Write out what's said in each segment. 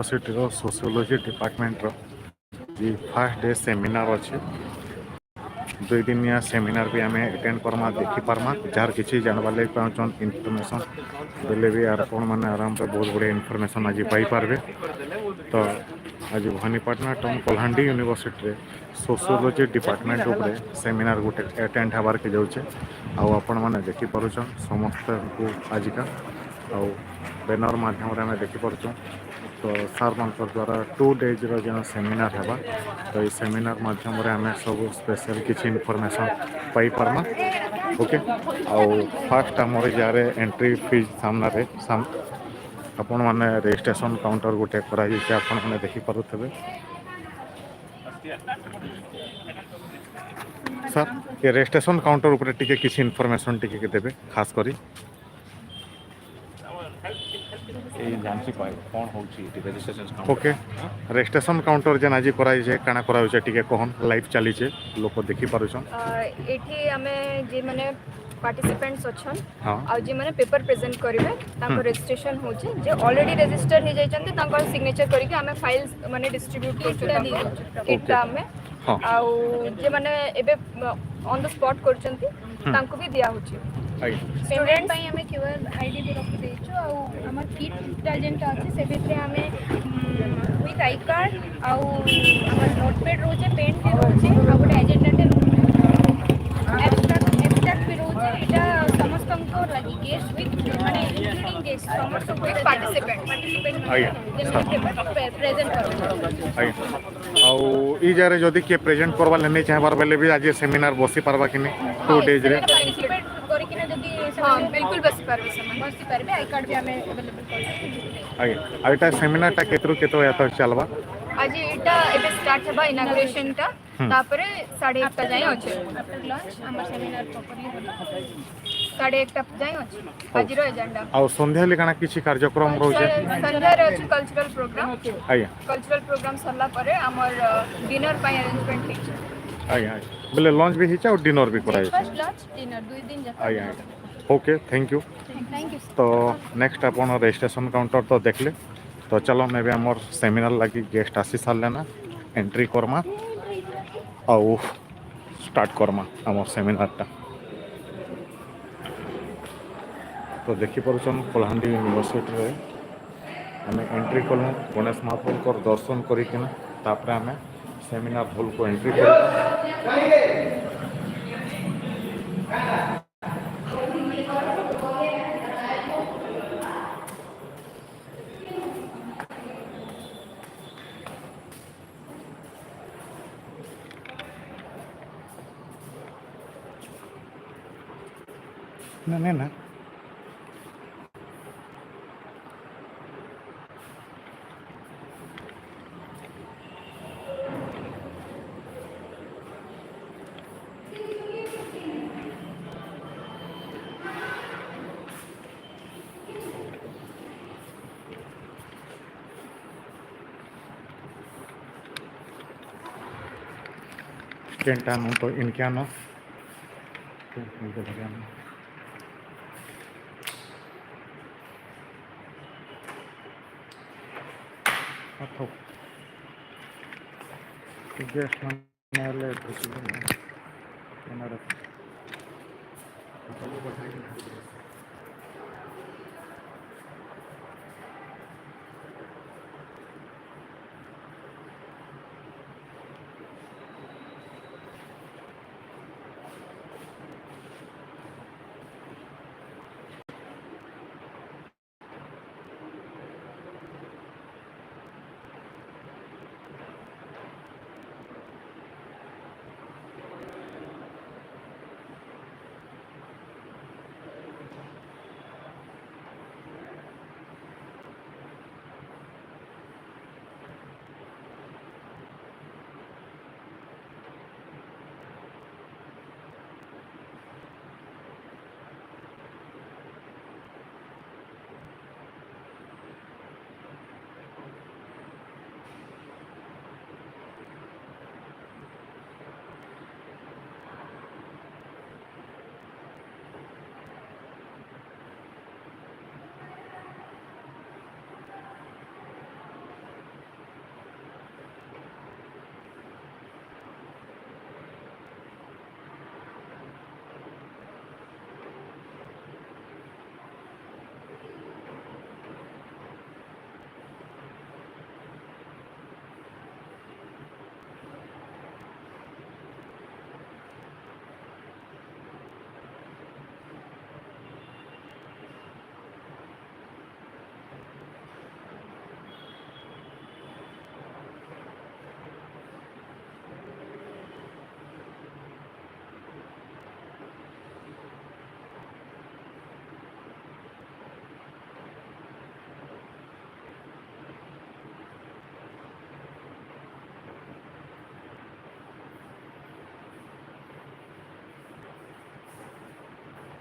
University sociology department जी first day seminar अच्छे 2 दिनिया seminar भी आम अटेंड करमा देखी पार्मा जार किसी जानवा लगे चाहन इनफर्मेशन बेले भी आपण मैंने आराम से बहुत बढ़िया इनफर्मेशन आज पाइपारे। तो आज Bhawanipatna town Kalahandi university sociology department उपरे सेमिनार गोटे अटेंड हबार के जाऊे आपण मैंने देखिपुन समस्त को आजिका आउ बैनर मध्यम आम देखिपुँ। तो सार मान द्वारा 2 days जो सेमिनार है तो ये सेमिनार माध्यम आम सब स्पेशल किसी इनफॉरमेशन पाई पार्मा। ओके आउ फास्ट आमर जार एंट्री फीस सामने आपण मैंने रजिस्ट्रेशन काउंटर गोटे कराई आपण मैंने देखिपे। सर ये रजिस्ट्रेशन काउंटर उपरे टिके किसी इनफॉरमेशन टिके देबे खास करी ओके रजिस्ट्रेशन काउंटर जेन आज कराई जे काना कराउचे टिके कहन लाइव चली छे लोक देखि पारुछन एठी हमें जे माने पार्टिसिपेंट्स अछन हां आ जे माने पेपर प्रेजेंट करिवे ताको रजिस्ट्रेशन होचे जे ऑलरेडी रजिस्टर हे जायचंते ताको सिग्नेचर करिके हमें फाइल्स माने डिस्ट्रीब्यूट करछन किटा हमें आ जे माने एबे ऑन द स्पॉट करछंती ताको भी दिया होचे स्टूडेंट पई हमें क्यूआर आईडी भी रखि देछु आ हमर किट जेंटा अछि से भितरे हमें विथ आई कार्ड आ हमर नोटपैड रोचे पेन भी रोचे आ गोटे एजेंडा टे एब्स्ट्रैक्ट भी रोचे एटा समस्त को लागि गेस्ट विथ माने इंक्लूडिंग गेस्ट समस्त विथ पार्टिसिपेंट प्रेजेंट करो आउ ई जारे जदी के प्रेजेंट करबा लेने चाहबार बेले भी आज सेमिनार बसी पारबा कि नहीं 2 days रे पार्टिसिपेट करिकिना जदी हां बिल्कुल बसी पारबे आई कार्ड भी हमें अवेलेबल कर आगे आइटा सेमिनार टा केतरो केतो या तक चलबा आज एटा एबे स्टार्ट हबा इनॉग्रेशन टा तापरे 1:30 जाय अछि आफ्टर लंच हमर सेमिनार प्रॉपर्ली 1:30 जाय अछि आजिरो एजेंडा आ संध्या ले काना किछि कार्यक्रम रहउचे संध्या रे अछि कल्चरल प्रोग्राम आया कल्चरल प्रोग्राम सरला परे हमर डिनर पय अरेंजमेंट हिच आया बोले लंच भी हिचा और डिनर भी कराई फर्स्ट लंच डिनर 2 दिन जता आया ओके थैंक यू तो नेक्स्ट अपन रजिस्ट्रेशन काउंटर तो देखले तो चलो मैं भी आमर सेमिनार लगी गेस्ट आसी सारे ना एंट्री करमा आउ स्टार्ट करमा आमर सेमिनार टा। तो देखिपुन कलाहांडी यूनिवर्सिटी रे आम एंट्री कलु गणेश महाप्रभु दर्शन करिकिना तापर आम सेमिनार हॉल को एंट्री कर ना केंटानो तो इनके आनो गेस्ट माने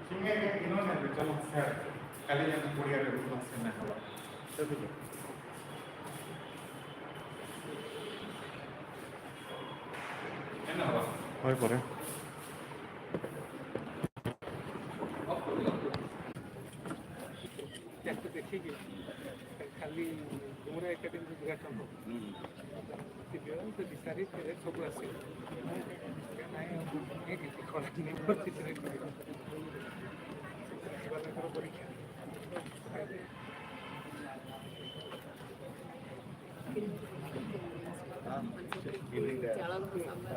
सिंगे के इन्होंने भी चलो सर खाली जन कोरिया रे उतना से ना होला तो होय परे देखिए खाली डुमरा एकाडेमी उद्घाटन हो विचारी सब आस परीक्षा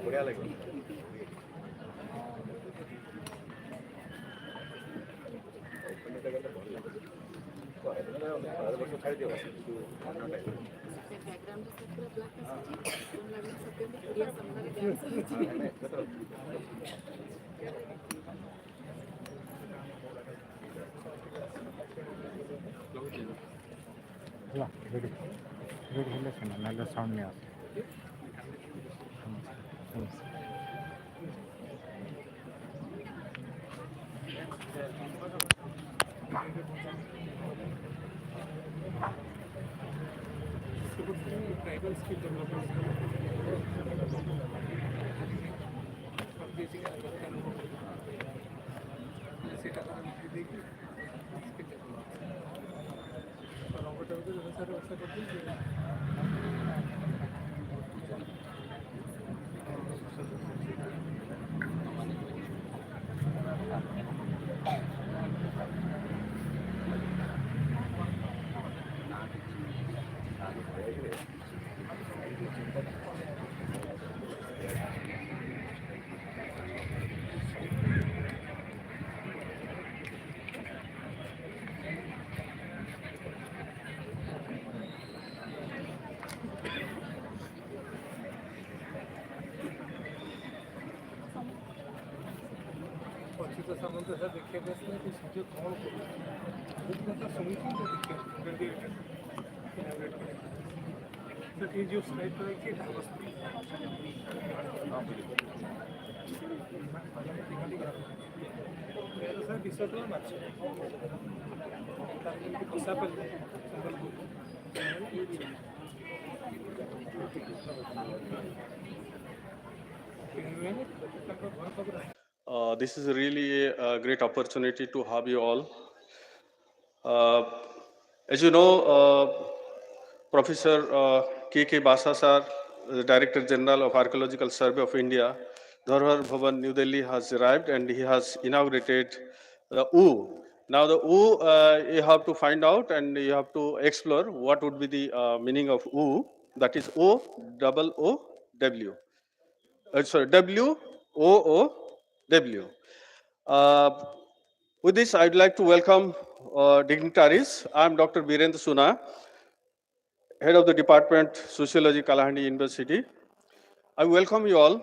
बढ़िया लगे साउंड नहीं आता ट्राइबल स्किल डेवलपमेंट पक्षी तो समुद्र से देखे बस नहीं तो सोचो कौन को सुनी थी तो देखे तो ये जो स्लाइड पर है ढाबस तो सर विश्व तो माच कोसा पर This is really a great opportunity to have you all. As you know, Professor K.K. Basa sir, the Director General of Archaeological Survey of India, Dharwar Bhavan, New Delhi, has arrived and he has inaugurated the U. Now the U, you have to find out and you have to explore what would be the meaning of U. That is O-O-O-W. Sorry, W-O-O-W. With this, I'd like to welcome dignitaries. I'm Dr. Birendra Suna, Head of the Department Sociology, Kalahandi University. I welcome you all.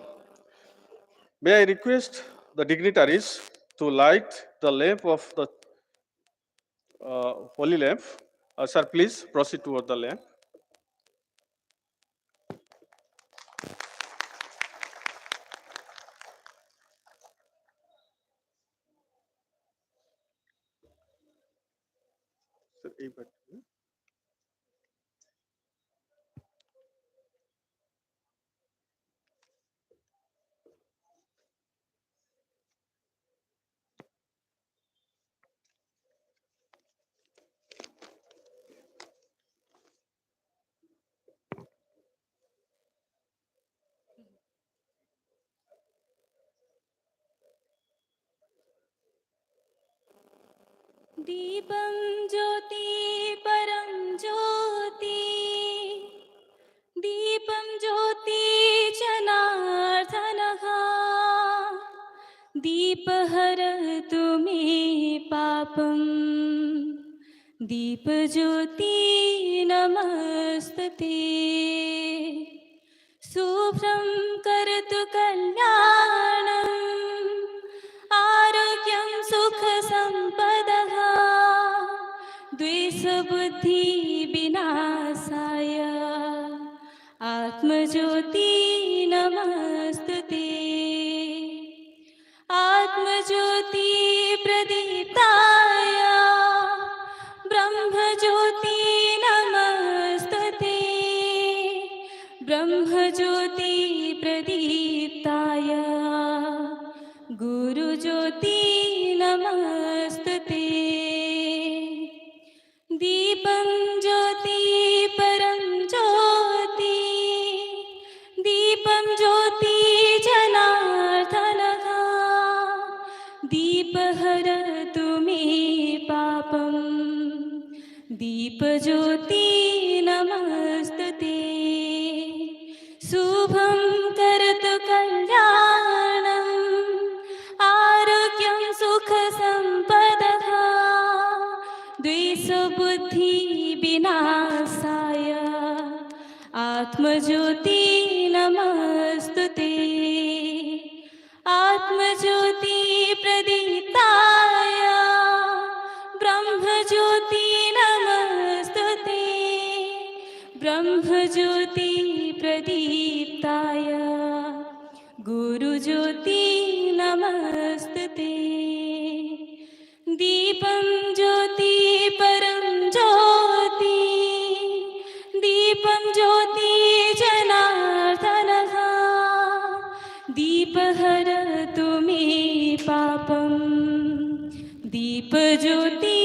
May I request the dignitaries to light the lamp of the holy lamp. Sir, please proceed toward the lamp. Sir, दीपं ज्योति परं ज्योति दीपं ज्योति जनार्दनः दीपहरतु मे पापं दीपज्योति नमस्तुते शुभ्रं करोतु कल्याणम् आरोग्यं सुखसम्पदः द्वेषबुद्धि विनाशाय आत्मज्योति नमस्तुते आत्मज्योति प्रदीप ब्रह्मज्योति प्रदीप्ताय गुरुज्योति नमस्तुते। दीपं ज्योति परं ज्योति दीपं ज्योति जनार्दनः दीपहरतु मे पापं दीपज्योति नमस्तुते। शुभं करतु कल्याणम् आरोग्यं सुखसम्पदः द्वेषबुद्धि विनाशाय आत्मज्योति नमस्तुते। आत्मज्योति प्रदीप्ताय ब्रह्मज्योति नमस्तुते। ब्रह्मज्योति प्रदीप्ताय गुरुज्योति नमस्तुते। दीपं ज्योति परं ज्योति दीपं ज्योति जनार्दनः दीपहरतु मे पापं दीपज्योति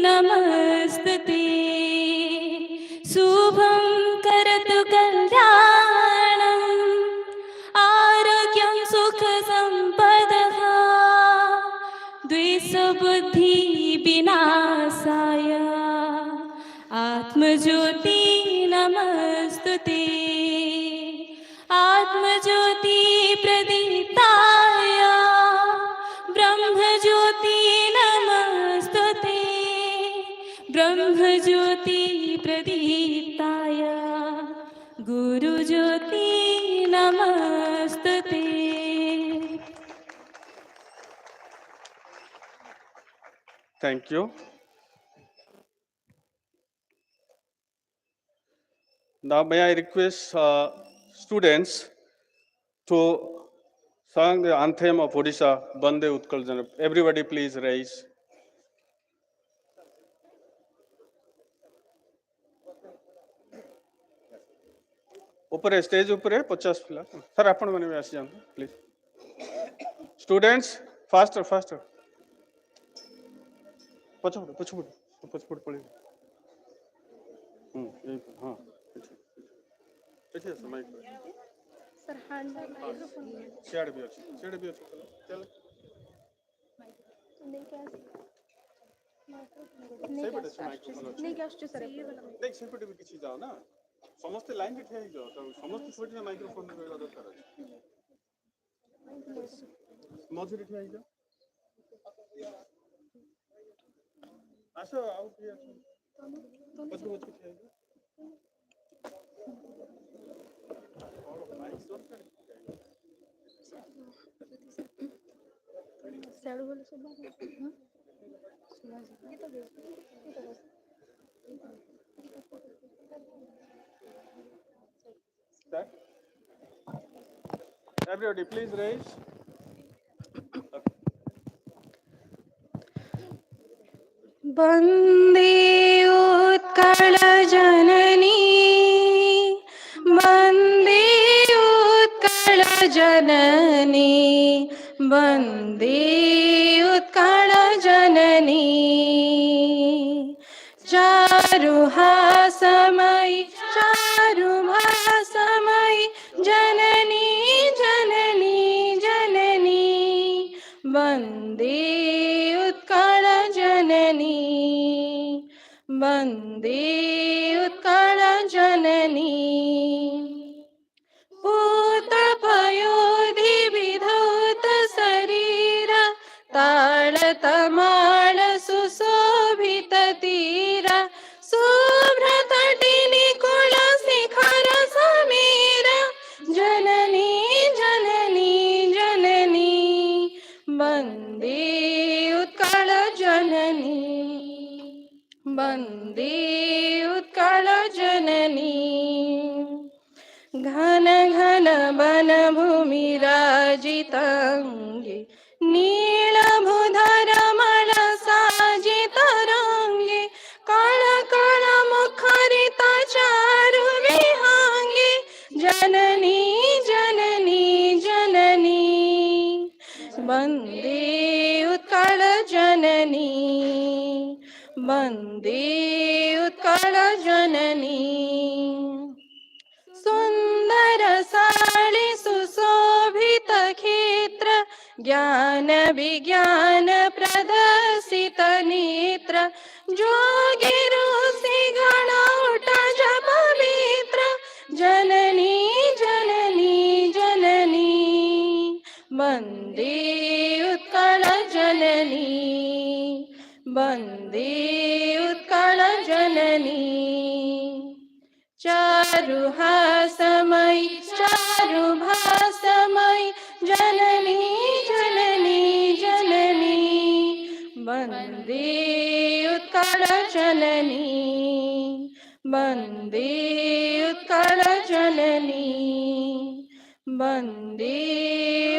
नमस्तुते। शुभं करतु कल्याणम् आरोग्यं सुखसम्पदः द्वेषबुद्धि विनाशाय आत्मज्योति नमस्तुते। आत्मज्योति प्रदीप्ताय ब्रह्मज्योति नमस्तुते। ब्रह्मज्योति प्रदीप्ताय गुरुज्योति नमस्तुते। Thank you. Now may I request students to sing the anthem of Odisha, Bande Utkal Jana. Everybody please raise. ऊपर स्टेज ऊपर 50 पिला सर आपण माने भी आसी जान प्लीज स्टूडेंट्स फास्टर फास्टर पछपड़ पड़े हाँ समय सर हैंड शेड भी अच्छी चल नहीं क्या सर देख सेपटे भी किसी जाओ ना समस्त लाइन रे ठेई जाओ तो समस्त छोटी ना माइक्रोफोन रहबा दरकार अछि मझे ठेई जाओ आसो आउ की अछि पछो ठेई जाओ साडू बोले सब ये तो Start. Everybody, please raise. वन्दे उत्कल जननी वन्दे उत्कल जननी वन्दे उत्कल जननी चारुहासमयी चारुभासमयी जननी जननी जननी वन्दे उत्कल जननी वन्दे उत्कल जननी पूतपयोधि विधौत शरीर ताळतमाळ सुशोभित तीर शुभ्रतटिनी कुल शिखर समीर जननी जननी जननी वन्दे उत्कल जननी वन्दे उत्कल जननी घन घन वन भूमि राजितांगे नीलभूधर मल साजित रंगे कण कण मुखरित चारु विहांगे वन्दे उत्कलजननी वन्दे उत्कलजननी सुन्दर साळि सुशोभित क्षेत्र ज्ञान विज्ञान प्रदर्शित नेत्र जोगी ऋषि गण उठ जप पवित्र जननी जननी जननी वन्दे उत्कल जननी वन्दे उत्कल जननी चारुहासमयी चारुभासमयी जननी जननी जननी वन्दे उत्कल जननी वन्दे उत्कल जननी वन्दे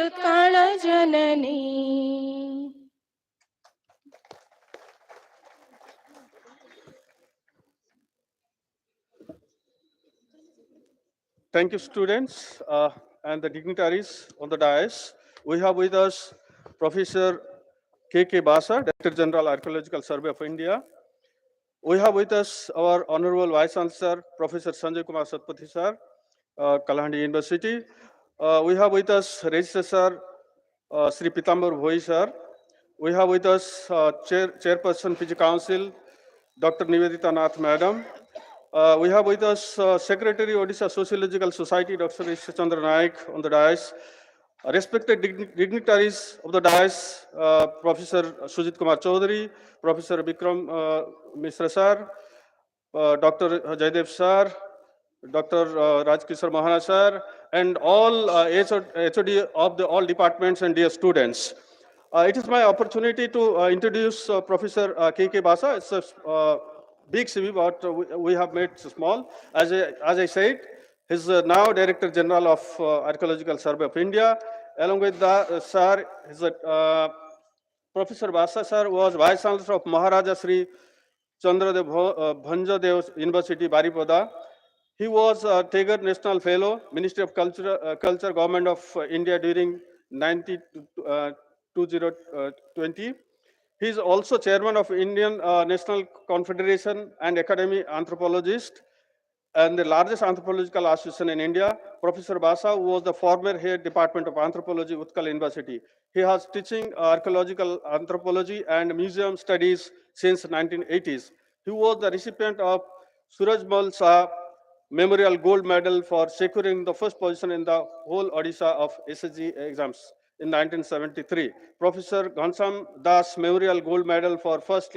उत्कल जननी Thank you, students and the dignitaries on the dais. We have with us Professor K.K. Basa, Director General, Archaeological Survey of India. We have with us our Honorable Vice Chancellor, Professor Sanjay Kumar Satpathy sir, Kalahandi University. We have with us Registrar Sir, Sri Pitambar Bhoi sir. We have with us Chairperson PG Council, Dr. Nivedita Nath Madam. We have with us Secretary Odisha Sociological Society, Dr. Ishya Chandra Naik on the dais. Respected dignitaries of the dais, Professor Sujit Kumar Chaudhary, Professor Vikram Mishra sir, Dr. Jaydev sir, Dr. Rajkishore Mahana sir, and all HOD of the all departments and dear students. It is my opportunity to introduce Professor K.K. Basa. It's a big CV, but we have made small. As I said, he's now Director General of Archaeological Survey of India. Along with the sir, Professor Basa sir was Vice Chancellor of Maharaja Sri Chandradev Bhanjadev University, Baripada. He was a Tagar National Fellow, Ministry of Culture, Government of India during 2020. He is also chairman of Indian National Confederation and Academy Anthropologist and the largest anthropological association in India. Professor Basa, who was the former head department of anthropology, Utkal University. He has teaching archaeological anthropology and museum studies since 1980s. He was the recipient of Surajmal Shah Memorial Gold Medal for securing the first position in the whole Odisha of SSG exams in 1973. Professor Ghansam Das Memorial Gold Medal for first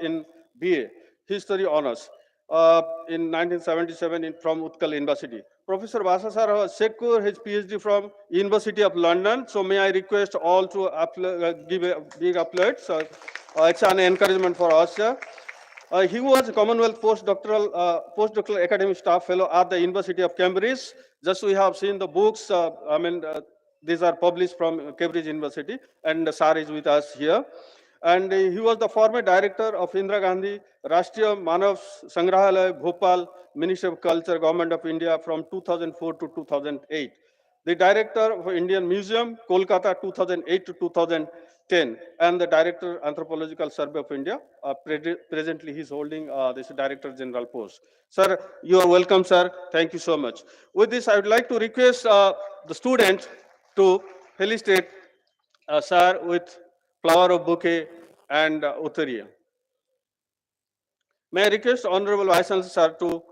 in BA History Honors in 1977 from Utkal University. Professor Basa sir has secured his PhD from University of London. So may I request all to give a big applause. So, it's an encouragement for us, sir. He was a Commonwealth postdoctoral academic staff fellow at the University of Cambridge. Just we have seen the books. These are published from Cambridge University, and Sar is with us here. And he was the former director of Indira Gandhi Rashtriya Manav Sangrahalaya, Bhopal, Ministry of Culture, Government of India from 2004 to 2008. The director of Indian Museum, Kolkata 2008 to 2010, and the director Anthropological Survey of India. Presently, he is holding this director general post. Sir, you are welcome, sir. Thank you so much. With this, I would like to request the student to felicitate sir with flower of bouquet and uttariya. May I request Honorable Vice Chancellor sir to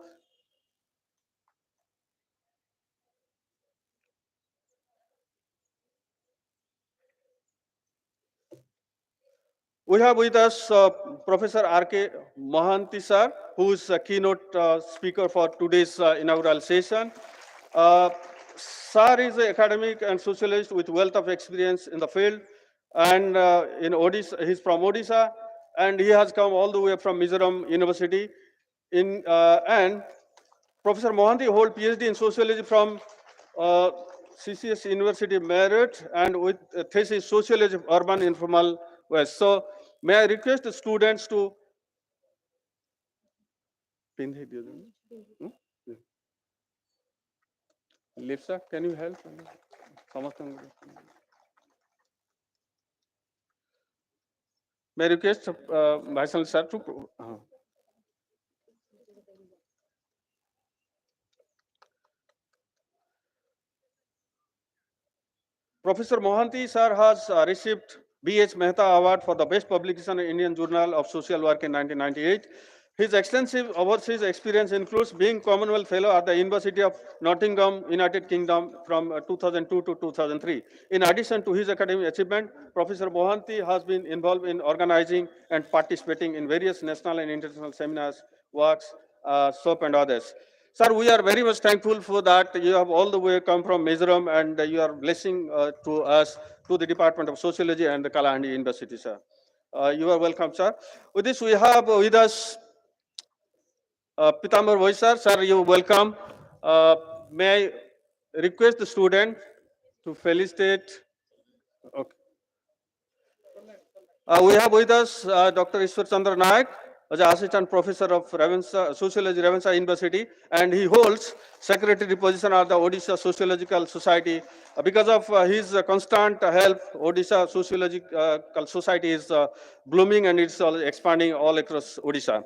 We have with us Professor R.K. Mohanty sir, who is a keynote speaker for today's inaugural session. Sir is an academic and sociologist with wealth of experience in the field, and in Odisha, he's from Odisha, and he has come all the way from Mizoram University. And Professor Mohanty holds PhD in sociology from CCS University Meerut, and with thesis Sociology of Urban Informal West. So may I request the students to Lipsa, can you help? May I request Vice Chancellor sir to. Professor Mohanty sir has received B.H. Mehta Award for the best publication in Indian Journal of Social Work in 1998. His extensive overseas experience includes being Commonwealth Fellow at the University of Nottingham, United Kingdom from 2002 to 2003. In addition to his academic achievement, Professor Mohanty has been involved in organizing and participating in various national and international seminars, works, SOAP and others. Sir, we are very much thankful for that. You have all the way come from Mizoram and you are blessing to us, to the Department of Sociology and the Kalahandi University, sir. You are welcome, sir. With this, we have with us Pitambar Boy, sir. Sir, you are welcome. May I request the student to felicitate. Okay. We have with us Dr. Ishwar Chandra Nayak, as Assistant Professor of Sociology, Ravenshaw University, and he holds Secretary position at the Odisha Sociological Society. Because of his constant help, Odisha Sociological Society is blooming and it's expanding all across Odisha.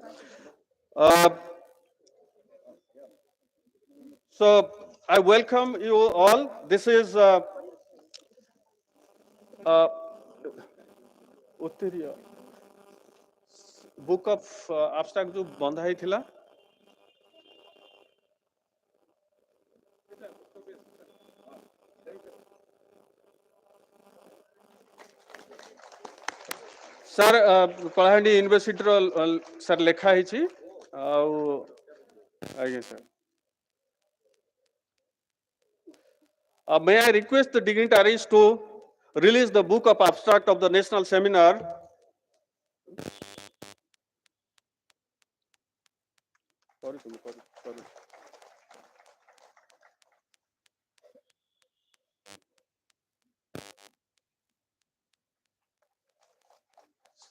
So I welcome you all. This is उत्तरीय book of abstract जो बंधा ही थिला sir Kalahandi university रो sir लेखा ही छी आगे sir may I request the dignitaries to release the book of abstract of the national seminar. Sorry.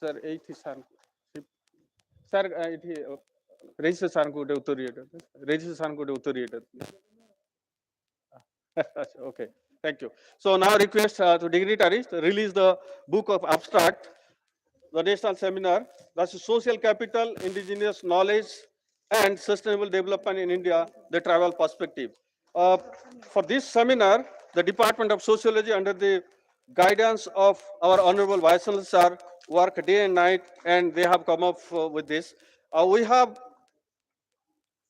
Sir, 8 sir. Sir, register sir को authority. Okay, thank you. So now request to dignitaries to release the book of abstract, the national seminar, that's social capital, indigenous knowledge, and sustainable development in India, the travel perspective. For this seminar, the Department of Sociology, under the guidance of our Honorable Vice Chancellor sir, work day and night, and they have come up with this. We have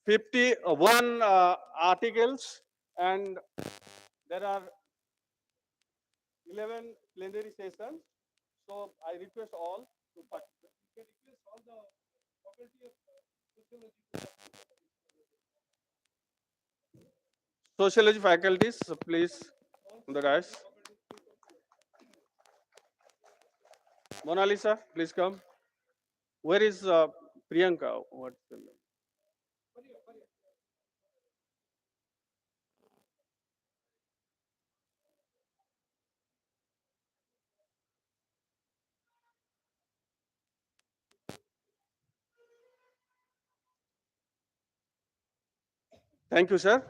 51 articles, and there are 11 plenary sessions. So I request all to participate. You can request all the faculty of sociology faculties, please, on the dais. Mona Lisa, please come. Where is Priyanka? What's the name? Thank you, sir.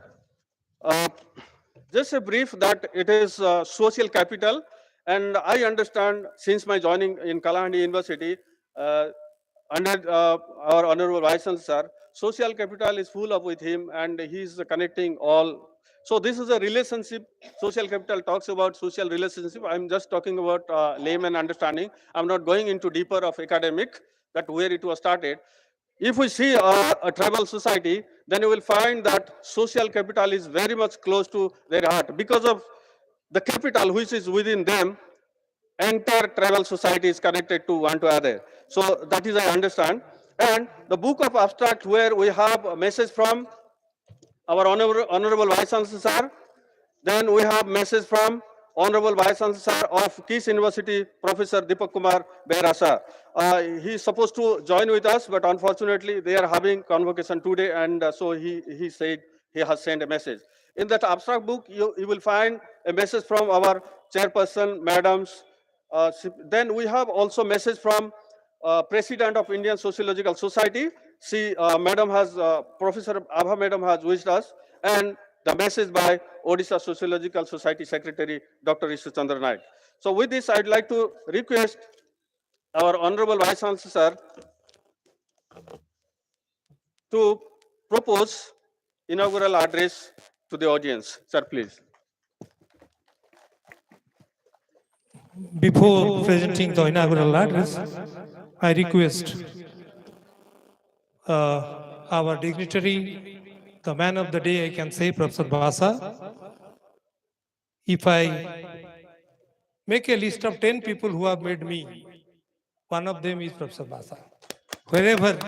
Just a brief that it is social capital, and I understand since my joining in Kalahandi University, under our Honorable Vice Chancellor, sir, social capital is full of with him, and he is connecting all. So this is a relationship. Social capital talks about social relationship. I'm just talking about layman understanding. I'm not going into deeper of academic, that where it was started. If we see a tribal society, then you will find that social capital is very much close to their heart because of the capital which is within them. Entire tribal society is connected to one to other. So that is I understand. And the book of abstract, where we have a message from our honorable Vice Chancellor sir. Then we have message from Honorable Vice Chancellor of KIS University, Professor Deepak Kumar Behra sir. He is supposed to join with us, but unfortunately they are having convocation today, and so he said he has sent a message. In that abstract book, you will find a message from our chairperson, madams. Then we have also message from President of Indian Sociological Society. She, Madam has, Professor Abha Madam has wished us, and the message by Odisha Sociological Society Secretary, Dr. Ishwar Chandra Nayak. So with this, I'd like to request our Honorable Vice Chancellor, sir, to propose inaugural address to the audience. Sir, please. Before presenting the inaugural address, I request our dignitary, the man of the day, I can say, Professor Basa. If I make a list of 10 people who have made me, one of them is Professor Basa. Wherever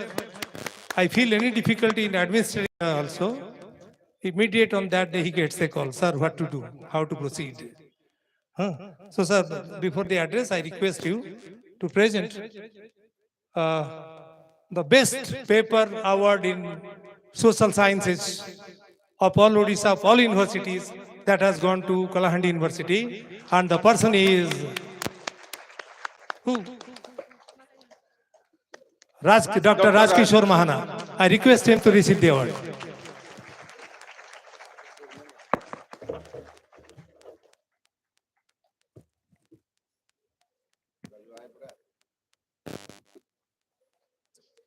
I feel any difficulty in administering also, immediate on that day he gets a call, sir, what to do, how to proceed. Huh? So, sir, before the address, I request you to present the best paper award in social sciences of all Odisha, of all universities, that has gone to Kalahandi University, and the person is who? Dr. Rajkishore Mahana. I request him to receive the award.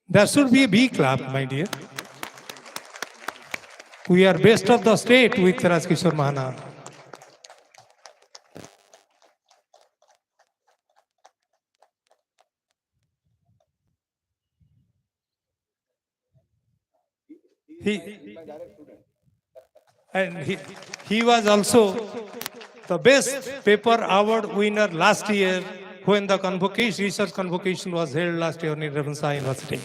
There should be a big clap, my dear. We are best of the state with Rajkishore Mahana. He was also the best paper award winner last year when the research convocation was held last year in Ravenshaw University.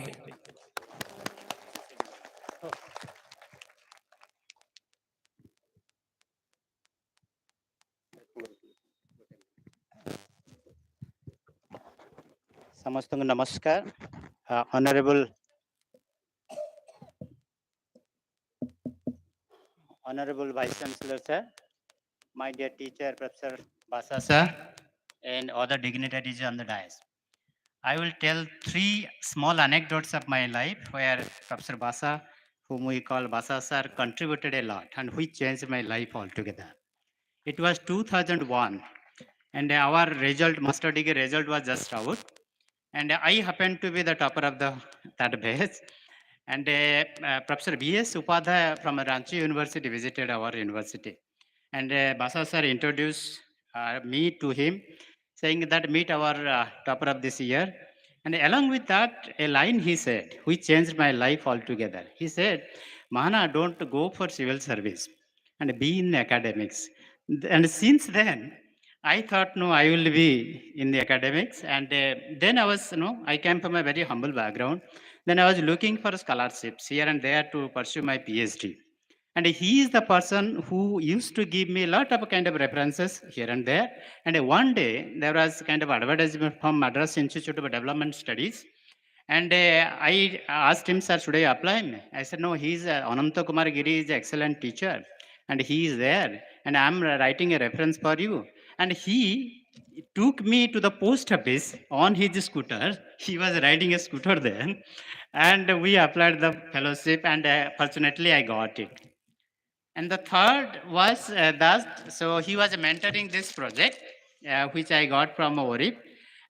समस्तଙ୍କୁ नमस्कार honorable Vice Chancellor sir, my dear teacher Professor Basa sir, and other dignitaries on the dais. I will tell 3 small anecdotes of my life where Professor Basa, whom we call Basa sir, contributed a lot and which changed my life altogether. It was 2001 and our result, master degree result was just out. And I happened to be the topper of that batch. And Professor B.S. Upadhyay from Ranchi University visited our university. And Basa sir introduced me to him, saying that meet our topper of this year. And along with that, a line he said, which changed my life altogether. He said, Mahana, don't go for civil service and be in academics. And since then, I thought, no, I will be in the academics. And then I was, I came from a very humble background. Then I was looking for scholarships here and there to pursue my PhD. And he is the person who used to give me a lot of kind of references here and there. And one day, there was kind of advertisement from Madras Institute of Development Studies. And I asked him, sir, should I apply? I said, no, he's Ananta Kumar Giri is an excellent teacher. And he is there. And I'm writing a reference for you. And he took me to the post office on his scooter. He was riding a scooter then. And we applied the fellowship and fortunately I got it. And the third was that, so he was mentoring this project, which I got from ORIP.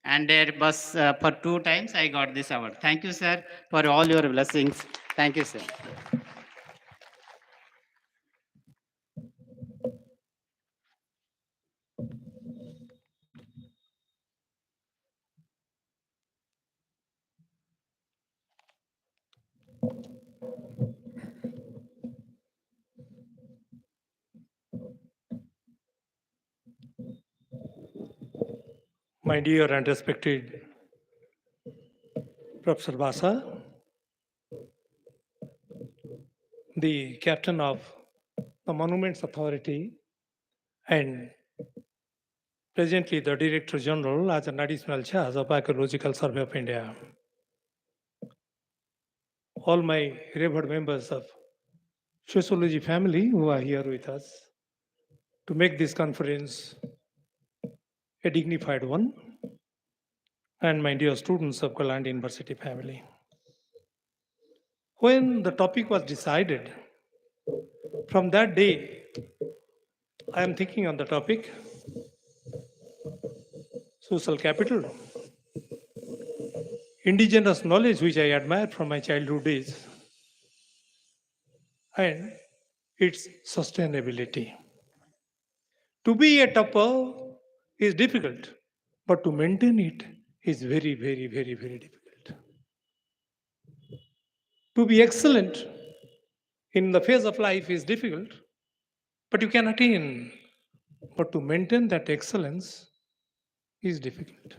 And it was for 2 times I got this award. Thank you, sir, for all your blessings. Thank you, sir. My dear and respected Professor Basa, the captain of the Monuments Authority and presently the Director General as an additional charge of Archaeological Survey of India. All my revered members of Sociology family who are here with us to make this conference a dignified one, and my dear students of Kalahandi University family. When the topic was decided, from that day, I am thinking on the topic, social capital. indigenous knowledge which I admire from my childhood days, and its sustainability. To be a topper is difficult, but to maintain it is very, very, very, very difficult. To be excellent in the phase of life is difficult, but you can attain. But to maintain that excellence is difficult.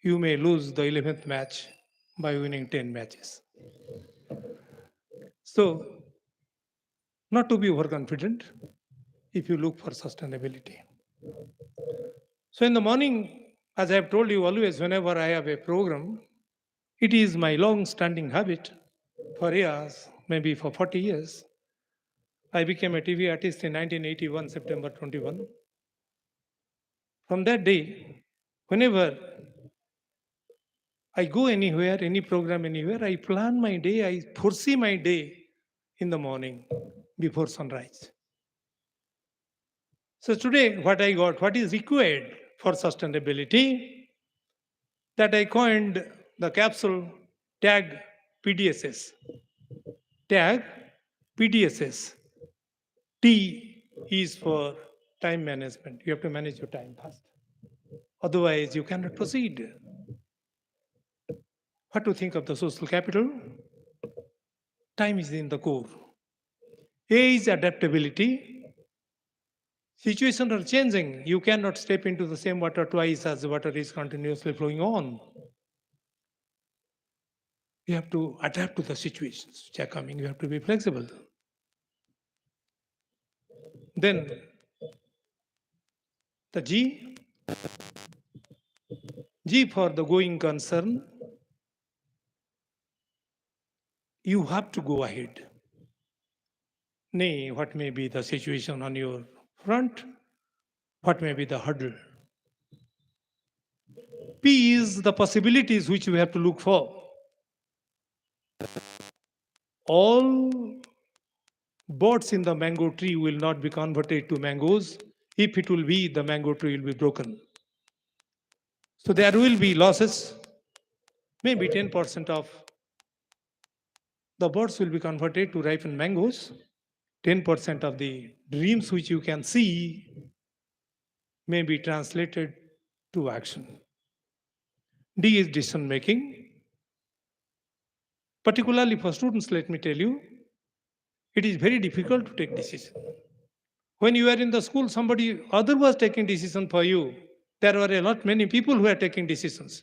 You may lose the 11th match by winning 10 matches. So, not to be overconfident if you look for sustainability. So, in the morning, as I have told you always, whenever I have a program, it is my long standing habit for years, maybe for 40 years. I became a TV artist in 1981, September 21. From that day, whenever I go anywhere, any program anywhere, I plan my day, I foresee my day in the morning before sunrise. So today, what I got, what is required for sustainability, that I coined the capsule tag PDSS. Tag PDSS. T is for time management. You have to manage your time fast. Otherwise, you cannot proceed. What to think of the social capital? Time is in the core. A is adaptability. Situations are changing. You cannot step into the same water twice as the water is continuously flowing on. You have to adapt to the situations which are coming. You have to be flexible. Then the G for the going concern. You have to go ahead. Nay, what may be the situation on your front? What may be the hurdle? P is the possibilities which we have to look for. All birds in the mango tree will not be converted to mangoes. If it will be, the mango tree will be broken. So there will be losses. Maybe 10% of the birds will be converted to ripen mangoes. 10% of the dreams which you can see may be translated to action. D is decision making. Particularly for students, let me tell you, it is very difficult to take decisions. When you are in the school, somebody other was taking decision for you. There were a lot many people who are taking decisions.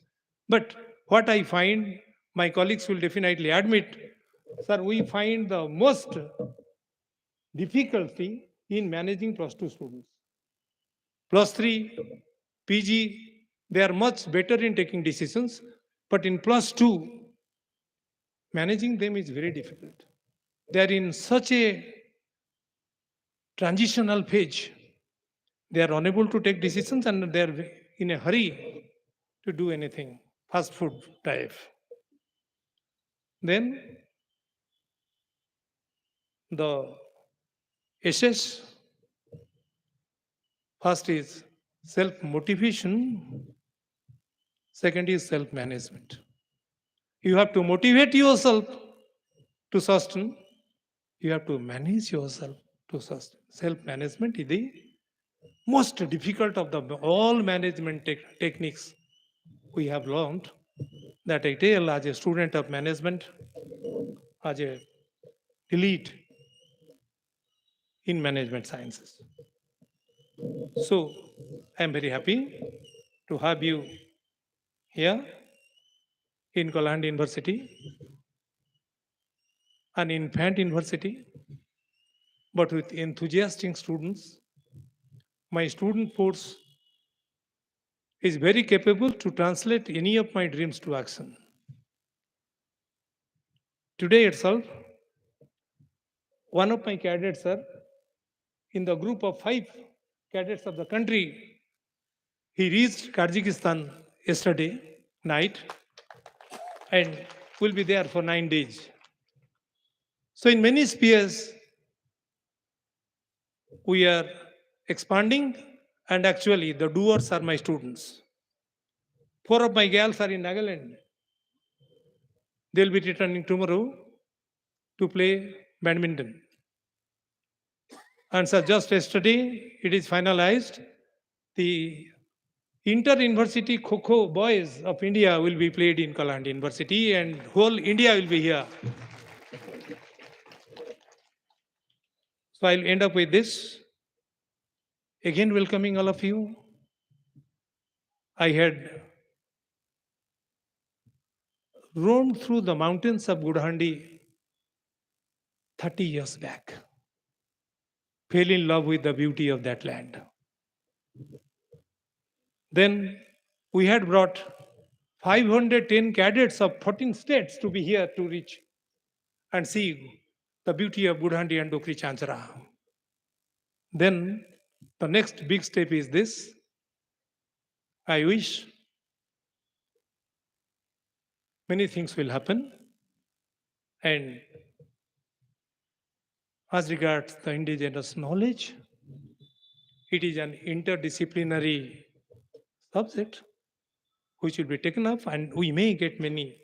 But what I find, my colleagues will definitely admit, sir, we find the most difficulty in managing plus 2 students. Plus 3, PG, they are much better in taking decisions, but in plus 2, managing them is very difficult. They are in such a transitional phase. They are unable to take decisions and they are in a hurry to do anything, fast food type. Then the SS, first is self-motivation, second is self-management. You have to motivate yourself to sustain, you have to manage yourself to sustain. Self-management is the most difficult of the all management techniques we have learned, that I tell as a student of management, as a elite in management sciences. So I am very happy to have you here in Kalahandi University, an infant university, but with enthusiastic students. My student force is very capable to translate any of my dreams to action. Today itself, one of my cadets, sir, in the group of 5 cadets of the country, he reached Kyrgyzstan yesterday night and will be there for 9 days. So in many spheres, we are expanding, and actually the doers are my students. 4 of my girls are in Nagaland. they'll be returning tomorrow to play badminton. And sir, just yesterday, it is finalized. The inter-university Kho boys of India will be played in Kalahandi University, and whole India will be here. So I'll end up with this. Again, welcoming all of you. I had roamed through the mountains of Gudhandi 30 years back. Fell in love with the beauty of that land. Then we had brought 510 cadets of 14 states to be here to reach and see the beauty of Gudhandi and Dokri Chanchara. Then the next big step is this. I wish many things will happen, and as regards the indigenous knowledge, it is an interdisciplinary subject which will be taken up, and we may get many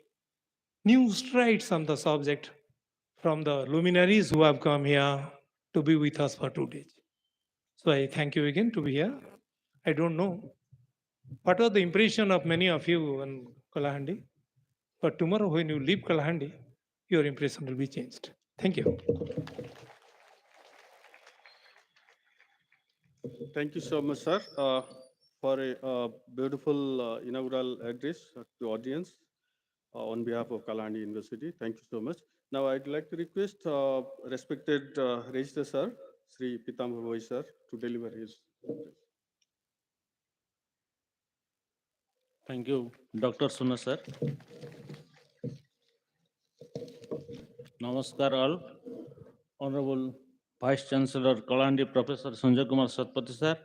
new strides on the subject from the luminaries who have come here to be with us for 2 days. So I thank you again to be here. I don't know what was the impression of many of you on Kalahandi, but tomorrow when you leave Kalahandi, your impression will be changed. Thank you. Thank you so much, sir, for a beautiful inaugural address to audience on behalf of Kalahandi University. Thank you so much. Now, I'd like to request respected Register Sir, Sri Pitambar Bhai sir, to deliver his address. Thank you, Dr. Suna sir. Namaskar all. Honorable Vice Chancellor Kalahandi Professor Sanjay Kumar Satpathy sir,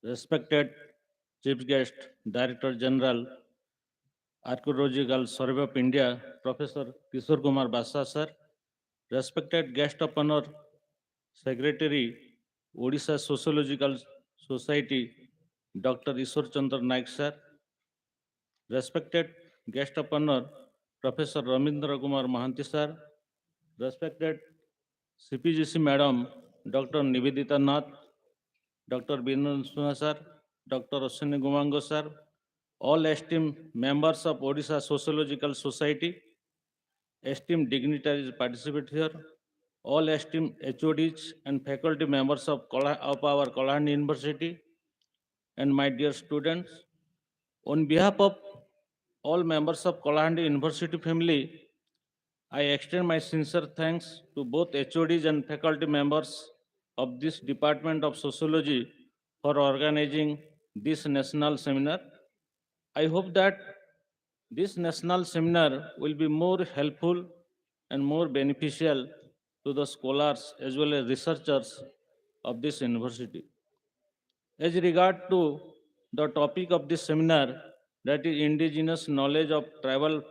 respected Chief Guest Director General Archaeological Survey of India Professor Kishore Kumar Basa sir, respected Guest of Honor Secretary Odisha Sociological Society Dr. Ishwar Chandra Naik sir, respected Guest of Honor Professor Ramindra Kumar Mahanti sir, respected CPGC Madam Dr. Nivedita Nath, Dr. Binod Suna sir, Dr. Ashwini Gumango sir, all esteemed members of Odisha Sociological Society, esteemed dignitaries participate here, all esteemed HODs and faculty members of our Kalahandi University, and my dear students, on behalf of all members of Kalahandi University family, I extend my sincere thanks to both HODs and faculty members of this Department of Sociology for organizing this national seminar. I hope that this national seminar will be more helpful and more beneficial to the scholars as well as researchers of this university. As regard to the topic of this seminar, that is indigenous knowledge of tribal,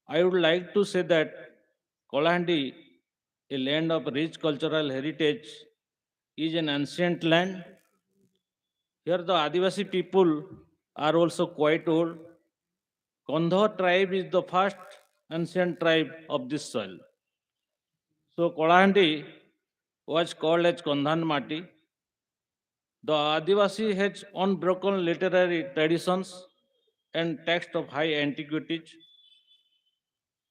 I would like to say that Kalahandi, a land of rich cultural heritage, is an ancient land. Here the Adivasi people are also quite old. Kandha tribe is the first ancient tribe of this soil. So Kalahandi was called as Kandhan Mati. The Adivasi has unbroken literary traditions and texts of high antiquities.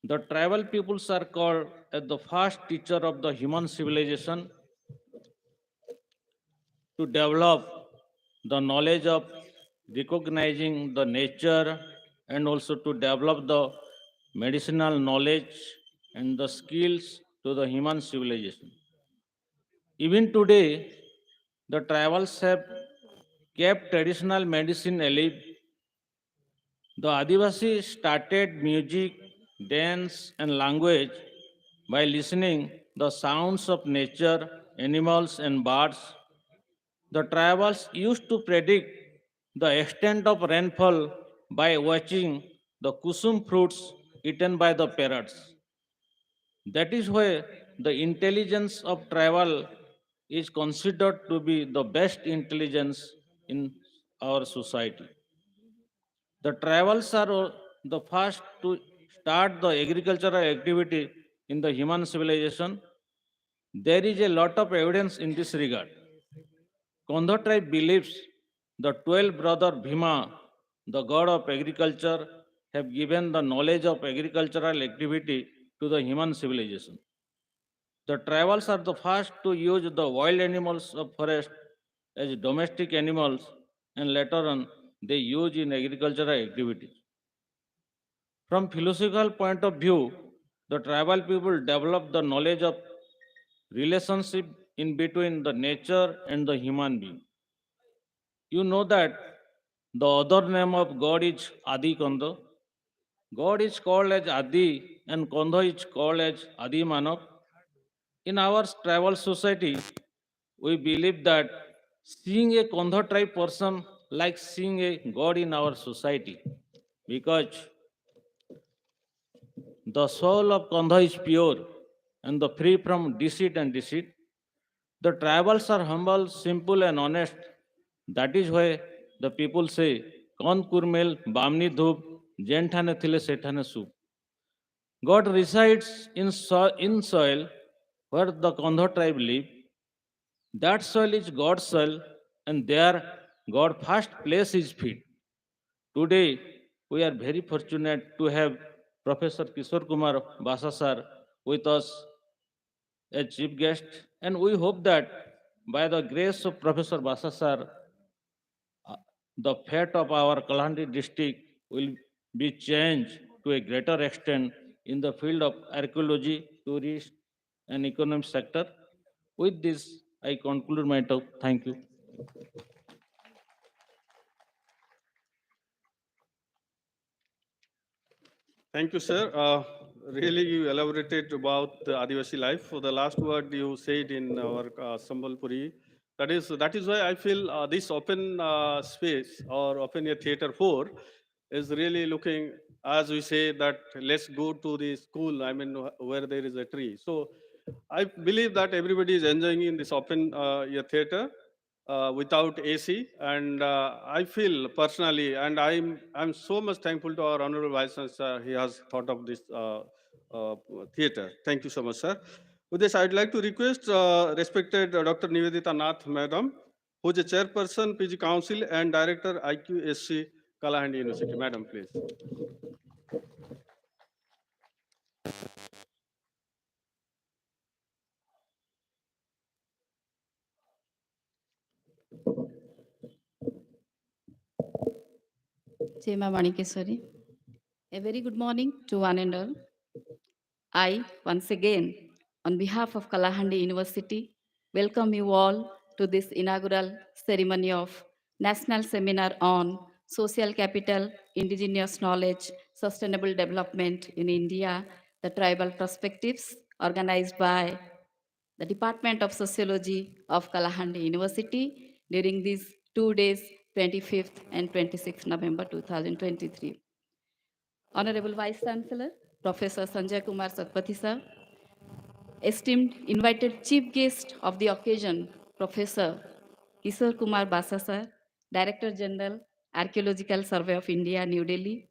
The tribal peoples are called as the first teacher of the human civilization to develop the knowledge of recognizing the nature and also to develop the medicinal knowledge and the skills to the human civilization. Even today, the tribals have kept traditional medicine alive. The Adivasi started music, dance, and language by listening the sounds of nature, animals, and birds. The tribals used to predict the extent of rainfall by watching the kusum fruits eaten by the parrots. That is why the intelligence of tribal is considered to be the best intelligence in our society. The tribals are the first to start the agricultural activity in the human civilization. There is a lot of evidence in this regard. Kondha tribe believes the 12 brother Bhima, the god of agriculture, have given the knowledge of agricultural activity to the human civilization. The tribals are the first to use the wild animals of forest as domestic animals and later on they use in agricultural activities. From philosophical point of view, the tribal people develop the knowledge of relationship in between the nature and the human being. You know that the other name of God is Adi Kanda. God is called as Adi and Kanda is called as Adi Manav. In our tribal society, we believe that seeing a Kanda tribe person like seeing a God in our society because the soul of Kanda is pure and the free from deceit and deceit. The tribals are humble, simple, and honest. That is why the people say, Kon kurmel, bamni dhub, jenthane thile sethane soup. God resides in soil where the Kondho tribe live. That soil is God's soil, and there God first place his feet. Today, we are very fortunate to have Professor Kishore Kumar Basa sir with us as chief guest, and we hope that by the grace of Professor Basa sir, uh, the fate of our Kalahandi district will be changed to a greater extent in the field of archaeology, tourist, and economic sector. With this, I conclude my talk. Thank you. Thank you, sir. Really, you elaborated about the Adivasi life. For the last word you said in our Sambalpuri, that is why I feel this open space or open air theater 4 is really looking, as we say, that let's go to the school. I mean, where there is a tree. So I believe that everybody is enjoying in this open air theater without AC, and I feel personally, and I'm so much thankful to our honorable vice chancellor. He has thought of this uh, theater. Thank you so much, sir. With this, I'd like to request respected Dr. Nivedita Nath, madam, who is a chairperson, PG Council, and director IQSC Kalahandi University. Madam, please. Chema Manikeswari. A very good morning to one and all. I, once again, on behalf of Kalahandi University, welcome you all to this inaugural ceremony of National Seminar on Social Capital, Indigenous Knowledge, Sustainable Development in India, the Tribal Perspectives, organized by the Department of Sociology of Kalahandi University during these 2 days, 25th and 26th November 2023. Honorable Vice Chancellor, Professor Sanjay Kumar Satpathy sir, esteemed invited chief guest of the occasion, Professor Kishore Kumar Basa sir, Director General, Archaeological Survey of India, New Delhi,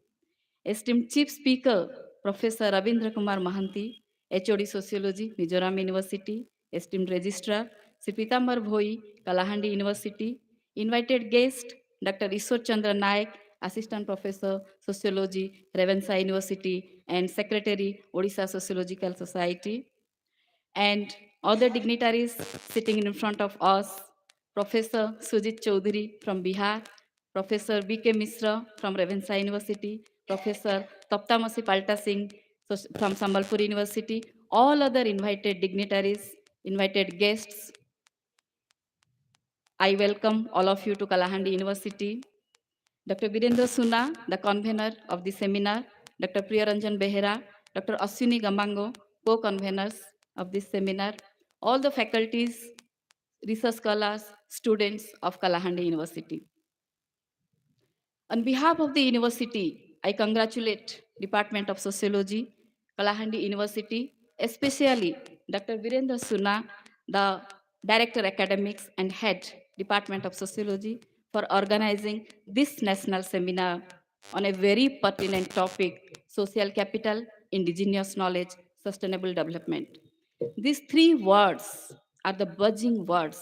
esteemed chief speaker, Professor Ravindra Kumar Mahanti, HOD Sociology, Mizoram University, esteemed registrar, Sri Pitambar Bhoi, Kalahandi University, invited guest, Dr. Ishwar Chandra Naik, Assistant Professor, Sociology, Ravenshaw University, and Secretary, Odisha Sociological Society, and other dignitaries sitting in front of us, Professor Sujit Chaudhary from Bihar, Professor B.K. Mishra from Ravenshaw University, Professor Taptamasi Palta Singh from Sambalpur University, all other invited dignitaries, invited guests. I welcome all of you to Kalahandi University. Dr. Virendra Suna, the convener of the seminar, Dr. Priyaranjan Behera, Dr. Ashwini Gamango, co-conveners of this seminar, all the faculties, research scholars, students of Kalahandi University. On behalf of the university, I congratulate Department of Sociology, Kalahandi University, especially Dr. Virendra Suna, the Director Academics and Head Department of Sociology, for organizing this national seminar on a very pertinent topic, social capital, indigenous knowledge, sustainable development. These three words are the buzzing words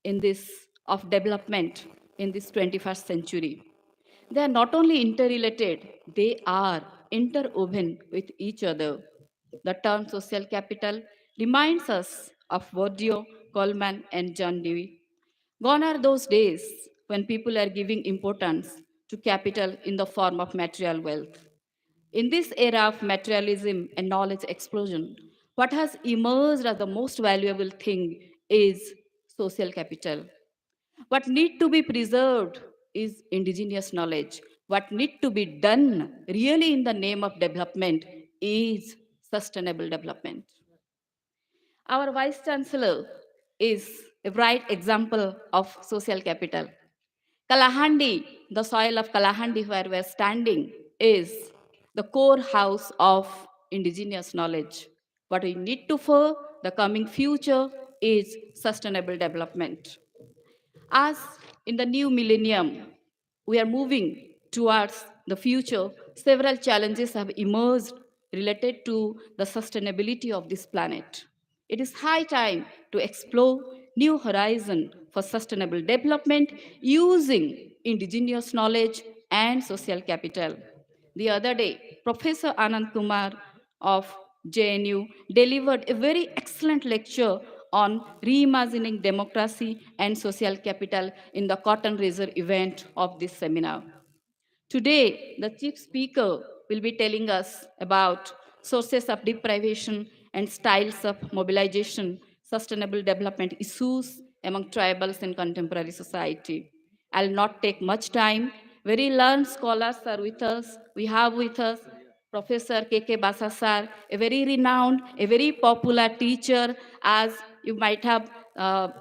in this of development in this 21st century. They are not only interrelated, they are interwoven with each other. The term social capital reminds us of Bourdieu, Coleman, and John Dewey. Gone are those days when people are giving importance to capital in the form of material wealth. In this era of materialism and knowledge explosion, what has emerged as the most valuable thing is social capital. What need to be preserved is indigenous knowledge. What need to be done really in the name of development is sustainable development. Our Vice Chancellor is a bright example of social capital. Kalahandi, the soil of Kalahandi where we are standing, is the core house of indigenous knowledge. What we need to for the coming future is sustainable development. As in the new millennium, we are moving towards the future, several challenges have emerged related to the sustainability of this planet. It is high time to explore new horizons for sustainable development using indigenous knowledge and social capital. The other day, Professor Anand Kumar of JNU delivered a very excellent lecture on reimagining democracy and social capital in the Cotton Razor event of this seminar. Today, the chief speaker will be telling us about sources of deprivation and styles of mobilization, sustainable development issues among tribals in contemporary society. I'll not take much time. Very learned scholars are with us. We have with us Professor K.K. Basa sir, a very renowned, a very popular teacher, as you might have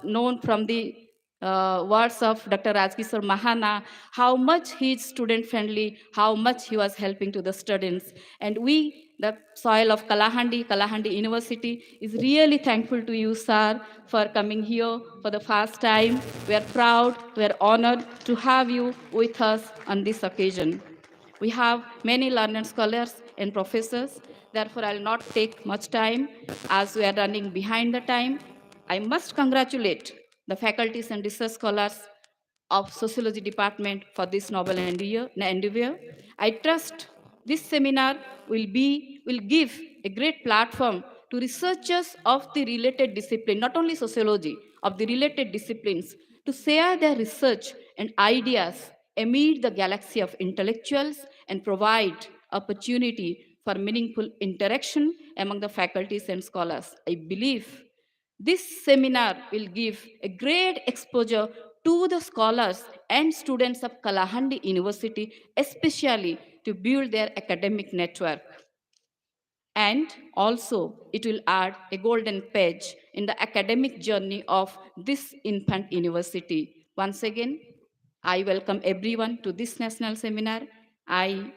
known from the words of Dr. Rajkishore Mahana, how much he is student friendly, how much he was helping to the students. And we, the soil of Kalahandi, Kalahandi University, is really thankful to you, sir, for coming here for the first time. We are proud, we are honored to have you with us on this occasion. We have many learned scholars and professors. Therefore, I'll not take much time as we are running behind the time. I must congratulate the faculties and research scholars of Sociology Department for this noble endeavor. I trust this seminar will give a great platform to researchers of the related discipline, not only sociology, of the related disciplines, to share their research and ideas amid the galaxy of intellectuals and provide opportunity for meaningful interaction among the faculties and scholars. I believe this seminar will give a great exposure to the scholars and students of Kalahandi University, especially to build their academic network. And also, it will add a golden page in the academic journey of this infant university. Once again, I welcome everyone to this national seminar. I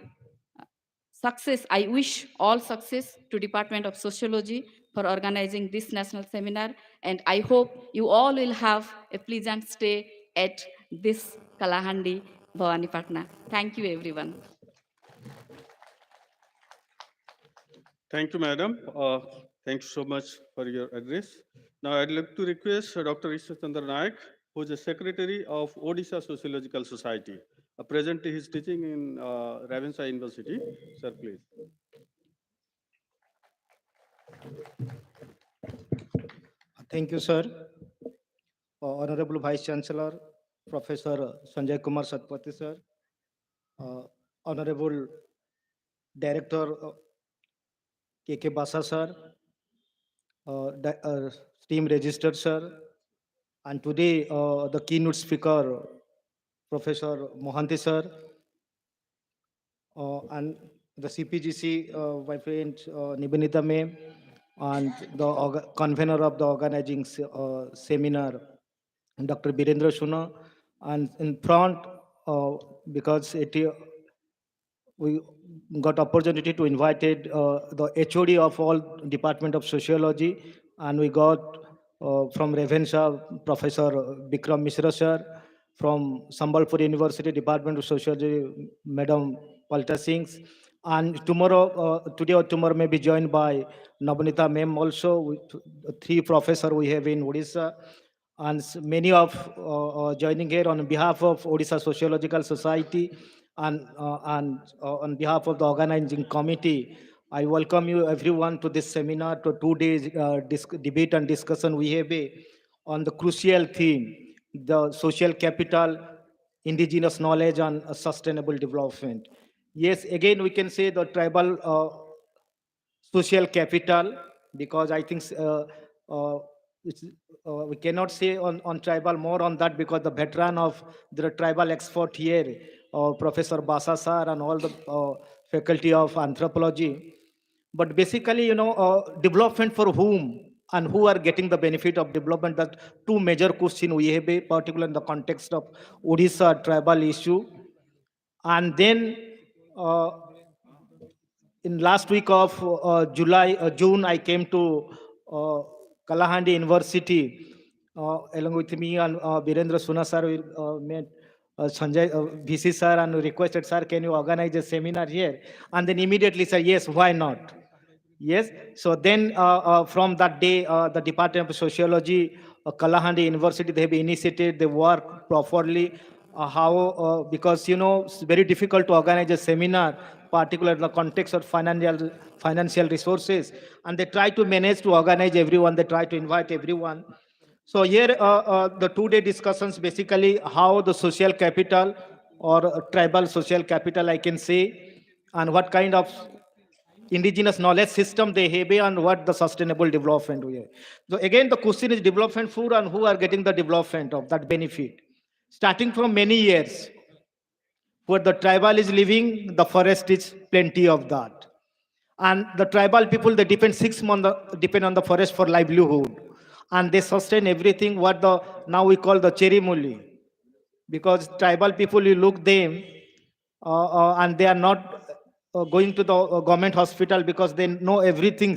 wish all success to Department of Sociology for organizing this national seminar, and I hope you all will have a pleasant stay at this Kalahandi, Bhawanipatna. Thank you, everyone. Thank you, madam. Thank you so much for your address. Now, I'd like to request Dr. Ishwar Chandra Naik, who is the Secretary of Odisha Sociological Society. Presently, he is teaching in Ravenshaw University. Sir, please. Thank you, sir. Honorable Vice Chancellor, Professor Sanjay Kumar Satpathy, sir. Honorable Director K.K. Basa, sir. Team registered, sir. And today, the keynote speaker, Professor Mohanty, sir. And the CPGC, my friend Nibenita ma'am, and the convener of the organizing seminar, Dr. Birendra Shuna, and in front, because we got opportunity to invited the HOD of all Department of Sociology, and we got from Ravenshaw, Professor Bikram Mishra, sir, from Sambalpur University Department of Sociology, Madam Palta Singhs, And tomorrow, today or tomorrow, may be joined by Nabhanita ma'am also, with three professor we have in Odisha, and many of joining here on behalf of Odisha Sociological Society and on behalf of the organizing committee. I welcome you everyone to this seminar, to 2 days debate and discussion we have on the crucial theme, the social capital, indigenous knowledge and sustainable development. Yes, again we can say the tribal social capital, because I think it's, we cannot say on tribal more on that, because the veteran of the tribal expert here, Professor Basa sir and all the faculty of anthropology. But basically, development for whom and who are getting the benefit of development, that two major questions we have, particularly in the context of Odisha tribal issue. And then in last week of June, I came to Kalahandi University along with me and Birendra Suna sir. We met Sanjay VC sir and requested, sir, can you organize a seminar here? And then immediately said, yes, why not? Yes. So then from that day, the Department of Sociology, Kalahandi University, they have initiated the work properly. Because, it's very difficult to organize a seminar, particularly in the context of financial resources. And they try to manage to organize everyone. They try to invite everyone. So here, the 2 day discussions, basically how the social capital or tribal social capital, I can say, and what kind of indigenous knowledge system they have and what the sustainable development we have. So again, the question is development for and who are getting the development of that benefit. Starting from many years, where the tribal is living, the forest is plenty of that. And the tribal people, they depend 6 months, depend on the forest for livelihood. And they sustain everything what the now we call the cherry muli. Because tribal people, you look them, and they are not going to the government hospital, because they know everything,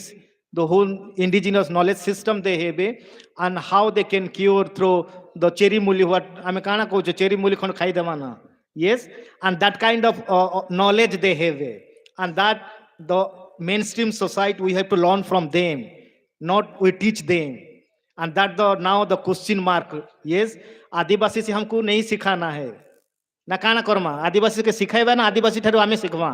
the whole indigenous knowledge system they have, and how they can cure through the cherry muli. What I mean, kana koche cherry muli khon khai demana. Yes, and that kind of knowledge they have, and that the mainstream society we have to learn from them, not we teach them. And that the now the question mark. Yes, आदिवासी से हमको नहीं सिखाना है ना काना कर्मा आदिवासी के सिखाइबा ना आदिवासी ठारू आमे सिखवा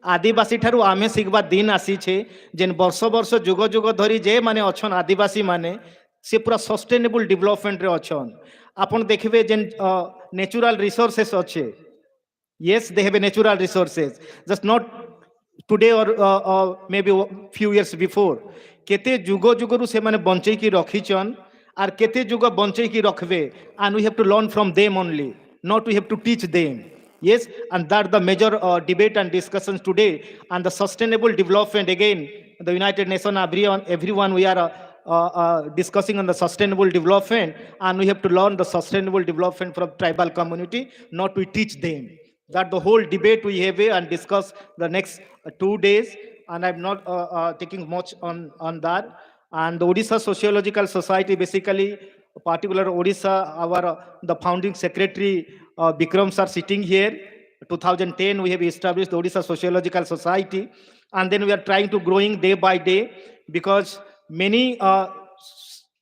आदिवासी ठारू आमे सिखबा दिन आसी छे जेन वर्ष वर्ष जुग जुग धरी जे माने अछन आदिवासी माने से पूरा सस्टेनेबल डेवलपमेंट रे अछन आपण देखबे जेन नेचुरल रिसोर्सेस अच्छे yes they have a natural resources just not today or maybe few years before केते जुग जुगरु से माने बंचै की रखिचन आर केते जुग बंचै की रखबे and we have to learn from them only not we have to teach them yes and that the major debate and discussions today and the sustainable development again the United Nations everyone we are discussing on the sustainable development and we have to learn the sustainable development from tribal community not we teach them that the whole debate we have and discuss the next 2 days and I'm not taking much on that. And the Odisha Sociological Society, basically, particular Odisha, the founding secretary, Bikrams are sitting here. 2010, we have established the Odisha Sociological Society. And then we are trying to growing day by day because many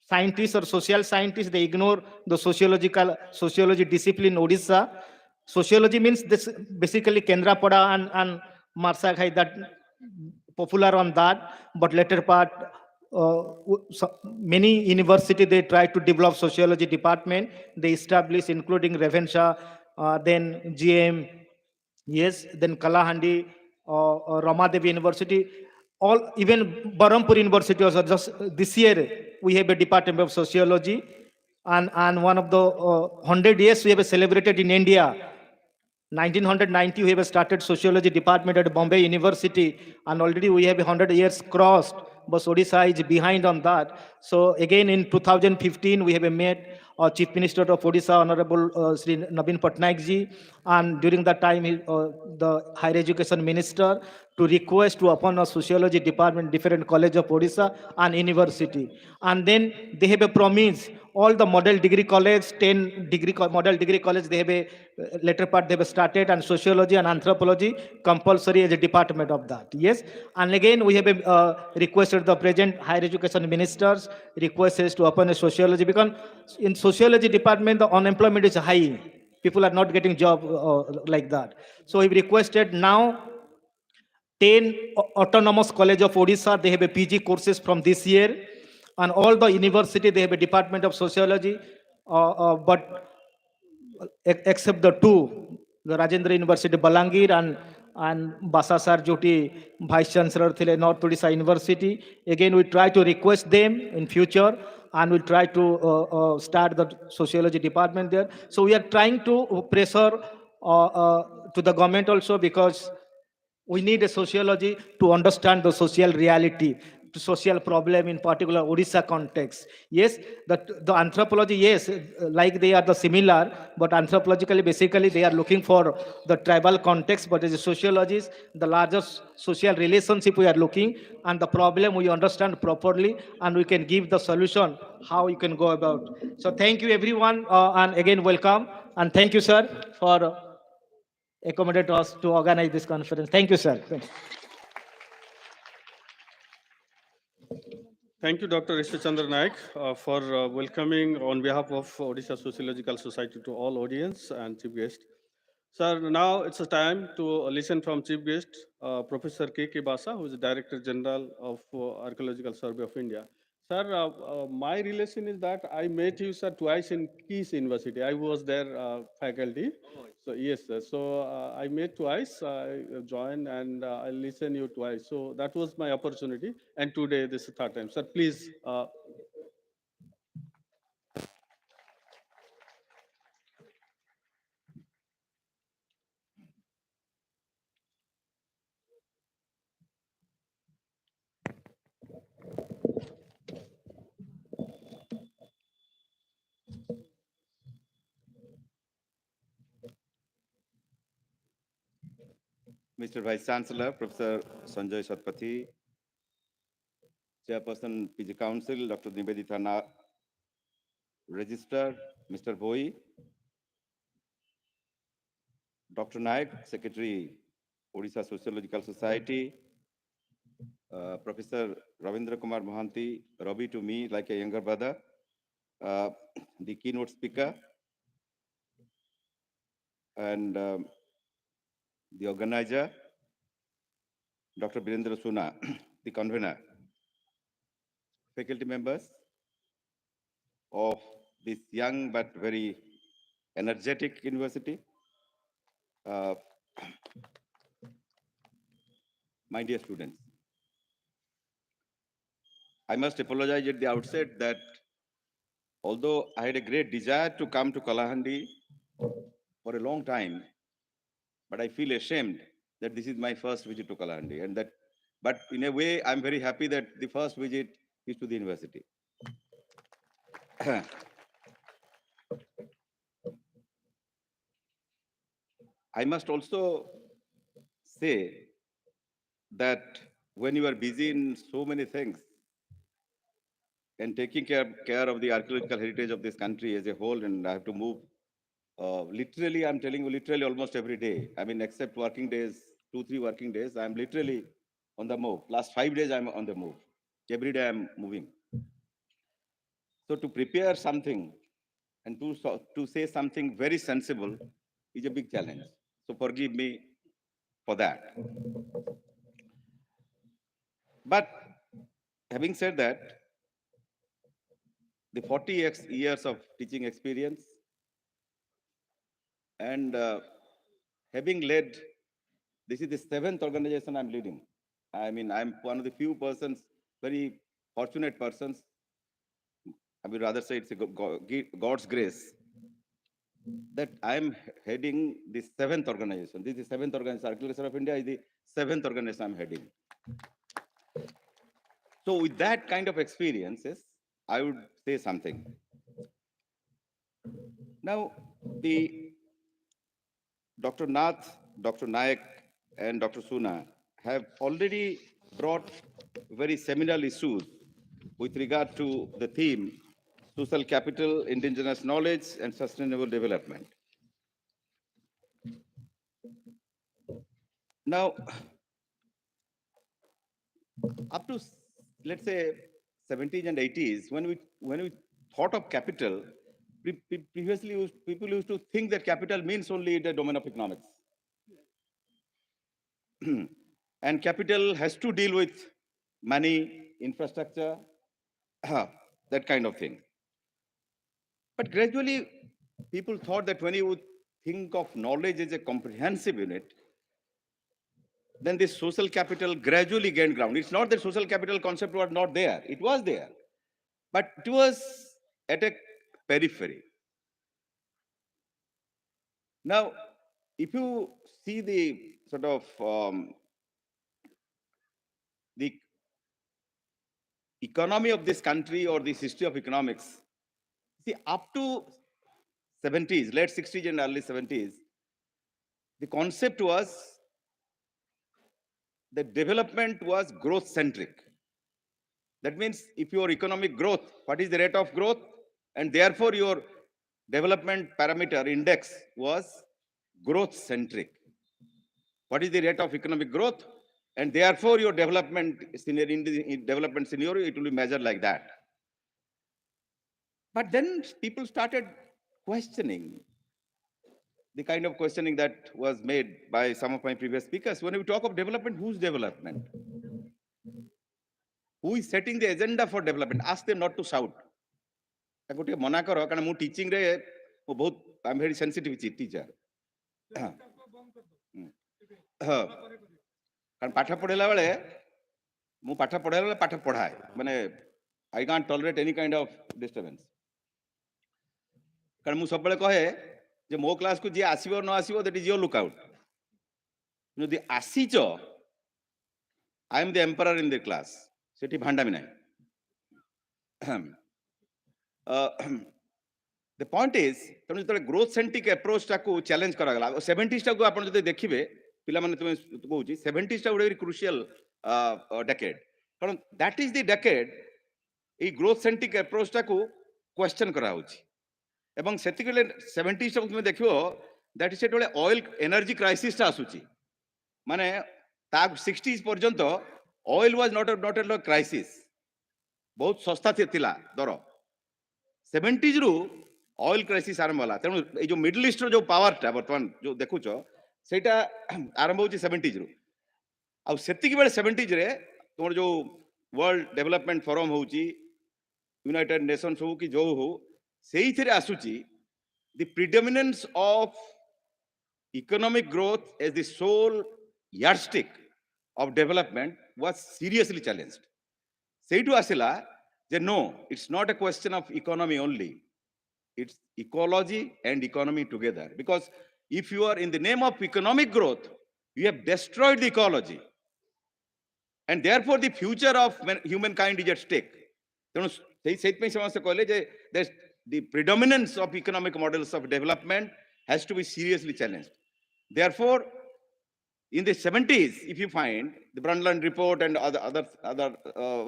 scientists or social scientists, they ignore the sociology discipline in Odisha. Sociology means this basically Kendrapada and Marsaghai, that popular on that, but later part, many university they try to develop sociology department. They establish, including Ravenshaw, then GM, yes, then Kalahandi, Ramadevi University, all even Barampur University also. Just this year we have a department of sociology, and one of the 100 years we have celebrated in India. 1990 we have started sociology department at Bombay University, and already we have 100 years crossed, but Odisha is behind on that. So again in 2015 we have met Chief Minister of Odisha, Honorable Sri Nabin Patnaik ji, and during that time the Higher Education Minister to request to open a sociology department different college of Odisha and university. And then they have a promise all the model degree college, 10 degree model degree college, they have a later part they have started, and sociology and anthropology compulsory as a department of that. Yes, and again we have requested the present higher education ministers requested to open a sociology, because in sociology department the unemployment is high. People are not getting job like that. So we requested now 10 autonomous college of Odisha, they have a PG courses from this year, and all the university, they have a department of sociology, but except the two, the Rajendra University, Balangir, and Basasar Jyoti, Vice Chancellor Thile, North Odisha University. Again, we try to request them in future, and we'll try to start the sociology department there. So we are trying to pressure to the government also, because we need a sociology to understand the social reality, the social problem, in particular Odisha context. Yes, the anthropology, yes, like they are the similar, but anthropologically, basically, they are looking for the tribal context, but as a sociologist, the largest social relationship we are looking, and the problem we understand properly, and we can give the solution, how you can go about. So thank you, everyone, and again, welcome, and thank you, sir, for accommodate us to organize this conference. Thank you, sir. Thank you, Dr. Ishwachandra Naik, for welcoming on behalf of Odisha Sociological Society to all audience and chief guest. Sir, now it's a time to listen from chief guest, Professor K.K. Basa, who is the Director General of Archaeological Survey of India. Sir, my relation is that I met you, sir, twice in Keys University. I was their faculty. So yes, sir. So I met twice. I joined and I listened you twice. So that was my opportunity. And today this is third time. Sir, please. Mr. Vice Chancellor, Professor Sanjay Satpathy, Chairperson, PG Council, Dr. Nibedita Registrar, Mr. Bhoi, Dr. Naik, Secretary, Odisha Sociological Society, Professor Ravindra Kumar Mohanty, Ravi to me, like a younger brother, the keynote speaker, and the organizer, Dr. Birendra Suna, the convener, faculty members of this young but very energetic university, my dear students. I must apologize at the outset that although I had a great desire to come to Kalahandi for a long time, but I feel ashamed that this is my first visit to Kalahandi, and that, but in a way, I'm very happy that the first visit is to the university. I must also say that when you are busy in so many things and taking care of the archaeological heritage of this country as a whole, and I have to move, literally, I'm telling you, literally almost every day. I mean, except working days, 2-3 working days, I'm literally on the move. Last 5 days, I'm on the move. Every day, I'm moving. So to prepare something and to say something very sensible is a big challenge. So forgive me for that. But having said that, the 40 years of teaching experience and having led, this is the 7th organization I'm leading. I mean, I'm one of the few persons, very fortunate persons. I would rather say it's a God's grace that I'm heading the 7th organization. This is the 7th organization. Archaeological Survey of India is the 7th organization I'm heading. So with that kind of experiences, I would say something. Now, the Dr. Nath, Dr. Naik, and Dr. Suna have already brought very seminal issues with regard to the theme social capital, indigenous knowledge, and sustainable development. Now, up to let's say 70s and 80s, when we thought of capital, previously people used to think that capital means only the domain of economics. And capital has to deal with money, infrastructure, that kind of thing. But gradually, people thought that when you would think of knowledge as a comprehensive unit, then this social capital gradually gained ground. It's not that social capital concept was not there. It was there. But it was at a periphery. Now, if you see the sort of the economy of this country or this history of economics, see, up to 70s, late 60s and early 70s, the concept was that development was growth centric. That means if your economic growth, what is the rate of growth? And therefore your development parameter index was growth centric. What is the rate of economic growth? And therefore your development scenario, it will be measured like that. But then people started questioning the kind of questioning that was made by some of my previous speakers. When we talk of development, whose development? Who is setting the agenda for development? Ask them not to shout. I'm very sensitive teacher. ପାଠ ପଢେଇଲା ବେଳେ ମୁଁ ପାଠ ପଢେଇଲା ବେଳେ ପାଠ ପଢାଏ ମାନେ I can't tolerate any kind of disturbance. କାରଣ ମୁଁ ସବୁବେଳେ କହେ ଯେ ମୋ କ୍ଲାସକୁ ଯିଏ ଆସିବ ନ ଆସିବ that is your lookout. ଯଦି ଆସିଛ I am the emperor in the class. ସେଠି ଭାଣ୍ଡାମି ନାହିଁ. The point is, ତେଣୁ ଯେତେବେଳେ growth centric approach ଟାକୁ ଚ୍ୟାଲେଞ୍ଜ କରାଗଲା 70s ଟାକୁ ଆପଣ ଯଦି ଦେଖିବେ ପିଲାମାନେ ତୁମେ କହୁଛି 70s ଟା ଗୋଟେ crucial decade. କାରଣ that is the decade ଏଇ growth centric approach ଟାକୁ question କରାହଉଛି. ଏବଂ ସେତିକିବେଳେ 70s ଟାକୁ ତୁମେ ଦେଖିବ that is ସେତେବେଳେ oil energy crisis ଟା ଆସୁଛି. ମାନେ ତା 60s ପର୍ଯ୍ୟନ୍ତ oil was not a crisis. ବହୁତ ଶସ୍ତା ଥିଲା ଦର. 70s ରୁ oil crisis ଆରମ୍ଭ ହେଲା. ତେଣୁ ଏଇ ଯୋଉ ମିଡଲ ଇଷ୍ଟର ଯୋଉ ପାୱାରଟା ବର୍ତ୍ତମାନ ଯୋଉ ଦେଖୁଛ ସେଇଟା ଆରମ୍ଭ ହଉଛି 70s ରୁ. ଆଉ ସେତିକି ବେଳେ 70s ରେ ତମର ଯୋଉ ୱାର୍ଲଡ ଡେଭଲପମେଣ୍ଟ ଫୋରମ ହଉଛି ୟୁନାଇଟେଡ ନେସନ୍ସ ହଉ କି ଯୋଉ ହଉ ସେଇଥିରେ ଆସୁଛି the predominance of economic growth as the sole yardstick of development was seriously challenged. ସେଇଠୁ ଆସିଲା ଯେ no, it's not a question of economy only. It's ecology and economy together. Because if you are in the name of economic growth, you have destroyed the ecology. And therefore the future of humankind is at stake. ସେଇଥିପାଇଁ ସମସ୍ତେ କହିଲେ ଯେ the predominance of economic models of development has to be seriously challenged. Therefore, in the 70s, if you find the Brundtland report and other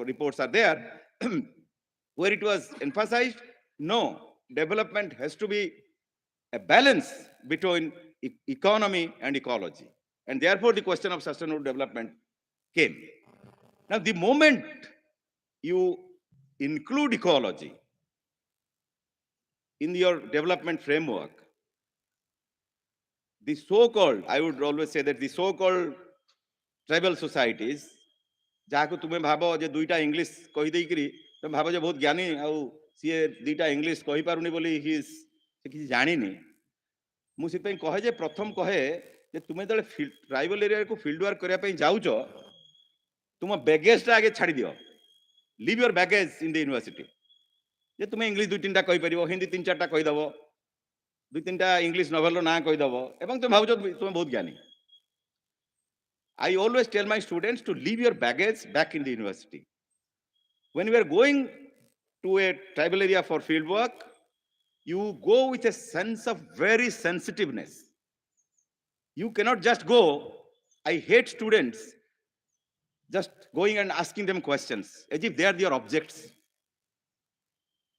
reports are there, where it was emphasized, no, development has to be a balance between economy and ecology. And therefore, the question of sustainable development came. Now, the moment you include ecology in your development framework, the so-called, I would always say that the so-called tribal societies, ଯାହାକୁ ତୁମେ ଭାବ ଯେ ଦୁଇଟା English କହିଦେଇକିରି ତୁମେ ଭାବ ଯେ ବହୁତ ଜ୍ଞାନୀ ଆଉ ସିଏ ଦୁଇଟା ଇଂଲିଶ କହିପାରୁନି ବୋଲି ସେ କିଛି ଜାଣିନି. ମୁଁ ସେଥିପାଇଁ କହେ ଯେ ପ୍ରଥମ କହେ ଯେ ତୁମେ ଯେତେବେଳେ ଟ୍ରାଇବାଲ ଏରିଆକୁ ଫିଲ୍ଡ ୱାର୍କ କରିବା ପାଇଁ ଯାଉଛ ତୁମ ବ୍ୟାଗେଜଟା ଆଗେ ଛାଡ଼ିଦିଅ. Leave your baggage in the university. ଯେ ତୁମେ ଇଂଲିଶ 2-3ଟା କହିପାରିବ, ହିନ୍ଦୀ 3-4ଟା କହିଦେବ, 2-3ଟା ଇଂଲିଶ ନଭେଲର ନାଁ କହିଦେବ ଏବଂ ତୁମେ ଭାବୁଛ ତୁମେ ବହୁତ ଜ୍ଞାନୀ. I always tell my students to leave your baggage back in the university. When we are going to a tribal area for field work, you go with a sense of very sensitiveness. You cannot just go. I hate students just going and asking them questions as if they are their objects.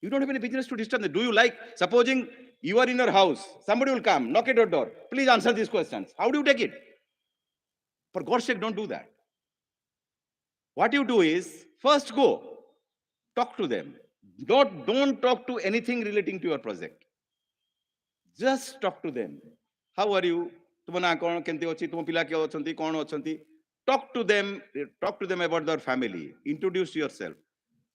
You don't have any business to disturb them. Do you like, supposing you are in your house, somebody will come, knock at your door. Please answer these questions. How do you take it? For God's sake, don't do that. What you do is, first go, talk to them. Don't talk to anything relating to your project. Just talk to them. How are you? तुम ना कौन केंती होची तुम पिला क्या होचंती कौन होचंती talk to them about their family, introduce yourself,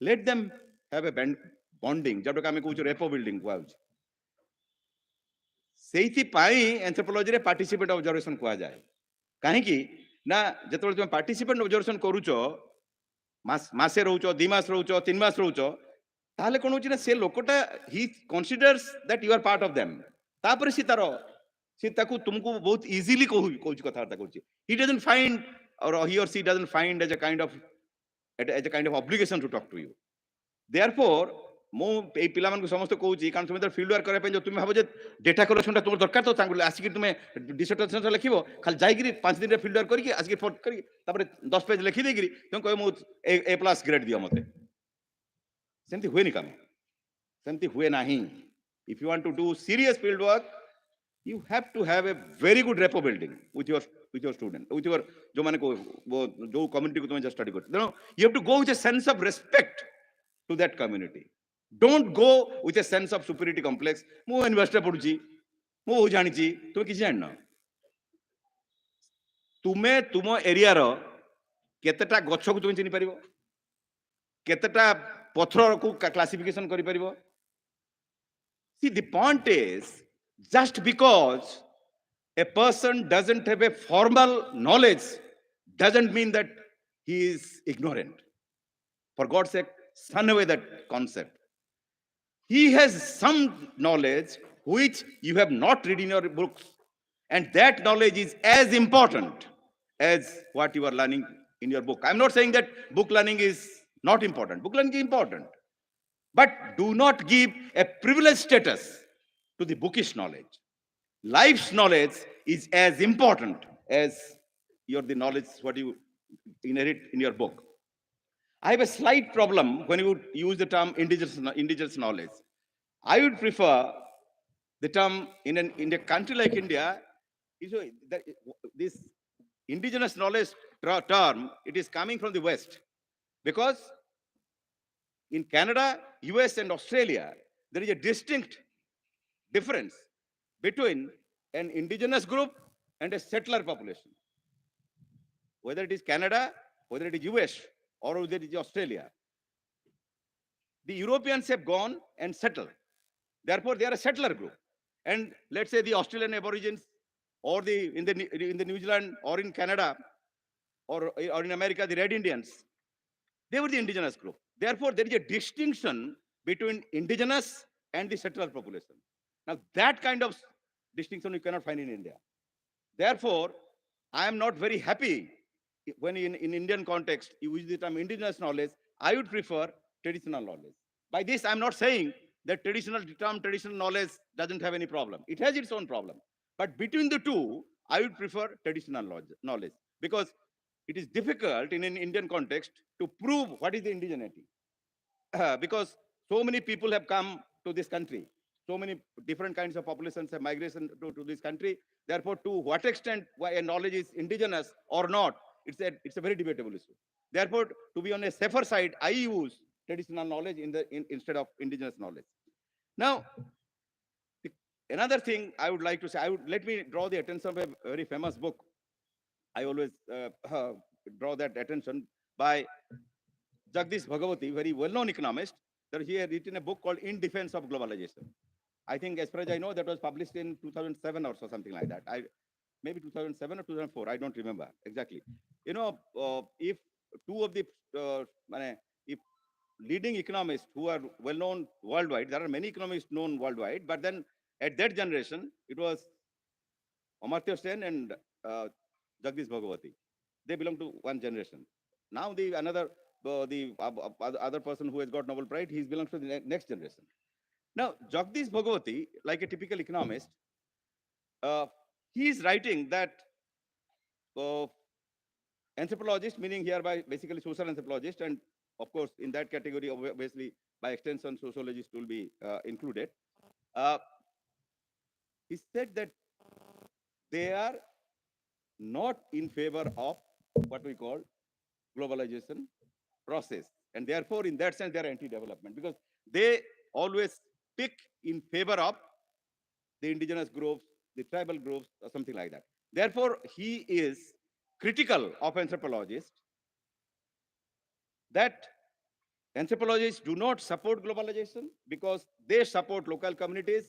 let them have a bonding जोटा कामे कुछ repo building कुआउच सेइथि पाई एंथ्रोपोलॉजी रे पार्टिसिपेट ऑब्जर्वेशन कुआ जाए काहे कि ना जतबे तुम पार्टिसिपेट ऑब्जर्वेशन करूचो मासे रहउचो 2 मास रहउचो 3 मास रहउचो ताले कोन होची ना से लोकटा ही considers that you are part of them तापर सी ताकू तुमको बहुत इजीली कोच कथार्ता करछि he doesn't find or he or she doesn't find as a kind of obligation to talk to you. Therefore मो ए पिला मन को समस्त कहउछि कारण तुमे फील्ड वर्क करे पे जो तुमे भाबो जे डेटा कलेक्शनटा तुम दरकार तो तांगु आसी कि तुमे डिसर्टेशन लिखिबो खाली जाई गिरी 5 दिन रे फील्ड वर्क करी आसी फोट करी तापर 10 पेज लिखि दे गिरी तुम कहबो मो A+ ग्रेड दियो मते सेमति हुए नि काम सेमति हुए नाही. If you want to do serious field work, you have to have a very good repo building with your student, with your जो माने को वो जो community को तुम just study करते हो. You have to go with a sense of respect to that community. Don't go with a sense of superiority complex. मो इन्वेस्टर पडुची मो जानिची तुम किछि जानना तुमे तुम एरिया रो केतेटा गछ को तुम चिनि परिबो केतेटा पत्थर को क्लासिफिकेशन करि परिबो. See, the point is, just because a person doesn't have a formal knowledge doesn't mean that he is ignorant. For God's sake, shun away that concept. He has some knowledge which you have not read in your books, and that knowledge is as important as what you are learning in your book. I'm not saying that book learning is not important. Book learning is important. But do not give a privileged status to the bookish knowledge. Life's knowledge is as important as the knowledge what you inherit in your book. I have a slight problem when you use the term indigenous knowledge. I would prefer the term in a country like India. This indigenous knowledge term, it is coming from the West, because in Canada, US, and Australia, there is a distinct difference between an indigenous group and a settler population. Whether it is Canada, whether it is US, or whether it is Australia, the Europeans have gone and settled. Therefore, they are a settler group. And let's say the Australian Aborigines, or in the New Zealand, or in Canada, or in America, the Red Indians, they were the indigenous group. Therefore, there is a distinction between indigenous and the settler population. Now, that kind of distinction you cannot find in India. Therefore, I am not very happy when in Indian context you use the term indigenous knowledge. I would prefer traditional knowledge. By this, I'm not saying that traditional knowledge doesn't have any problem. It has its own problem. But between the two, I would prefer traditional knowledge, because it is difficult in an Indian context to prove what is the indigeneity. Because so many people have come to this country. So many different kinds of populations have migration to this country. Therefore, to what extent a knowledge is indigenous or not, it's a very debatable issue. Therefore, to be on a safer side, I use traditional knowledge instead of indigenous knowledge. Now, another thing I would like to say, let me draw the attention of a very famous book. I always draw that attention by Jagdish Bhagavati, very well-known economist. That he had written a book called In Defense of Globalization. I think, as far as I know, that was published in 2007 or so, something like that. Maybe 2007 or 2004, I don't remember exactly. You know, if two of the if leading economists who are well-known worldwide, there are many economists known worldwide, but then at that generation, it was Amartya Sen and Jagdish Bhagavati. They belong to one generation. Now the other person who has got Nobel Prize, he belongs to the next generation. Now, Jagdish Bhagavati, like a typical economist, he is writing that anthropologist, meaning hereby basically social anthropologist, and of course in that category, obviously by extension, sociologists will be included. Uh, he said that they are not in favor of what we call globalization process. And therefore, in that sense, they are anti-development because they always pick in favor of the indigenous groups, the tribal groups, or something like that. Therefore, he is critical of anthropologists that anthropologists do not support globalization because they support local communities.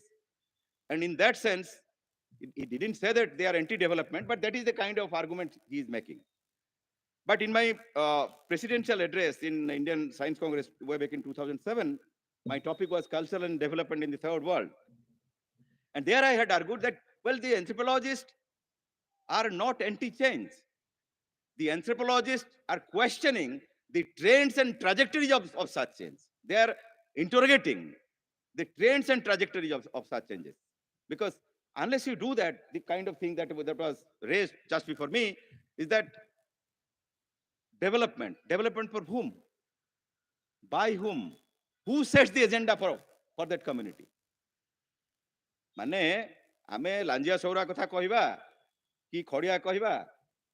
And in that sense, he didn't say that they are anti-development, but that is the kind of argument he is making. But in my presidential address in Indian Science Congress way back in 2007, my topic was cultural and development in the third world. And there I had argued that, well, the anthropologists are not anti-change. The anthropologists are questioning the trends and trajectories of such change. They are interrogating the trends and trajectories of such changes. Because unless you do that, the kind of thing that was raised just before me is that development for whom? By whom? Who sets the agenda for that community? माने आमे लांजिया सौरा कथा कहवा कि खड़िया कहवा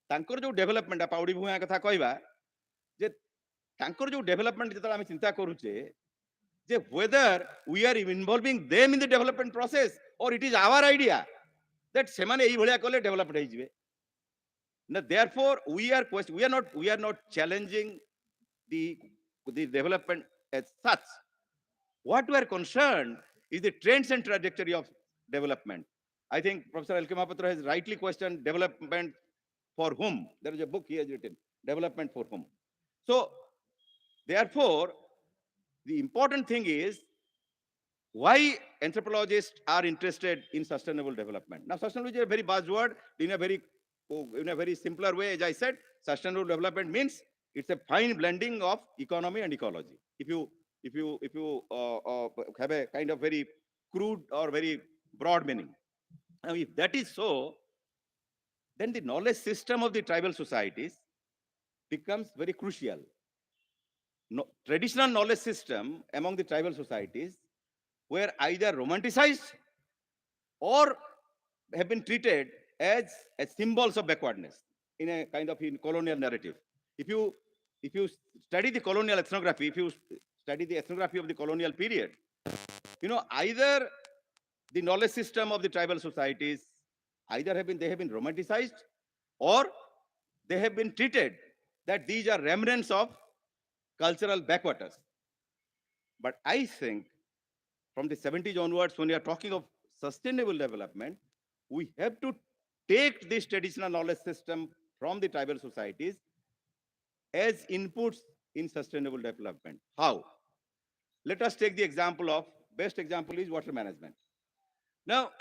तांकर जो development पाउडी भुआ कथा कहवा जे तांकर जो डेवलपमेंट जतरा आमे चिंता करूचे जे whether we are involving them in the development process or it is our idea that semane ei bhaliya kole developed hei jibe. Now therefore we are not challenging the development as such. What we are concerned is the trends and trajectory of development. I think Professor L.K. Mahapatra has rightly questioned development for whom. There is a book he has written, Development for Whom. So, therefore, the important thing is why anthropologists are interested in sustainable development. Now, sustainable is a very buzzword in a very simpler way. As I said, sustainable development means it's a fine blending of economy and ecology. If you have a kind of very crude or very broad meaning. Now, if that is so, then the knowledge system of the tribal societies becomes very crucial. Traditional knowledge system among the tribal societies were either romanticized or have been treated as symbols of backwardness in a kind of colonial narrative. If you study the colonial ethnography, if you study the ethnography of the colonial period, either the knowledge system of the tribal societies either have been romanticized or they have been treated that these are remnants of cultural backwaters. But I think from the 70s onwards, when we are talking of sustainable development, we have to take this traditional knowledge system from the tribal societies as inputs in sustainable development. How? Let us take the example of, best example is water management. Now,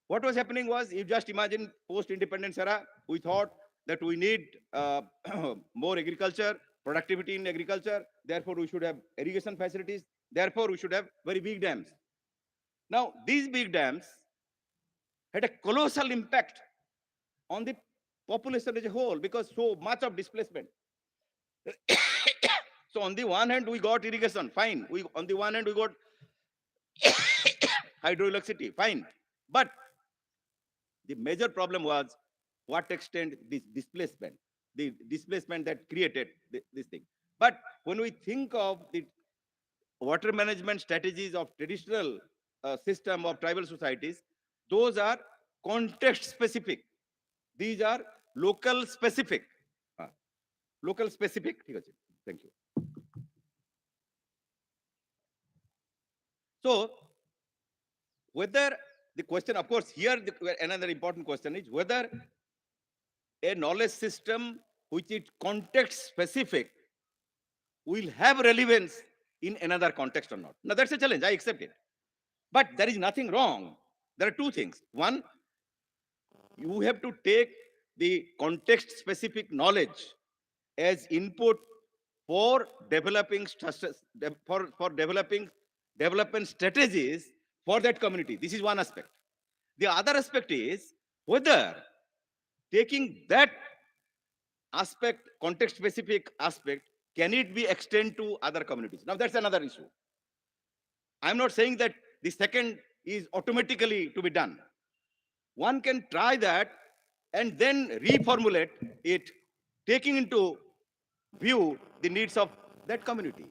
what was happening was, you just imagine post-independence era, we thought that we need more agriculture, productivity in agriculture, therefore we should have irrigation facilities, therefore we should have very big dams. Now, these big dams had a colossal impact on the population as a whole because so much of displacement. So on the one hand, we got irrigation, fine. On the one hand, we got hydroelectricity, fine. But the major problem was what extent this displacement, the displacement that created this thing. But when we think of the water management strategies of traditional system of tribal societies, those are context specific. These are local specific. Local specific. Thank you. So, whether the question, of course, here another important question is whether a knowledge system which is context specific will have relevance in another context or not. Now, that's a challenge. I accept it. But there is nothing wrong. There are two things. One, you have to take the context specific knowledge as input for developing development strategies for that community. This is one aspect. The other aspect is whether taking that aspect, context specific aspect, can it be extended to other communities? Now that's another issue. I'm not saying that the second is automatically to be done. One can try that and then reformulate it, taking into view the needs of that community.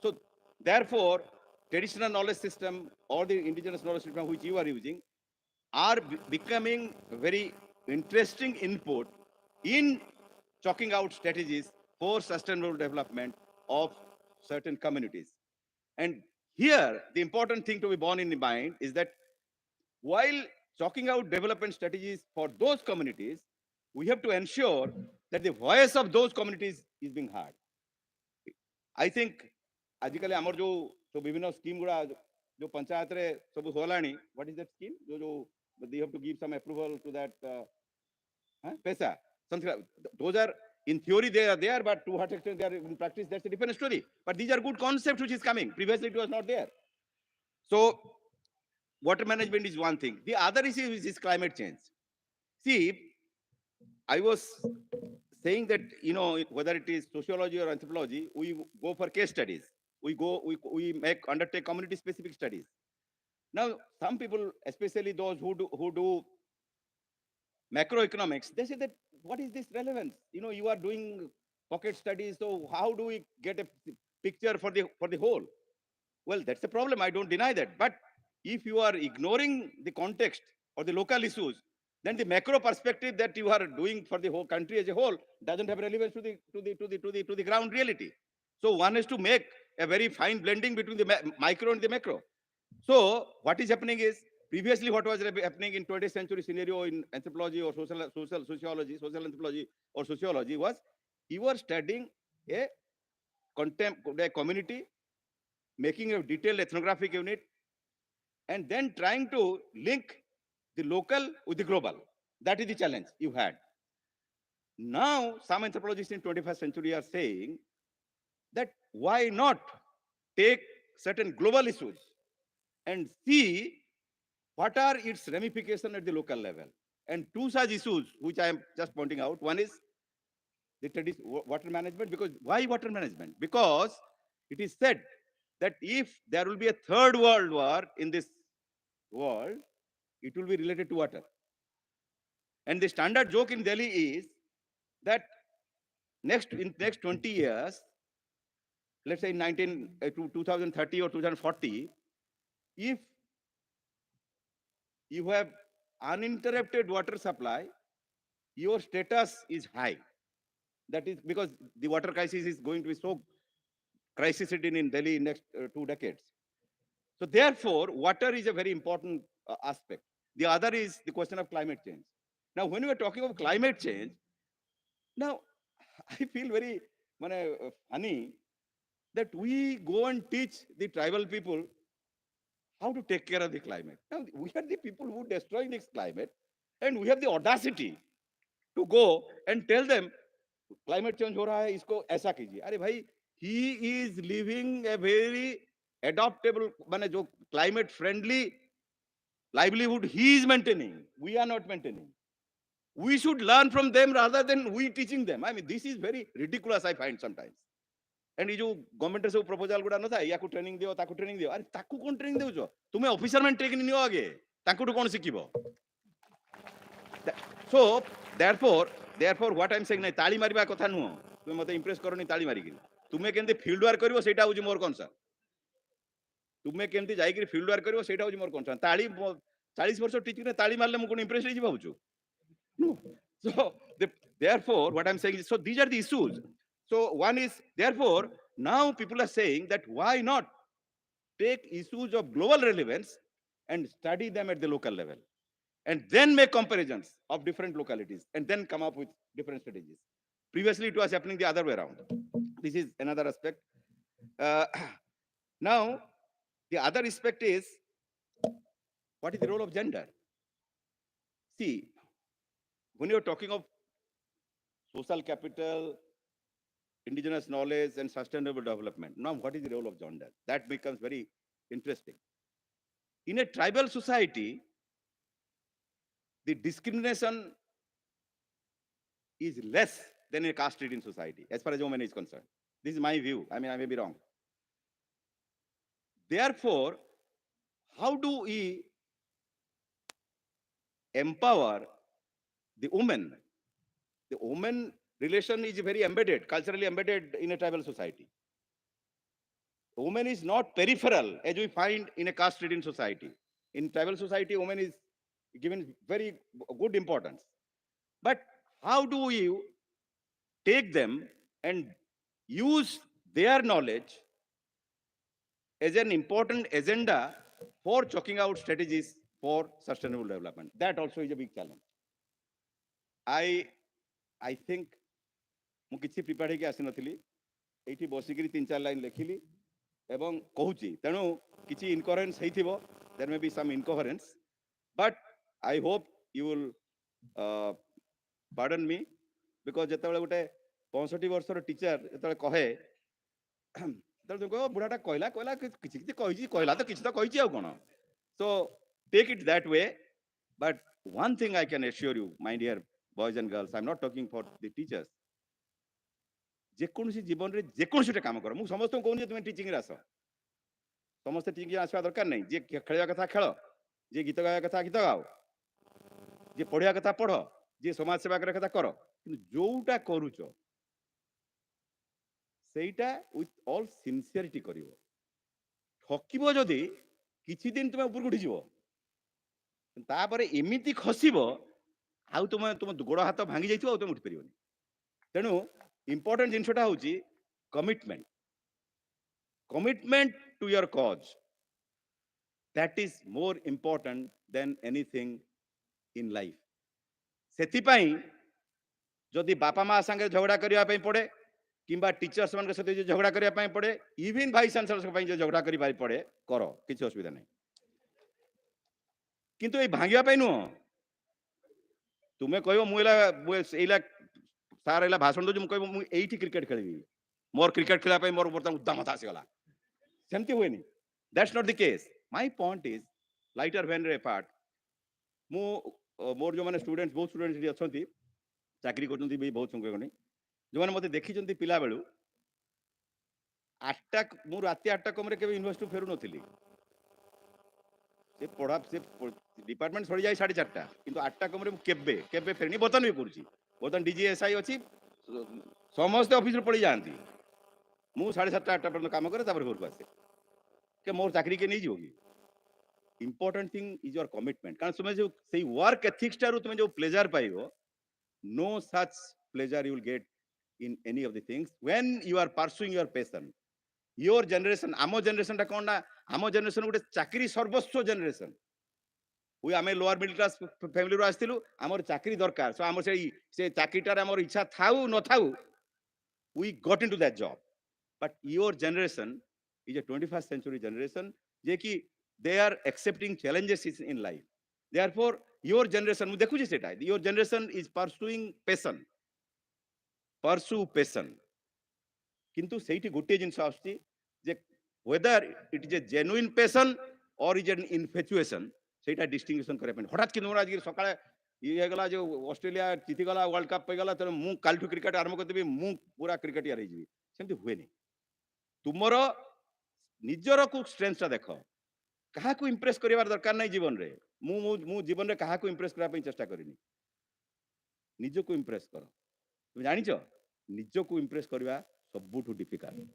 So therefore, traditional knowledge system or the indigenous knowledge system which you are using are becoming very interesting input in chalking out strategies for sustainable development of certain communities. And here, the important thing to be borne in mind is that while chalking out development strategies for those communities, we have to ensure that the voice of those communities is being heard. I think आजिकल आमर जो सब विभिन्न scheme गुड़ा जो पंचायत रे सब Holani what is that scheme जो they have to give some approval to that पैसा something like, those are in theory they are there, but to what extent they are in practice, that's a different story. But these are good concepts which is coming. Previously it was not there. So water management is one thing. The other issue is climate change. See, I was saying that, you know, whether it is sociology or anthropology, we go for case studies. We undertake community specific studies. Now, some people, especially those who do macroeconomics, they say that what is this relevance? You know, you are doing pocket studies, so how do we get a picture for the whole? Well, that's a problem. I don't deny that. But if you are ignoring the context or the local issues, then the macro perspective that you are doing for the whole country as a whole doesn't have relevance to the ground reality. So one has to make a very fine blending between the micro and the macro. So what is happening is, previously what was happening in 20th century scenario in anthropology or social sociology, social anthropology or sociology was, you were studying a community, making a detailed ethnographic unit, and then trying to link the local with the global. That is the challenge you had. Now, some anthropologists in 21st century are saying that why not take certain global issues and see what are its ramifications at the local level. And two such issues, which I am just pointing out, one is the water management. Because why water management? Because it is said that if there will be a third world war in this world, it will be related to water. And the standard joke in Delhi is that in next 20 years, let's say in 2030 or 2040, if you have uninterrupted water supply, your status is high. That is because the water crisis is going to be so crisis in Delhi in next 2 decades. So therefore, water is a very important aspect. The other is the question of climate change. Now, when we are talking of climate change, now I feel very funny that we go and teach the tribal people how to take care of the climate. Now, we are the people who destroy this climate, and we have the audacity to go and tell them climate change हो रहा है, इसको ऐसा कीजिए. अरे भाई, he is living a very adaptable, माने जो climate friendly livelihood he is maintaining. We are not maintaining. We should learn from them rather than we teaching them. I mean, this is very ridiculous, I find sometimes. And ये जो government से proposal गुड़ा न था, या को training दियो, ताको ट्रेनिंग दियो. अरे ताको कौन ट्रेनिंग देउ जो? तुम्हें ऑफिसर में ट्रेनिंग नहीं हो आगे. ताको तो कौन सिखिबो? So therefore what I'm saying, नहीं ताली मारिबा कथा नुह. तुम्हें मते इम्प्रेस करो नहीं ताली मारिकी. तुम्हें केंदे फील्ड वर्क करिवो सेटा होजी मोर कंसर्न. तुम्हें केंदे जाई कि फील्ड वर्क करिवो सेटा होजी मोर कंसर्न. ताली 40 वर्ष टीचिंग ने ताली मारले मु कोन इम्प्रेस होई जिबा होचु. No. So therefore what I'm saying is, so these are the issues. So one is, therefore, now people are saying that why not take issues of global relevance and study them at the local level, and then make comparisons of different localities, and then come up with different strategies. Previously, it was happening the other way around. This is another aspect. Now, the other aspect is, what is the role of gender? See, when you're talking of social capital, indigenous knowledge, and sustainable development, now what is the role of gender? That becomes very interesting. In a tribal society, the discrimination is less than in a caste-ridden society, as far as women is concerned. This is my view. I mean, I may be wrong. Therefore, how do we empower the women? The woman relation is very embedded, culturally embedded in a tribal society. Woman is not peripheral as we find in a caste-ridden society. In tribal society, woman is given very good importance. But how do you take them and use their knowledge as an important agenda for chalking out strategies for sustainable development? That also is a big challenge. I think ମୁଁ କିଛି prepare ହେଇକି ଆସିନଥିଲି, ଏଇଠି ବସିକିରି 3-4 line ଲେଖିଲି ଏବଂ କହୁଛି, ତେଣୁ କିଛି ଇନକୋହେରେନ୍ସ ହେଇଥିବ, there may be some incoherence, but I hope you will pardon me, because ଯେତେବେଳେ ଗୋଟେ 65 ବର୍ଷର ଟିଚର ଯେତେବେଳେ କହେ, ତେଣୁ ତୁମେ କହିବ ବୁଢ଼ାଟା କହିଲା କିଛି କହିଛି, କହିଲା ତ କିଛି ତ କହିଛି ଆଉ କ'ଣ. So take it that way, but one thing I can assure you, my dear boys and girls, I'm not talking for the teachers. ଯେକୌଣସି ଜୀବନରେ ଯେକୌଣସି ଗୋଟେ କାମ କର, ମୁଁ ସମସ୍ତଙ୍କୁ କହୁନି ଯେ ତୁମେ ଟିଚିଂରେ ଆସ, ସମସ୍ତେ ଟିଚିଂ ଆସିବା ଦରକାର ନାହିଁ. ଯିଏ ଖେଳିବା କଥା ଖେଳ, ଯିଏ ଗୀତ ଗାଇବା କଥା ଗୀତ ଗାଅ, ଯିଏ ପଢ଼ିବା କଥା ପଢ଼, ଯିଏ ସମାଜ ସେବା କରିବା କଥା କର, କିନ୍ତୁ ଯୋଉଟା କରୁଛ ସେଇଟା ୱିଥ୍ ଅଲ୍ ସିନସିୟରିଟି କରିବ. ଠକିବ ଯଦି କିଛି ଦିନ ତୁମେ ଉପରକୁ ଉଠିଯିବ, ତାପରେ ଏମିତି ଖସିବ ଆଉ ତୁମ ଗୋଡ଼ ହାତ ଭାଙ୍ଗି ଯାଇଥିବ ଆଉ ତୁମେ ଉଠିପାରିବନି. ତେଣୁ important ଜିନିଷଟା ହେଉଛି commitment to your cause. That is more important than anything in life. ସେଥିପାଇଁ ଯଦି ବାପା ମା ସାଙ୍ଗରେ ଝଗଡ଼ା କରିବା ପାଇଁ ପଡ଼େ କିମ୍ବା ଟିଚର୍ସ ମାନଙ୍କ ସହିତ ଯଦି ଝଗଡ଼ା କରିବା ପାଇଁ ପଡ଼େ, ଇଭିନ୍ ଭାଇସ୍ ଚାନ୍ସେଲର୍ସ ପାଇଁ ଯଦି ଝଗଡ଼ା କରିବା ପଡ଼େ, କର, କିଛି ଅସୁବିଧା ନାହିଁ. କିନ୍ତୁ ଏଇ ଭାଙ୍ଗିବା ପାଇଁ ନୁହଁ. ତୁମେ କହିବ ମୁଁ ଏଇଲା ସାର୍ ଏଇଲା ଭାଷଣ ଦଉଛି, ମୁଁ କହିବ ମୁଁ ଏଇଠି କ୍ରିକେଟ ଖେଳିବି, ମୋର କ୍ରିକେଟ ଖେଳିବା ପାଇଁ ମୋର ବର୍ତ୍ତମାନ ଉଦ୍ଦାମତା ଆସିଗଲା, ସେମିତି ହୁଏନି. That's not the case. My point is lighter vein ରେ part. ମୁଁ ମୋର ଯେଉଁମାନେ ଷ୍ଟୁଡେଣ୍ଟ, ବହୁତ ଷ୍ଟୁଡେଣ୍ଟ ଏଠି ଅଛନ୍ତି, ଚାକିରି କରୁଛନ୍ତି ବି ବହୁତ ସଂଖ୍ୟକ, ଯେଉଁମାନେ ମୋତେ ଦେଖିଛନ୍ତି ପିଲାବେଳୁ, ମୁଁ ରାତି 8ଟା କମରେ କେବେ ୟୁନିଭର୍ସିଟି ଫେରୁନଥିଲି. ସେ ପଢ଼ା ସେ ଡିପାର୍ଟମେଣ୍ଟ ସରିଯାଏ 4:30, କିନ୍ତୁ 8ଟା କମରେ ମୁଁ କେବେ ଫେରିନି. ବର୍ତ୍ତମାନ ବି କରୁଛି. ବର୍ତ୍ତମାନ DGSI ଅଛି, ସମସ୍ତେ ଅଫିସରୁ ପଳେଇ ଯାଆନ୍ତି, ମୁଁ 7:30 8ଟା ପର୍ଯ୍ୟନ୍ତ କାମ କରେ, ତାପରେ ଘରକୁ ଆସେ. કે ମୋର ଚାକିରି କିଏ ନେଇଯିବ କି? Important thing is your commitment. କାରଣ ତୁମେ ଯେଉଁ ସେଇ ୱାର୍କ ଏଥିକ୍ସ ଠାରୁ ତୁମେ ଯେଉଁ ପ୍ଲେଜର ପାଇବ, no such pleasure you will get in any of the things when you are pursuing your passion. Your generation, ଆମ ଜେନେରେସନଟା କ'ଣ ନା, ଆମ ଜେନେରେସନ ଗୋଟେ ଚାକିରି ସର୍ବସ୍ୱ ଜେନେରେସନ. ଆମେ ଲୋଅର ମିଡଲ କ୍ଲାସ ଫ୍ୟାମିଲିରୁ ଆସିଥିଲୁ, ଆମର ଚାକିରି ଦରକାର. ସୋ ଆମର ସେ ଚାକିରିଟାରେ ଆମର ଇଚ୍ଛା ଥାଉ ନଥାଉ, we got into that job. But your generation is a 21st century generation, ଯେ କି they are accepting challenges in life. Therefore your generation, ମୁଁ ଦେଖୁଛି ସେଟା, your generation is pursuing passion. Pursue passion. କିନ୍ତୁ ସେଇଠି ଗୋଟିଏ ଜିନିଷ ଆସୁଛି ଯେ whether it is a genuine passion or is an infatuation, ସେଇଟା ଡିଷ୍ଟିଂଗୁଏସନ୍ କରିବା ପାଇଁ. ହଠାତ୍ କିନ୍ତୁ ଆଜି ସକାଳେ ଇଏ ହେଇଗଲା, ଯେଉଁ ଅଷ୍ଟ୍ରେଲିଆ ଜିତିଗଲା, ୱାର୍ଲଡ କପ୍ ପାଇଗଲା, ତେଣୁ ମୁଁ କାଲିଠୁ କ୍ରିକେଟ ଆରମ୍ଭ କରିଦେବି, ମୁଁ ପୁରା କ୍ରିକେଟିଆର ହେଇଯିବି, ସେମିତି ହୁଏନି. ତୁମର ନିଜର ଷ୍ଟ୍ରେନ୍ଥଟା ଦେଖ. କାହାକୁ ଇମ୍ପ୍ରେସ କରିବାର ଦରକାର ନାହିଁ ଜୀବନରେ. ମୁଁ ଜୀବନରେ କାହାକୁ ଇମ୍ପ୍ରେସ କରିବା ପାଇଁ ଚେଷ୍ଟା କରିନି. ନିଜକୁ ଇମ୍ପ୍ରେସ କର. ତୁମେ ଜାଣିଛ, ନିଜକୁ ଇମ୍ପ୍ରେସ କରିବା ସବୁଠୁ ଡିଫିକଲ୍ଟ.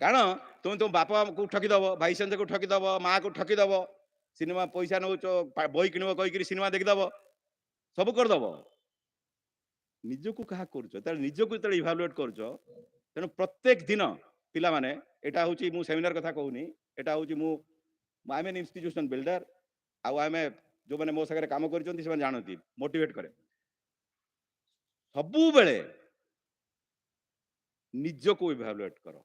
କାରଣ ତୁମେ ତୁମ ବାପାକୁ ଠକିଦବ, ଭାଇ ସଞ୍ଜକୁ ଠକିଦବ, ମାଆକୁ ଠକିଦବ, ସିନେମା ପଇସା ନେଉଛ, ବହି କିଣିବ କହିକିରି ସିନେମା ଦେଖିଦବ, ସବୁ କରିଦବ. ନିଜକୁ କାହା କରୁଛ, ତାହେଲେ ନିଜକୁ ଯେତେବେଳେ ଇଭାଲୁଏଟ୍ କରୁଛ, ତେଣୁ ପ୍ରତ୍ୟେକ ଦିନ ପିଲାମାନେ, ଏଇଟା ହେଉଛି ମୁଁ ସେମିନାର କଥା କହୁନି, ଏଇଟା ହେଉଛି ମୁଁ ଆଇ ଏମ୍ ଇନଷ୍ଟିଟ୍ୟୁସନ ବିଲ୍ଡର, ଆଉ ଆମେ ଯେଉଁମାନେ ମୋ ସାଙ୍ଗରେ କାମ କରିଛନ୍ତି ସେମାନେ ଜାଣନ୍ତି, ମୋଟିଭେଟ୍ କରେ. ସବୁବେଳେ ନିଜକୁ ଇଭାଲୁଏଟ୍ କର.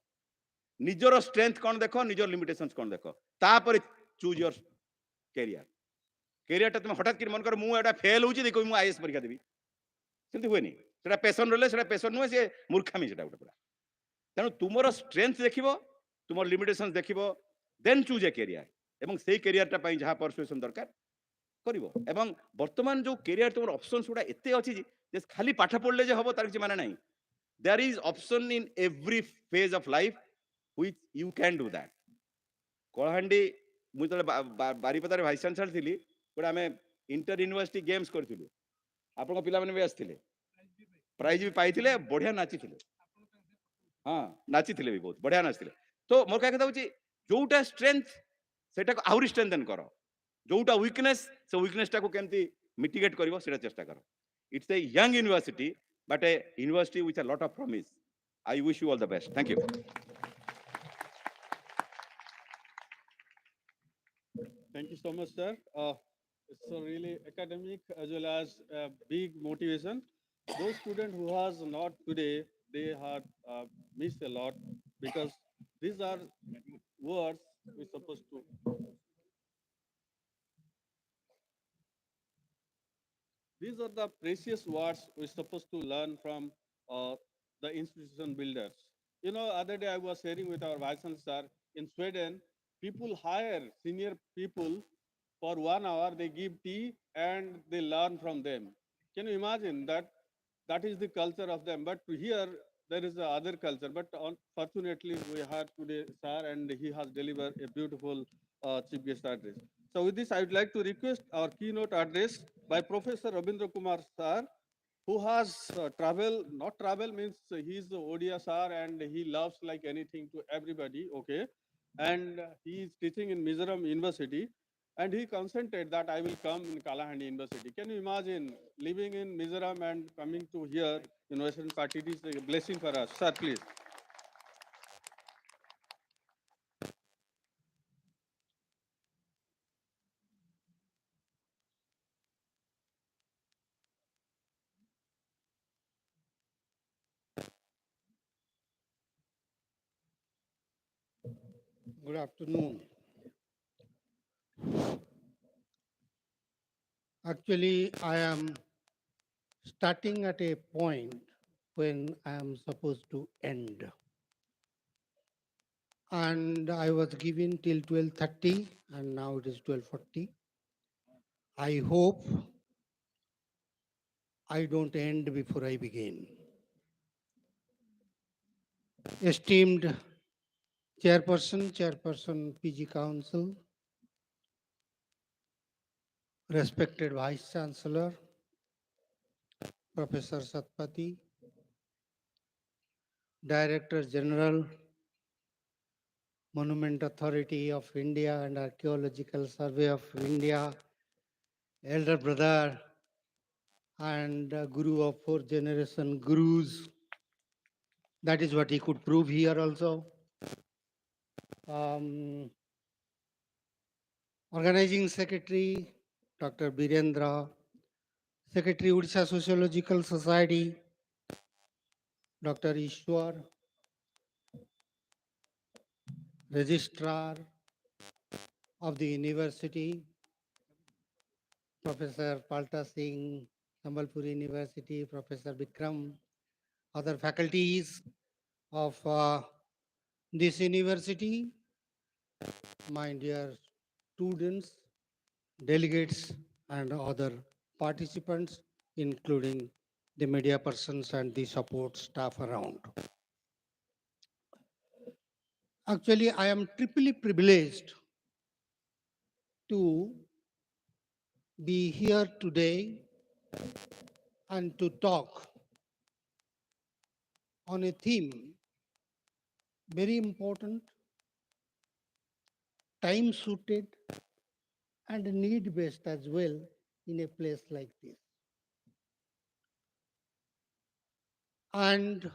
ନିଜର ଷ୍ଟ୍ରେନ୍ଥ କ'ଣ ଦେଖ, ନିଜର ଲିମିଟେସନ୍ସ କ'ଣ ଦେଖ, ତାପରେ ଚୁଜ୍ ୟୋର କ୍ୟାରିୟର. କ୍ୟାରିୟରଟା ତୁମେ ହଠାତ୍ କରି ମନେ କର ମୁଁ ଏଇଟା ଫେଲ୍ ହେଉଛି ଦେଖ ମୁଁ IAS ପରୀକ୍ଷା ଦେବି, ସେମିତି ହୁଏନି. ସେଟା ପେସନ୍ ରହିଲେ ସେଟା ପେସନ୍ ନୁହେଁ, ସେ ମୂର୍ଖାମି ସେଟା ଗୋଟେ ପୁରା. ତେଣୁ ତୁମର ଷ୍ଟ୍ରେନ୍ଥ ଦେଖିବ, ତୁମର ଲିମିଟେସନ୍ସ ଦେଖିବ, ଦେନ୍ ଚୁଜ୍ ଏ କ୍ୟାରିୟର, ଏବଂ ସେଇ କ୍ୟାରିୟରଟା ପାଇଁ ଯାହା ପରସୁଏସନ୍ ଦରକାର କରିବ. ଏବଂ ବର୍ତ୍ତମାନ ଯେଉଁ କ୍ୟାରିୟର ତୁମର ଅପସନ୍ସ ଗୁଡ଼ା ଏତେ ଅଛି ଯେ ଖାଲି ପାଠ ପଢ଼ିଲେ ଯେ ହେବ ତାର କିଛି ମାନେ ନାହିଁ. There is option in every phase of life which you can do that. Kalahandi ମୁଁ ଯେତେବେଳେ ବାରିପଦାରେ ଭାଇସ୍ ଚାନ୍ସେଲର ଥିଲି ଗୋଟେ ଆମେ ଇଣ୍ଟର ୟୁନିଭର୍ସିଟି ଗେମ୍ସ କରିଥିଲୁ। ଆପଣଙ୍କ ପିଲାମାନେ ବି ଆସିଥିଲେ, ପ୍ରାଇଜ୍ ବି ପାଇଥିଲେ, ବଢିଆ ନାଚିଥିଲେ। ହଁ ନାଚିଥିଲେ ବି, ବହୁତ ବଢିଆ ନାଚିଥିଲେ। ତ ମୋର କହିବା କଥା ହଉଛି ଯୋଉଟା ଷ୍ଟ୍ରେଂଥ ସେଟାକୁ ଆହୁରି ଷ୍ଟ୍ରେଂଥେନ୍ କର, ଯୋଉଟା ୱିକନେସ୍ ସେ ୱିକନେସଟାକୁ କେମିତି ମିଟିଗେଟ୍ କରିବ ସେଇଟା ଚେଷ୍ଟା କର। It's a young university but a university with a lot of promise. I wish you all the best. Thank you. Thank you so much, sir. It's a really academic as well as a big motivation. Those students who has not today, they have missed a lot because these are words we're supposed to. These are the precious words we're supposed to learn from the institution builders. You know, other day I was sharing with our vice chancellor in Sweden, people hire senior people for 1 hour, they give tea and they learn from them. Can you imagine that? That is the culture of them. But here, there is the other culture. But unfortunately, we had today, sir, and he has delivered a beautiful chief guest address. So with this, I would like to request our keynote address by Professor Rabindra Kumar, sir, who has not travel means he's the Odia sir and he loves like anything to everybody, okay? And he is teaching in Mizoram University and he consented that I will come in Kalahandi University. Can you imagine living in Mizoram and coming to here in Western Part? It is a blessing for us. Sir, please. Good afternoon. Actually, I am starting at a point when I am supposed to end. And I was given till 12:30 and now it is 12:40. I hope I don't end before I begin. Esteemed Chairperson PG Council, respected Vice Chancellor, Professor Satpathy, Director General, Monument Authority of India and Archaeological Survey of India, elder brother and guru of fourth generation gurus. That is what he could prove here also. Organizing Secretary, Dr. Birendra, Secretary Odisha Sociological Society, Dr. Ishwar, Registrar of the University, Professor Palta Singh, Sambalpur University, Professor Bikram, other faculties of this university, my dear students, delegates, and other participants, including the media persons and the support staff around. Actually, I am triply privileged to be here today and to talk on a theme very important, time suited, and need based as well in a place like this. And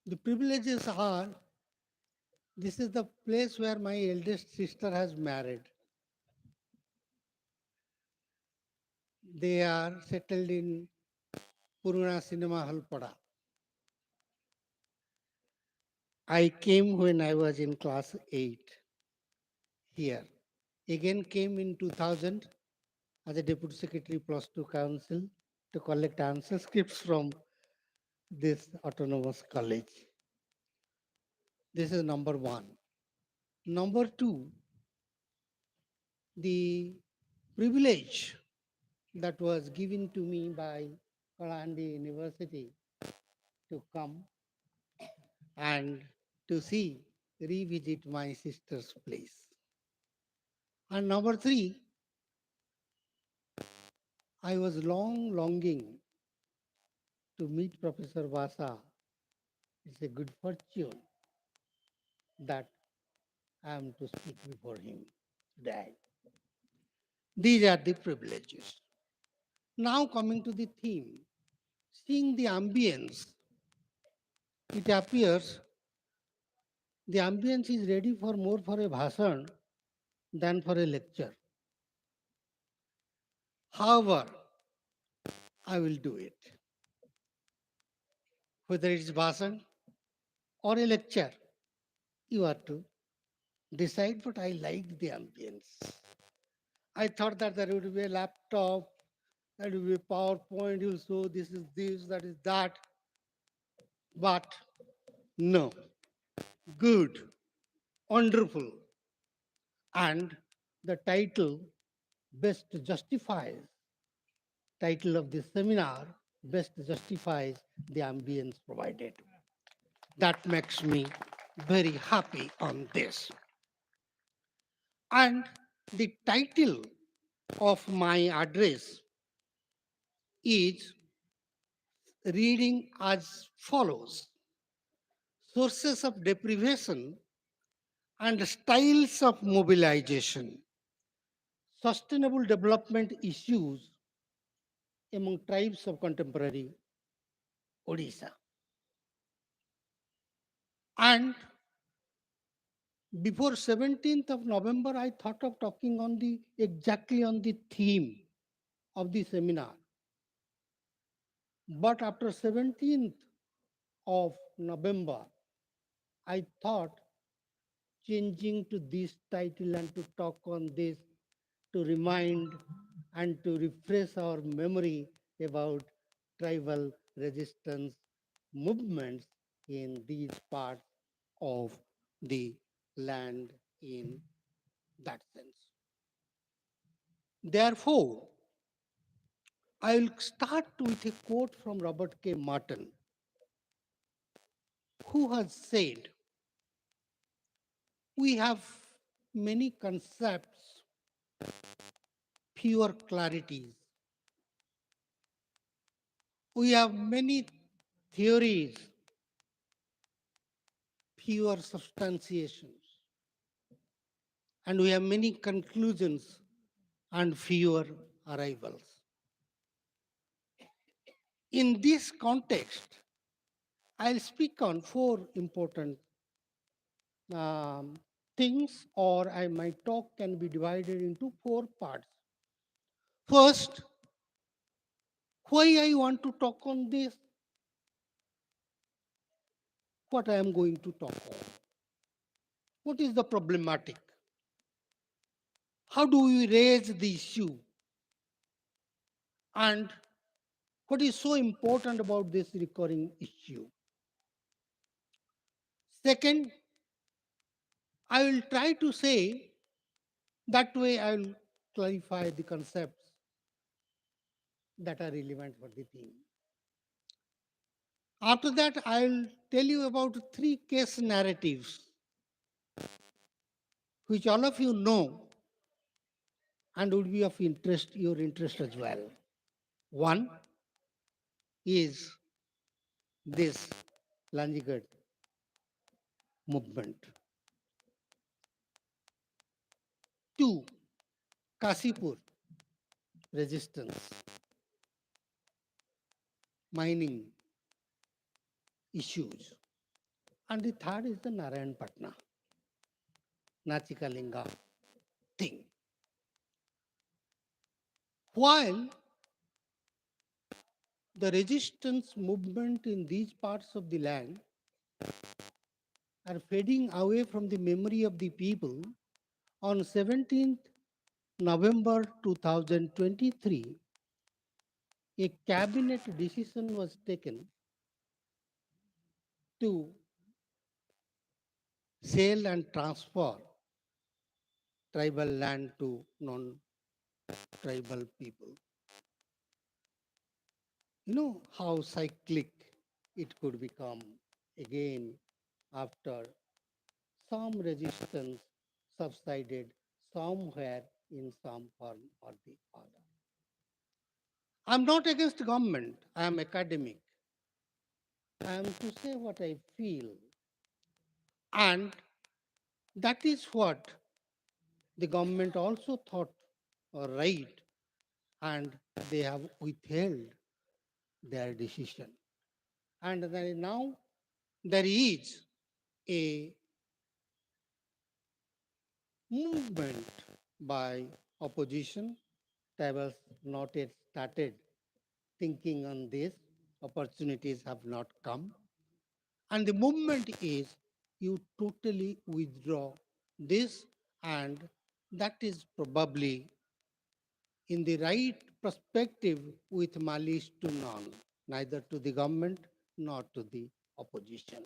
the privileges are, this is the place where my eldest sister has married. They are settled in Puruna Cinema Hall Pada. I came when I was in class 8 here. Again came in 2000 as a Deputy Secretary +2 Council to collect answer scripts from this autonomous college. This is number one. Number two, the privilege that was given to me by Kalahandi University to come and to see revisit my sister's place. And number three, I was longing to meet Professor Vasa. It's a good fortune that I am to speak before him today. These are the privileges. Now coming to the theme, seeing the ambience, it appears the ambience is ready for more for a bhasan than for a lecture. However, I will do it. Whether it's bhasan or a lecture, you are to decide, but I liked the ambience. I thought that there would be a laptop, there would be a PowerPoint, you'll show this is this, that is that. But no, good, wonderful. And the title of this seminar best justifies the ambience provided. That makes me very happy on this. And the title of my address is reading as follows: Sources of deprivation and styles of mobilization, sustainable development issues among tribes of contemporary Odisha. And before 17th of November, I thought of talking on exactly on the theme of the seminar. But after 17th of November, I thought changing to this title and to talk on this, to remind and to refresh our memory about tribal resistance movements in these parts of the land in that sense. Therefore, I will start with a quote from Robert K. Martin, who has said, "We have many concepts, fewer clarities. We have many theories, fewer substantiations. And we have many conclusions and fewer arrivals." In this context, I'll speak on four important things, or my talk can be divided into four parts. First, why I want to talk on this, what I am going to talk on. What is the problematic? How do we raise the issue? And what is so important about this recurring issue? Second, I will try to say, that way I will clarify the concepts that are relevant for the theme. After that, I will tell you about three case narratives, which all of you know and would be of interest, your interest as well. One is this Lanjigarh movement. Two, Kasipur resistance, mining issues. And the third is the Narayanpatna, Nachikalinga thing. While the resistance movement in these parts of the land are fading away from the memory of the people, on 17th November 2023, a cabinet decision was taken to sell and transfer tribal land to non-tribal people. You know how cyclic it could become again after some resistance subsided somewhere in some form or the other. I'm not against government, I am academic. I am to say what I feel. And that is what the government also thought right, and they have withheld their decision. And now there is a movement by opposition. They have not yet started thinking on this. Opportunities have not come. And the movement is you totally withdraw this, and that is probably in the right perspective with malice to none, neither to the government nor to the opposition.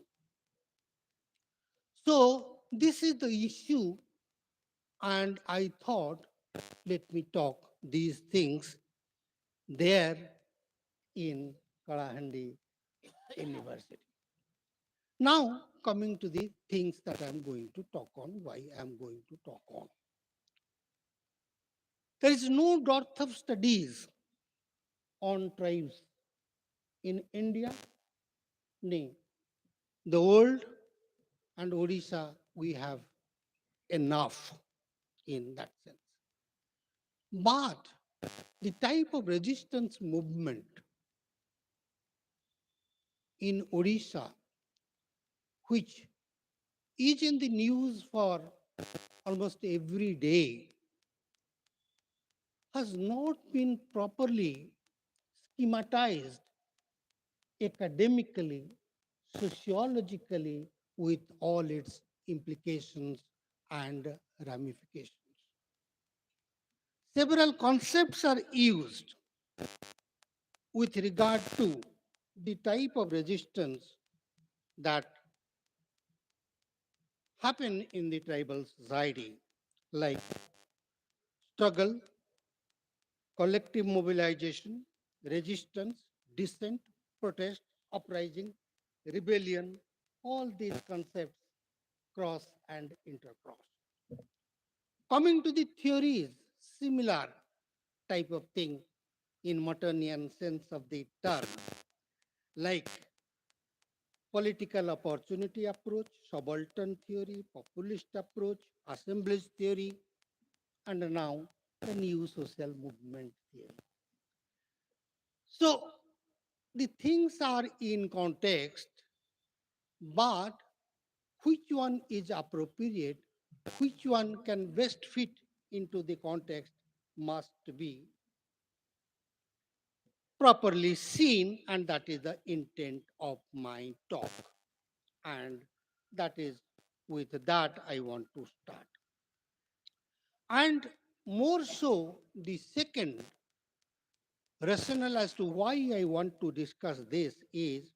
So this is the issue, and I thought, let me talk these things there in Kalahandi University. Now, coming to the things that I'm going to talk on, why I'm going to talk on. There is no dearth of studies on tribes in India, nay, the world and Odisha, we have enough in that sense. But the type of resistance movement in Odisha, which is in the news for almost every day, has not been properly schematized academically, sociologically, with all its implications and ramifications. Several concepts are used with regard to the type of resistance that happen in the tribal society, like struggle, collective mobilization, resistance, dissent, protest, uprising, rebellion, all these concepts cross and intercross. Coming to the theories, similar type of thing in Martinian sense of the term, like political opportunity approach, subaltern theory, populist approach, assemblage theory, and now the new social movement theory. So the things are in context, but which one is appropriate, which one can best fit into the context must be properly seen, and that is the intent of my talk. And that is with that I want to start. And more so, the second rationale as to why I want to discuss this is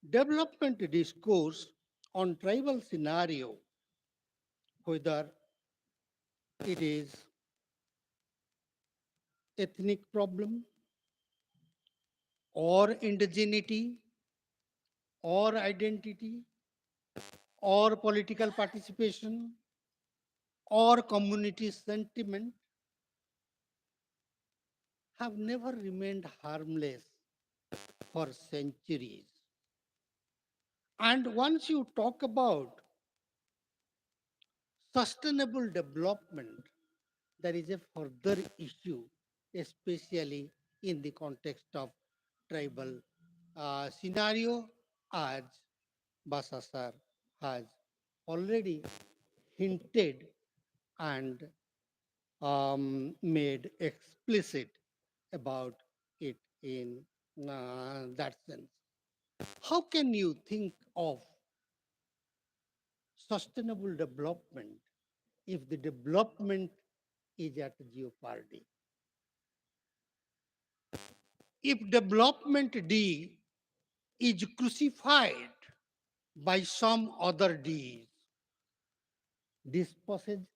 development discourse on tribal scenario, whether it is ethnic problem or indigeneity or identity or political participation or community sentiment, have never remained harmless for centuries. And once you talk about sustainable development, there is a further issue, especially in the context of tribal scenario, as Basa sir has already hinted and made explicit about it in that sense. How can you think of sustainable development if the development is at jeopardy? If development D is crucified by some other D's, dispossession,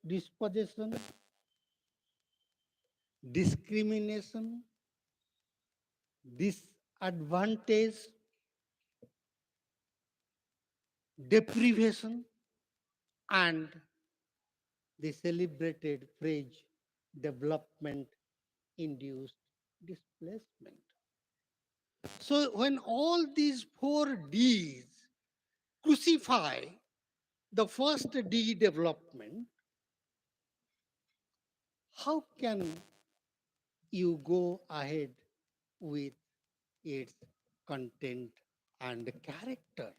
discrimination, disadvantage, deprivation, and the celebrated phrase development induced displacement. So when all these four D's crucify the first D, development, how can you go ahead with its content and character?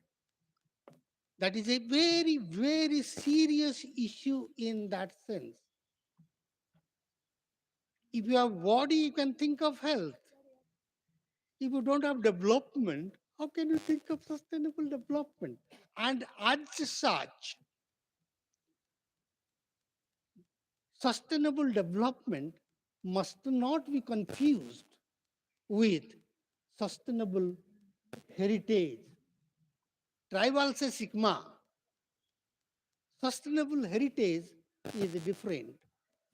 That is a very, very serious issue in that sense. If you have body, you can think of health. If you don't have development, how can you think of sustainable development? And as such, sustainable development must not be confused with sustainable heritage. Tribal say sigma. Sustainable heritage is different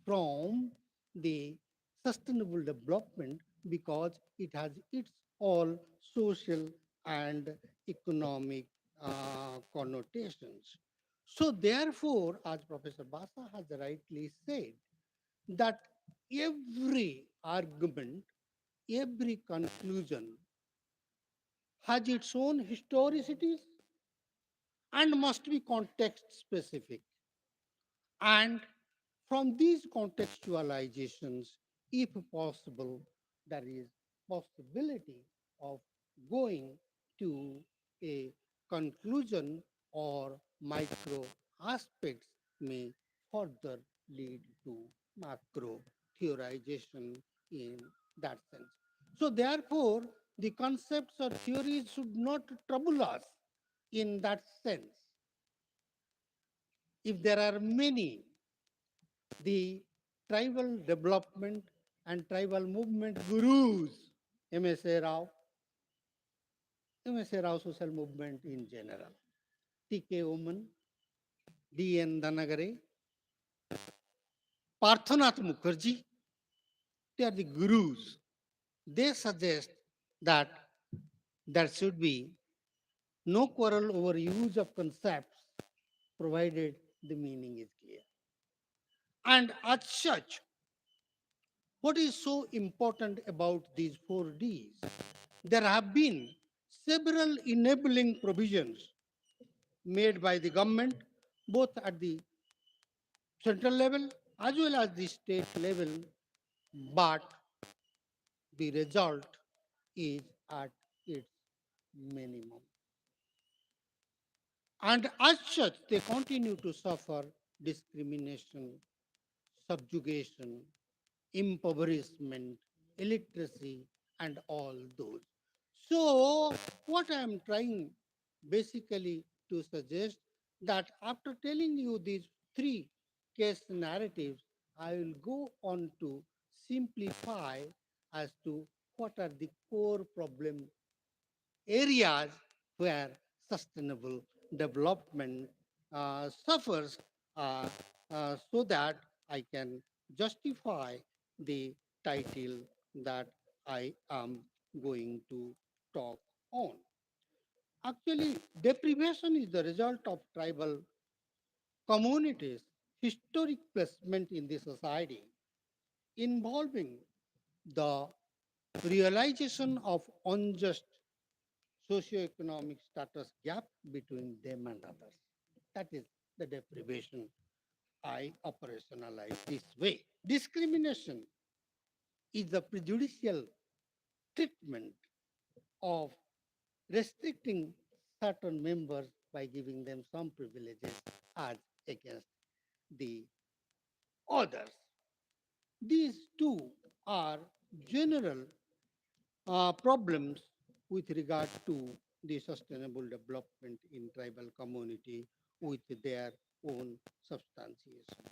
from the sustainable development because it has its all social and economic connotations. So therefore, as Professor Basa has rightly said, that every argument, every conclusion has its own historicities and must be context specific. And from these contextualizations, if possible, there is possibility of going to a conclusion or micro aspects may further lead to macro theorization in that sense. So therefore, the concepts or theories should not trouble us in that sense. If there are many, the tribal development and tribal movement gurus, M.S.A. Rao social movement in general, T.K. Oman, D.N. Danagare, Parthanath Mukherjee, they are the gurus. They suggest that there should be no quarrel over use of concepts provided the meaning is clear. And as such, what is so important about these four Ds? There have been several enabling provisions made by the government, both at the central level as well as the state level, but the result is at its minimum. And as such, they continue to suffer discrimination, subjugation, impoverishment, illiteracy, and all those. So, what I am trying basically to suggest that after telling you these three case narratives, I will go on to simplify as to what are the core problem areas where sustainable development suffers so that I can justify the title that I am going to talk on. Actually, deprivation is the result of tribal communities' historic placement in the society involving the realization of unjust socioeconomic status gap between them and others. That is the deprivation I operationalize this way. Discrimination is the prejudicial treatment of restricting certain members by giving them some privileges as against the others. These two are general problems with regard to the sustainable development in tribal community with their own substantiation.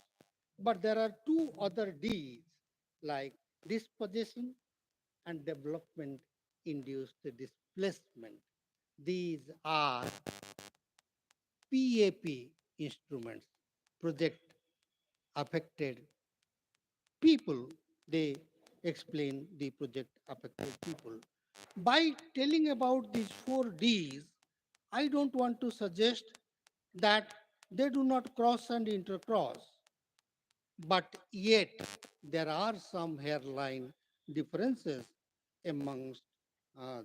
But there are two other Ds like dispossession and development induced displacement. These are PAP instruments, project affected people. They explain the project affected people. By telling about these four Ds, I don't want to suggest that They do not cross and intercross, but yet there are some hairline differences amongst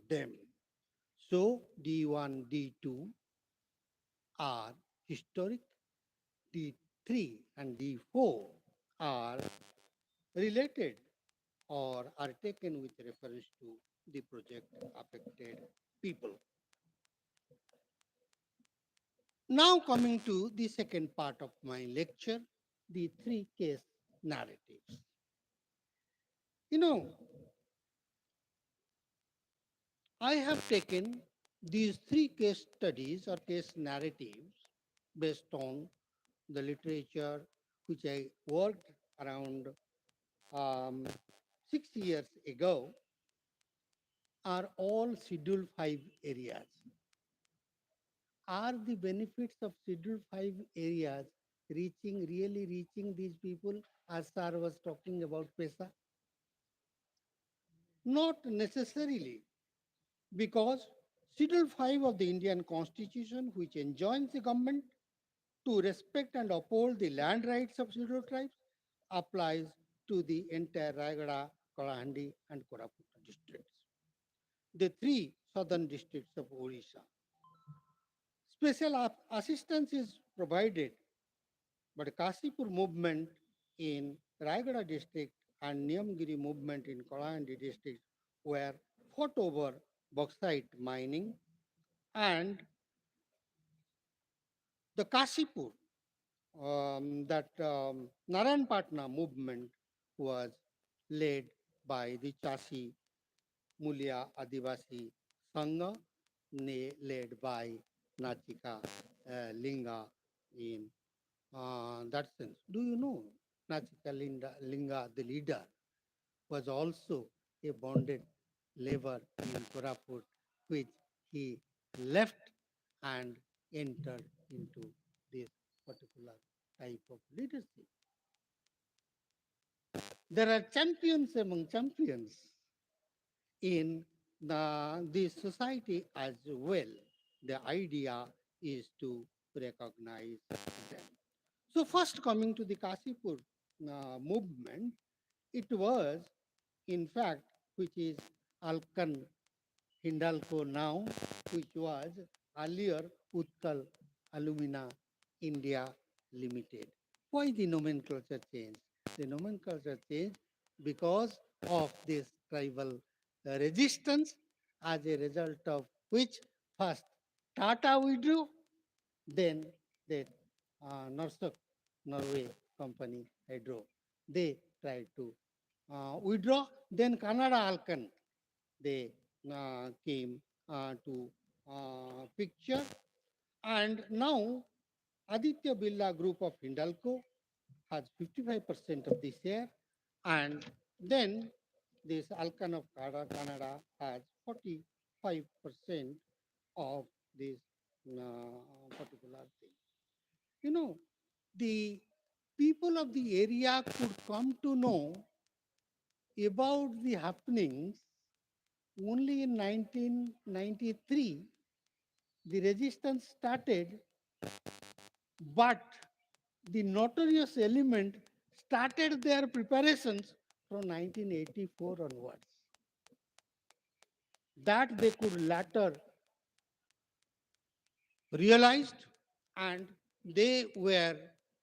them. So D1, D2 are historic, D3 and D4 are related or are taken with reference to the project affected people. Now coming to the second part of my lecture, the three case narratives. You know, I have taken these three case studies or case narratives based on the literature which I worked around 6 years ago are all Schedule 5 areas. Are the benefits of Schedule 5 areas really reaching these people as Sir was talking about PESA? Not necessarily, because Schedule 5 of the Indian Constitution, which enjoins the government to respect and uphold the land rights of scheduled tribes, applies to the entire Rayagada, Kalahandi, and Koraput districts, the three southern districts of Odisha. Special assistance is provided, but Kasipur movement in Rayagada district and Niyamgiri movement in Kalahandi district were fought over bauxite mining, and the Kasipur, Narayanpatna movement was led by the Chasi Mulia Adivasi Sangha, led by Nachika Linga in that sense. Do you know Nachika Linga, the leader, was also a bonded labor in Koraput, which he left and entered into this particular type of leadership. There are champions among champions in this society as well. The idea is to recognize them. So first coming to the Kasipur movement, it was in fact, which is Alkan Hindalco now, which was earlier Utkal Alumina India Limited. Why the nomenclature change? The nomenclature change because of this tribal resistance, as a result of which first Tata withdrew, then the Norway company Hydro, they tried to withdraw. Then Canada Alcan, they came to picture. And now Aditya Birla Group of Hindalco has 55% of the share. And then this Alcan of Canada has 45% of this particular thing. You know, the people of the area could come to know about the happenings only in 1993. The resistance started, but the notorious element started their preparations from 1984 onwards. That they could later realized, and they were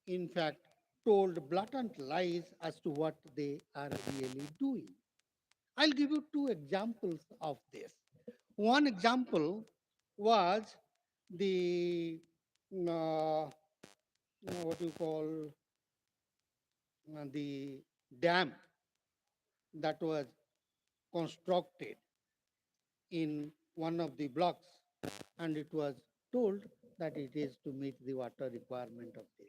in fact told blatant lies as to what they are really doing. I'll give you two examples of this. One example was the what you call the dam that was constructed in one of the blocks, and it was told that it is to meet the water requirement of this.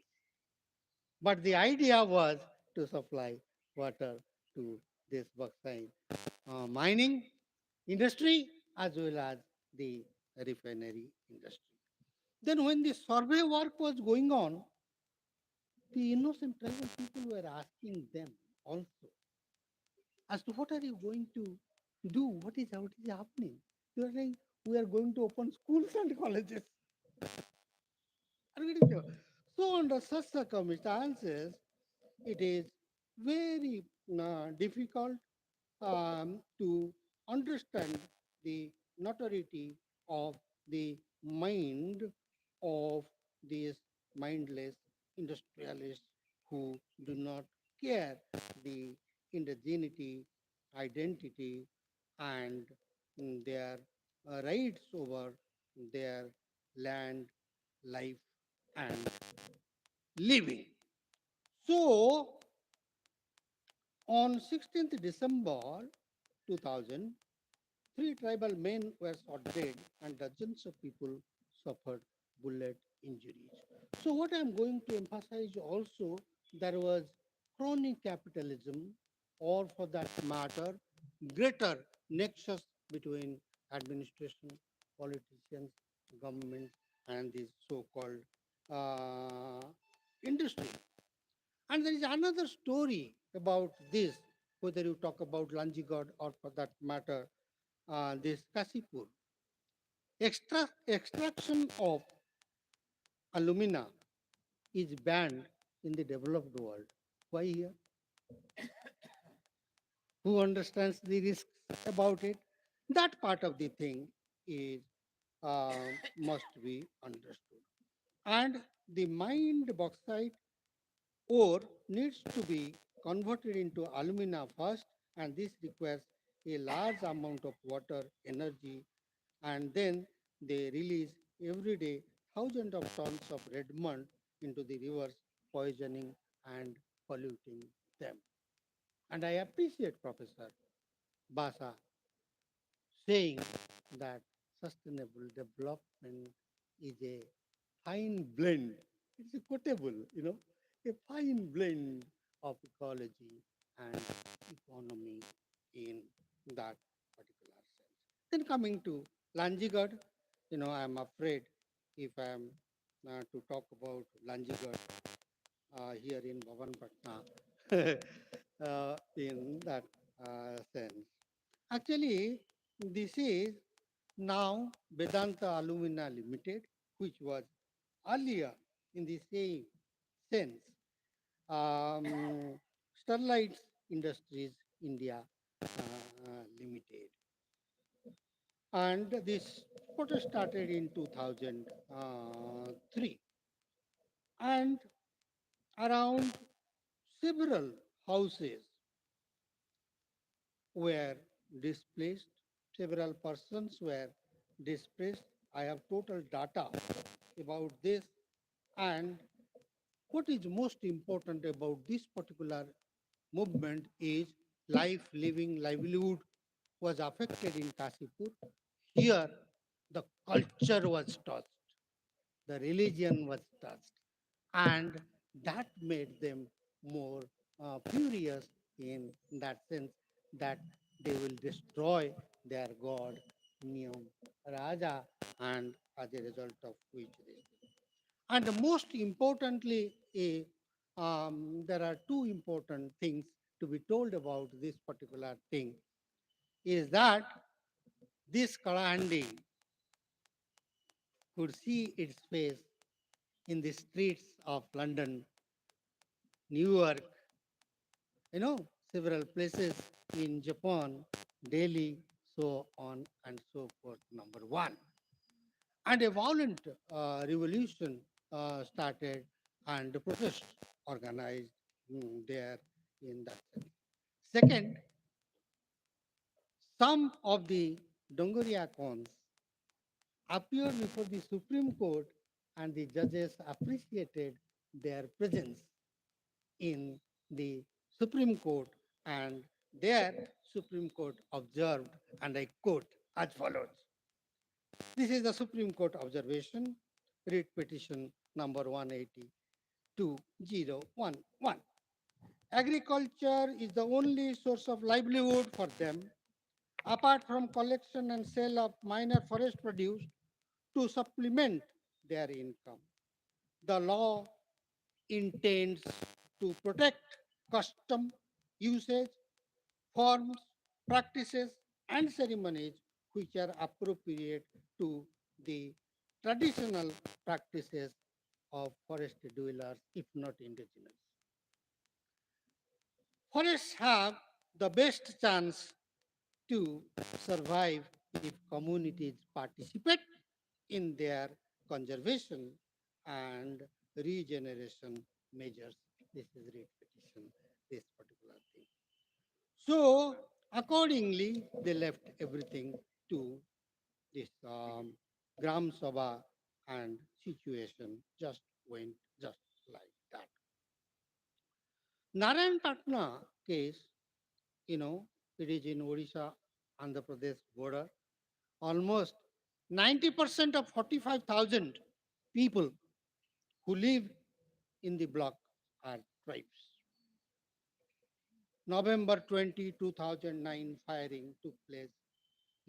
But the idea was to supply water to this bauxite mining industry as well as the refinery industry. Then when the survey work was going on, the innocent tribal people were asking them also as to what are you going to do? What is happening? They were saying, we are going to open schools and colleges. Are you getting there? So under such circumstances, it is very difficult to understand the notoriety of the mind of these mindless industrialists who do not care the indigeneity, identity, and their rights over their land, life, and living. So, on 16th December 2000, three tribal men were shot dead and dozens of people suffered bullet injuries. So what I'm going to emphasize also, there was chronic capitalism, or for that matter, greater nexus between administration, politicians, government, and this so-called industry. And there is another story about this, whether you talk about Lanjigod or for that matter, this Kasipur. Extraction of alumina is banned in the developed world. Why here? Who understands the risks about it? That part of the thing is must be understood. And the mined bauxite ore needs to be converted into alumina first, and this requires a large amount of water, energy, and then they release every day thousands of tons of red mud into the rivers, poisoning and polluting them. And I appreciate Professor Basa saying that sustainable development is a fine blend. It's a quotable, a fine blend of ecology and economy in that particular sense. Then coming to Lanjigad, I'm afraid if I'm to talk about Lanjigad here in Bhawanipatna in that sense. Actually, this is now Vedanta Alumina Limited, which was earlier in the same sense, Sterlite Industries India Limited. And this photo started in 2003. And around several houses were displaced, several persons were displaced. I have total data about this. And what is most important about this particular movement is life, living, livelihood was affected in Kasipur. Here, the culture was touched, the religion was touched, and that made them more furious in that sense that they will destroy their god, Niyam Raja, and as a result of which they. And most importantly, there are two important things to be told about this particular thing, is that this Kalahandi could see its face in the streets of London, New York, several places in Japan, Delhi, so on and so forth, number one. And a violent revolution started and the protest organized there in that sense. Second, some of the Dongoria cons appeared before the Supreme Court and the judges appreciated their presence in the Supreme Court, and their Supreme Court observed, and I quote as follows. This is the Supreme Court observation, read petition number 180-2011. Agriculture is the only source of livelihood for them, apart from collection and sale of minor forest produce to supplement their income. The law intends to protect custom, usage, forms, practices, and ceremonies which are appropriate to the traditional practices of forest dwellers, if not indigenous. Forests have the best chance to survive if communities participate in their conservation and regeneration measures. This is repetition, this particular thing. So accordingly, they left everything to this Gram Sabha, and situation just went just like that. Narayanpatna case, it is in Odisha, Andhra Pradesh border. Almost 90% of 45,000 people who live in the block are tribes. November 2009 firing took place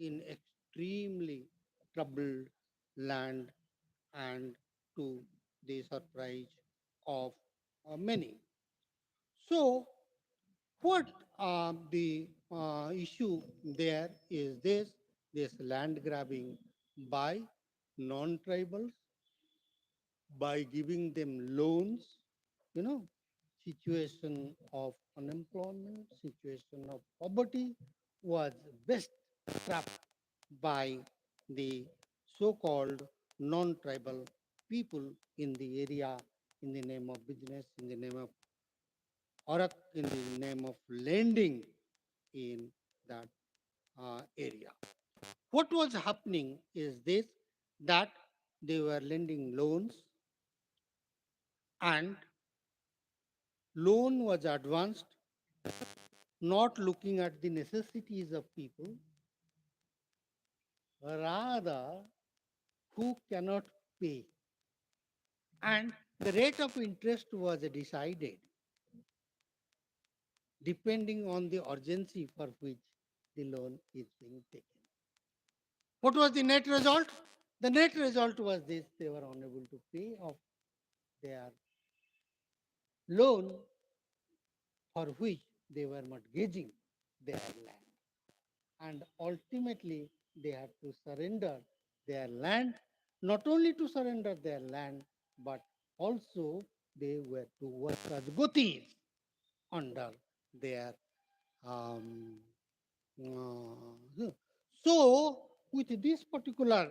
in extremely troubled land and to the surprise of many. So what the issue there is this land grabbing by non-tribals, by giving them loans, you know, situation of unemployment, situation of poverty was best trapped by the so-called non-tribal people in the area in the name of business, in the name of orak, in the name of lending in that area. What was happening is this, that they were lending loans and loan was advanced, not looking at the necessities of people, rather who cannot pay. And the rate of interest was decided depending on the urgency for which the loan is being taken. What was the net result? The net result was this: they were unable to pay off their loan for which they were mortgaging their land. And ultimately, they had to surrender their land, not only to surrender their land, but also they were to work as gotis under their so with this particular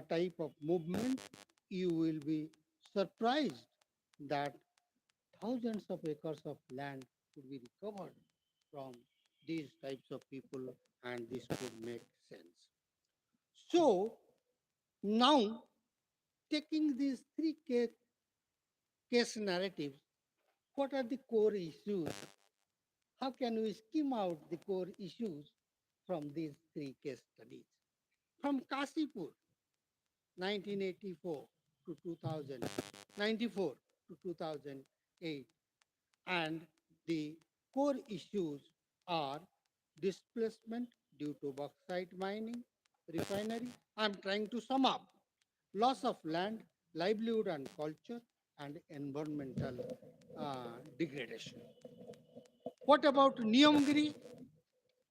type of movement, you will be surprised that thousands of acres of land could be recovered from these types of people, and this could make sense. So now, taking these three case narratives, what are the core issues? How can we skim out the core issues from these three case studies? From Kasipur, 1984 to 2094 to 2008, and the core issues are displacement due to bauxite mining, refinery. I'm trying to sum up: loss of land, livelihood and culture, and environmental degradation. What about Niyamgiri?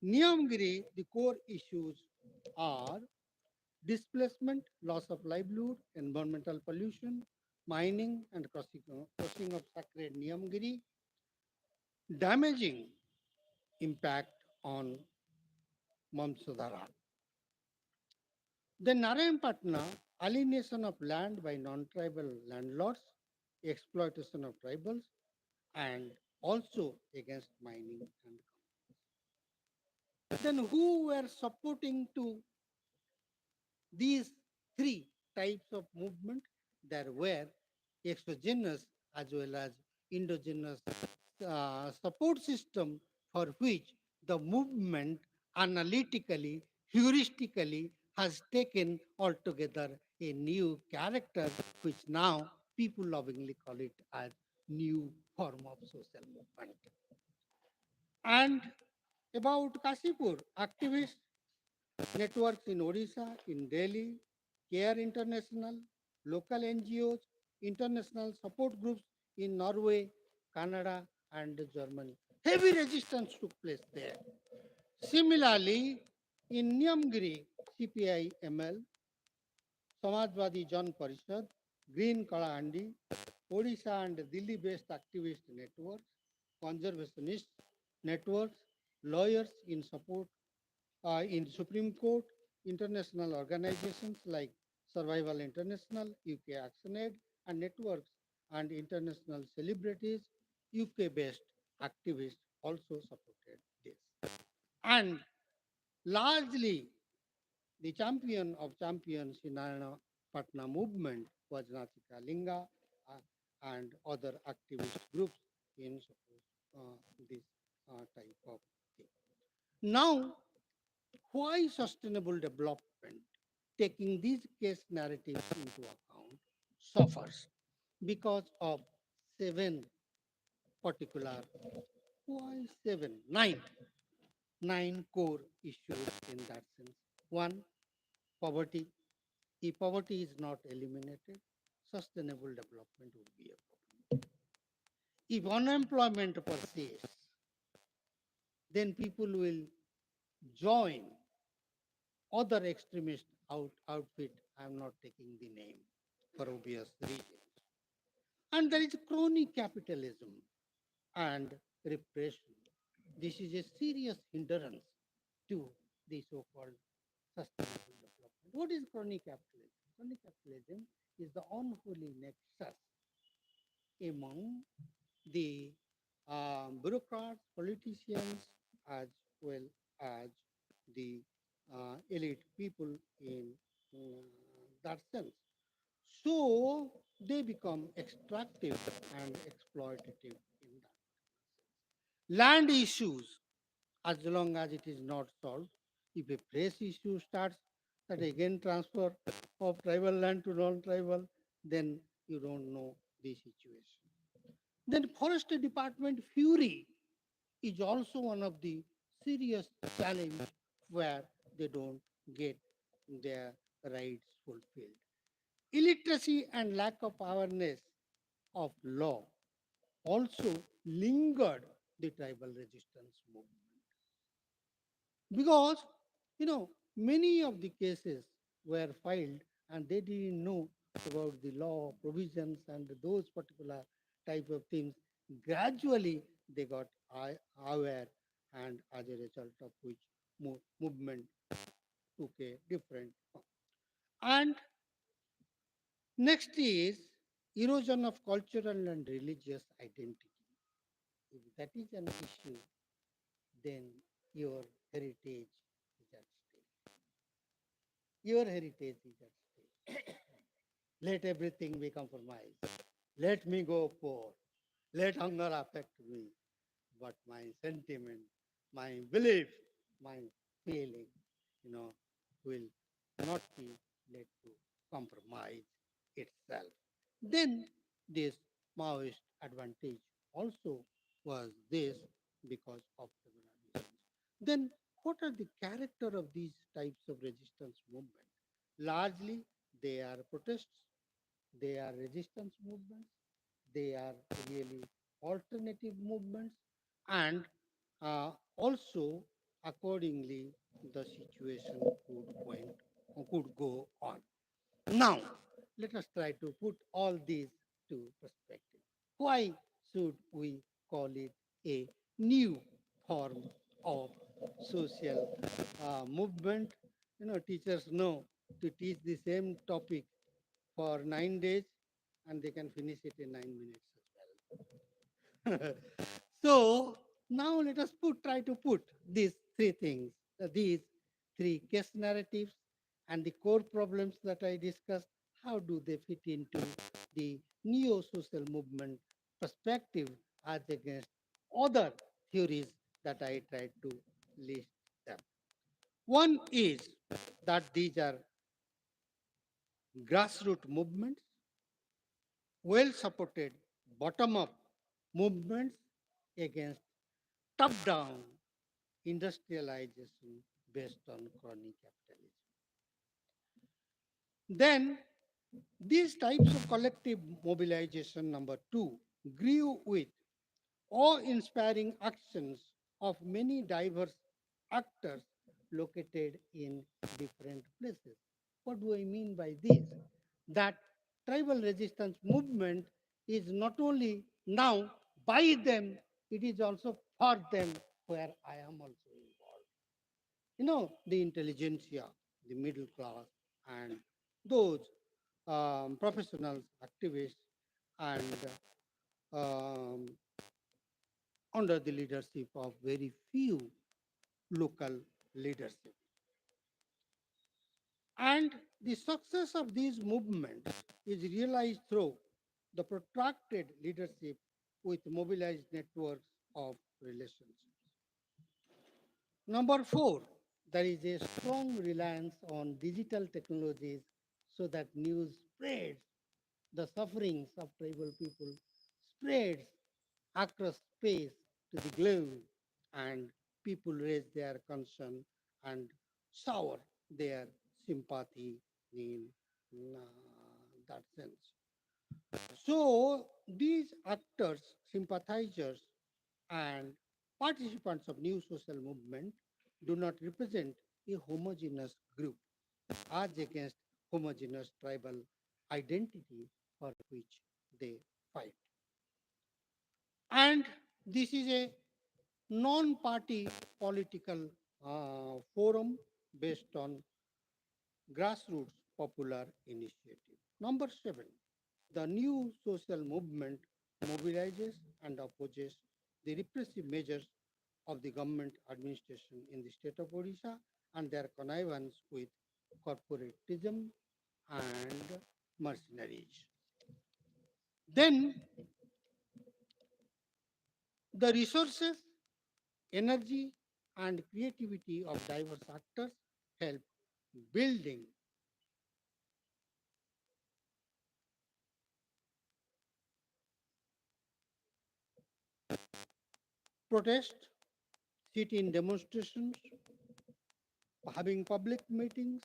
Niyamgiri, the core issues are displacement, loss of livelihood, environmental pollution, mining and crossing of sacred Niyamgiri, damaging impact on Mamsudara. The Narayanpatna, alienation of land by non-tribal landlords, exploitation of tribals, and also against mining and commerce. Then who were supporting to these three types of movement? There were exogenous as well as endogenous support system for which the movement analytically, heuristically has taken altogether a new character, which now people lovingly call it as new form of social movement. And about Kashipur, activists networks in Odisha, in Delhi, CARE International, local NGOs, international support groups in Norway, Canada, and Germany. Heavy resistance took place there. Similarly, in Niyamgiri, CPI ML, Samajwadi Jan Parishad, Green Kalahandi, Odisha and Delhi-based activist networks, conservationist networks, lawyers in support in Supreme Court, international organizations like Survival International, UK ActionAid, and networks and international celebrities, UK-based activists also supported this. And largely, the champion of champions in Patna movement was Natika Linga and other activist groups in support this type of thing. Now, why sustainable development, taking these case narratives into account, suffers? Because of seven particular, why seven? Nine core issues in that sense. One, poverty. If poverty is not eliminated, sustainable development would be a problem. If unemployment persists, then people will join other extremist outfit. I'm not taking the name for obvious reasons. And there is crony capitalism and repression. This is a serious hindrance to the so-called sustainable development. What is crony capitalism? Crony capitalism is the unholy nexus among the bureaucrats, politicians, as well as the elite people in that sense. So they become extractive and exploitative in that. Land issues, as long as it is not solved, if a place issue starts, that again transfer of tribal land to non-tribal, then you don't know the situation. Then forest department fury is also one of the serious challenge where they don't get their rights fulfilled. Illiteracy and lack of awareness of law also lingered the tribal resistance movement. Because, many of the cases were filed and they didn't know about the law provisions and those particular type of things. Gradually, they got aware, and as a result of which movement took a different form. And next is erosion of cultural and religious identity. If that is an issue, then your heritage is at stake. Your heritage is at stake. Let everything be compromised. Let me go poor. Let hunger affect me. But my sentiment, my belief, my feeling, will not be led to compromise itself. Then this Maoist advantage also was this because of several reasons. Then what are the character of these types of resistance movement? Largely, they are protests, they are resistance movements, they are really alternative movements, and also accordingly the situation could go on. Now, let us try to put all these to perspective. Why should we call it a new form of social movement? Teachers know to teach the same topic for 9 days and they can finish it in 9 minutes as well. So now let us try to put these three things, these three case narratives and the core problems that I discussed, how do they fit into the neo-social movement perspective as against other theories that I tried to list them. One is that these are grassroots movements, well-supported bottom-up movements against top-down industrialization based on crony capitalism. Then these types of collective mobilization, number two, grew with awe-inspiring actions of many diverse actors located in different places. What do I mean by this? That tribal resistance movement is not only now by them, it is also for them, where I am also involved. The intelligentsia, the middle class, and those professionals, activists, and um, under the leadership of very few local leadership. And the success of these movements is realized through the protracted leadership with mobilized networks of relationships. Number four, there is a strong reliance on digital technologies so that news spreads, the sufferings of tribal people spreads across space to the globe, and people raise their concern and shower their sympathy in that sense. So these actors, sympathizers, and participants of new social movement do not represent a homogeneous group as against homogeneous tribal identity for which they fight. And this is a non-party political forum based on grassroots popular initiative. Number seven, the new social movement mobilizes and opposes the repressive measures of the government administration in the state of Odisha and their connivance with corporatism and mercenaries. Then the resources, energy, and creativity of diverse actors help building protest, sit-in demonstrations, having public meetings,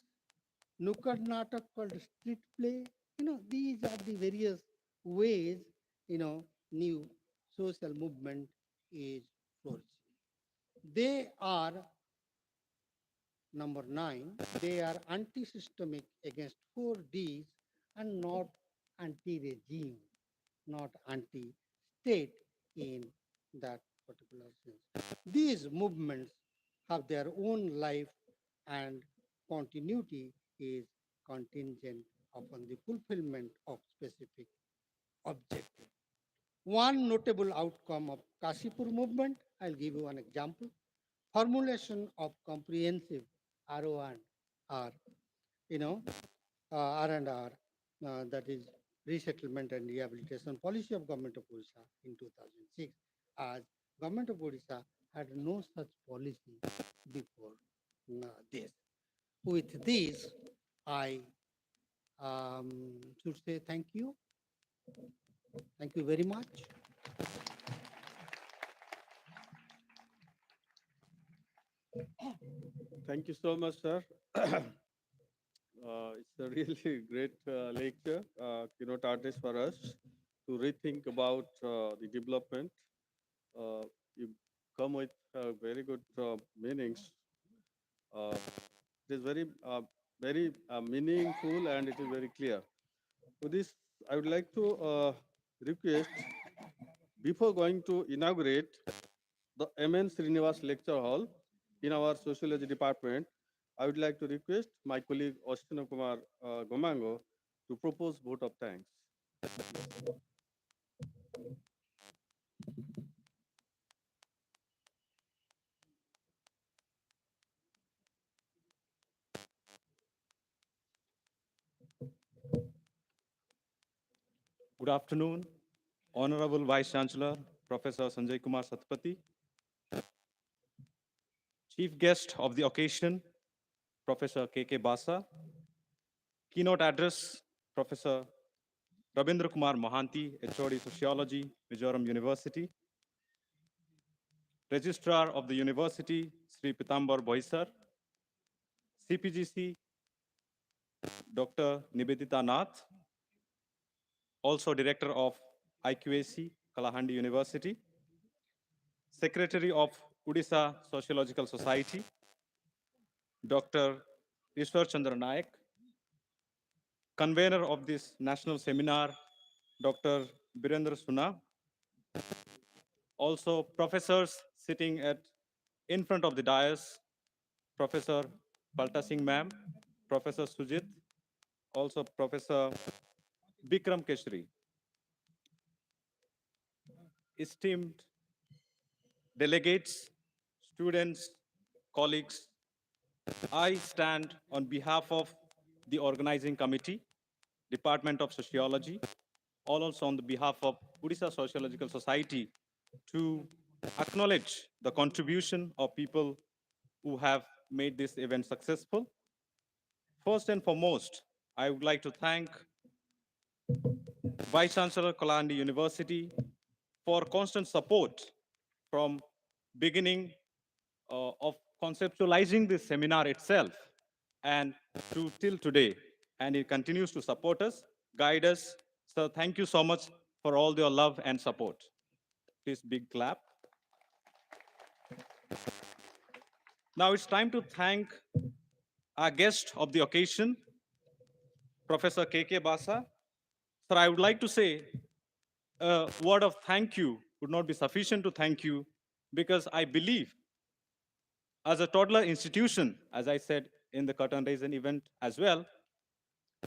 nukkad natak called street play. These are the various ways, new social movement is flourishing. They are, number nine, they are anti-systemic against 4Ds and not anti-regime, not anti-state in that particular sense. These movements have their own life, and continuity is contingent upon the fulfillment of specific objectives. One notable outcome of Kashipur movement, I'll give you an example, formulation of comprehensive RO and R, R&R, that is resettlement and rehabilitation policy of government of Odisha in 2006, as government of Odisha had no such policy before this. With this, I should say thank you. Thank you very much. Thank you so much, sir. It's a really great lecture, keynote address for us to rethink about the development. You come with very good meanings. It is very meaningful, and it is very clear. To this, I would like to request, before going to inaugurate the MN Srinivas Lecture Hall in our Sociology Department, I would like to request my colleague Ostino Kumar Gomango to propose vote of thanks. Good afternoon, Honorable Vice Chancellor, Professor Sanjay Kumar Satpathy, Chief Guest of the occasion, Professor K.K. Basa, Keynote Address, Professor Rabindra Kumar Mohanty, HOD Sociology, Mizoram University, Registrar of the University, Sri Pitambar Boisar, CPGC, Dr. Nibedita Nath, also Director of IQAC, Kalahandi University, Secretary of Odisha Sociological Society, Dr. Ishwar Chandra Naik, convener of this national seminar, Dr. Birendra Suna, also professors sitting in front of the dais, Professor Palta Singh ma'am, Professor Sujit, also Professor Bikram Keshri, esteemed delegates, students, colleagues, I stand on behalf of the organizing committee, Department of Sociology, also on the behalf of Odisha Sociological Society to acknowledge the contribution of people who have made this event successful. First and foremost, I would like to thank Vice Chancellor Kalahandi University for constant support from beginning of conceptualizing this seminar itself and to till today. And it continues to support us, guide us. So thank you so much for all your love and support. Please big clap. Now it's time to thank our guest of the occasion, Professor K.K. Basa. Sir, I would like to say a word of thank you would not be sufficient to thank you because I believe as a toddler institution, as I said in the curtain raising event as well,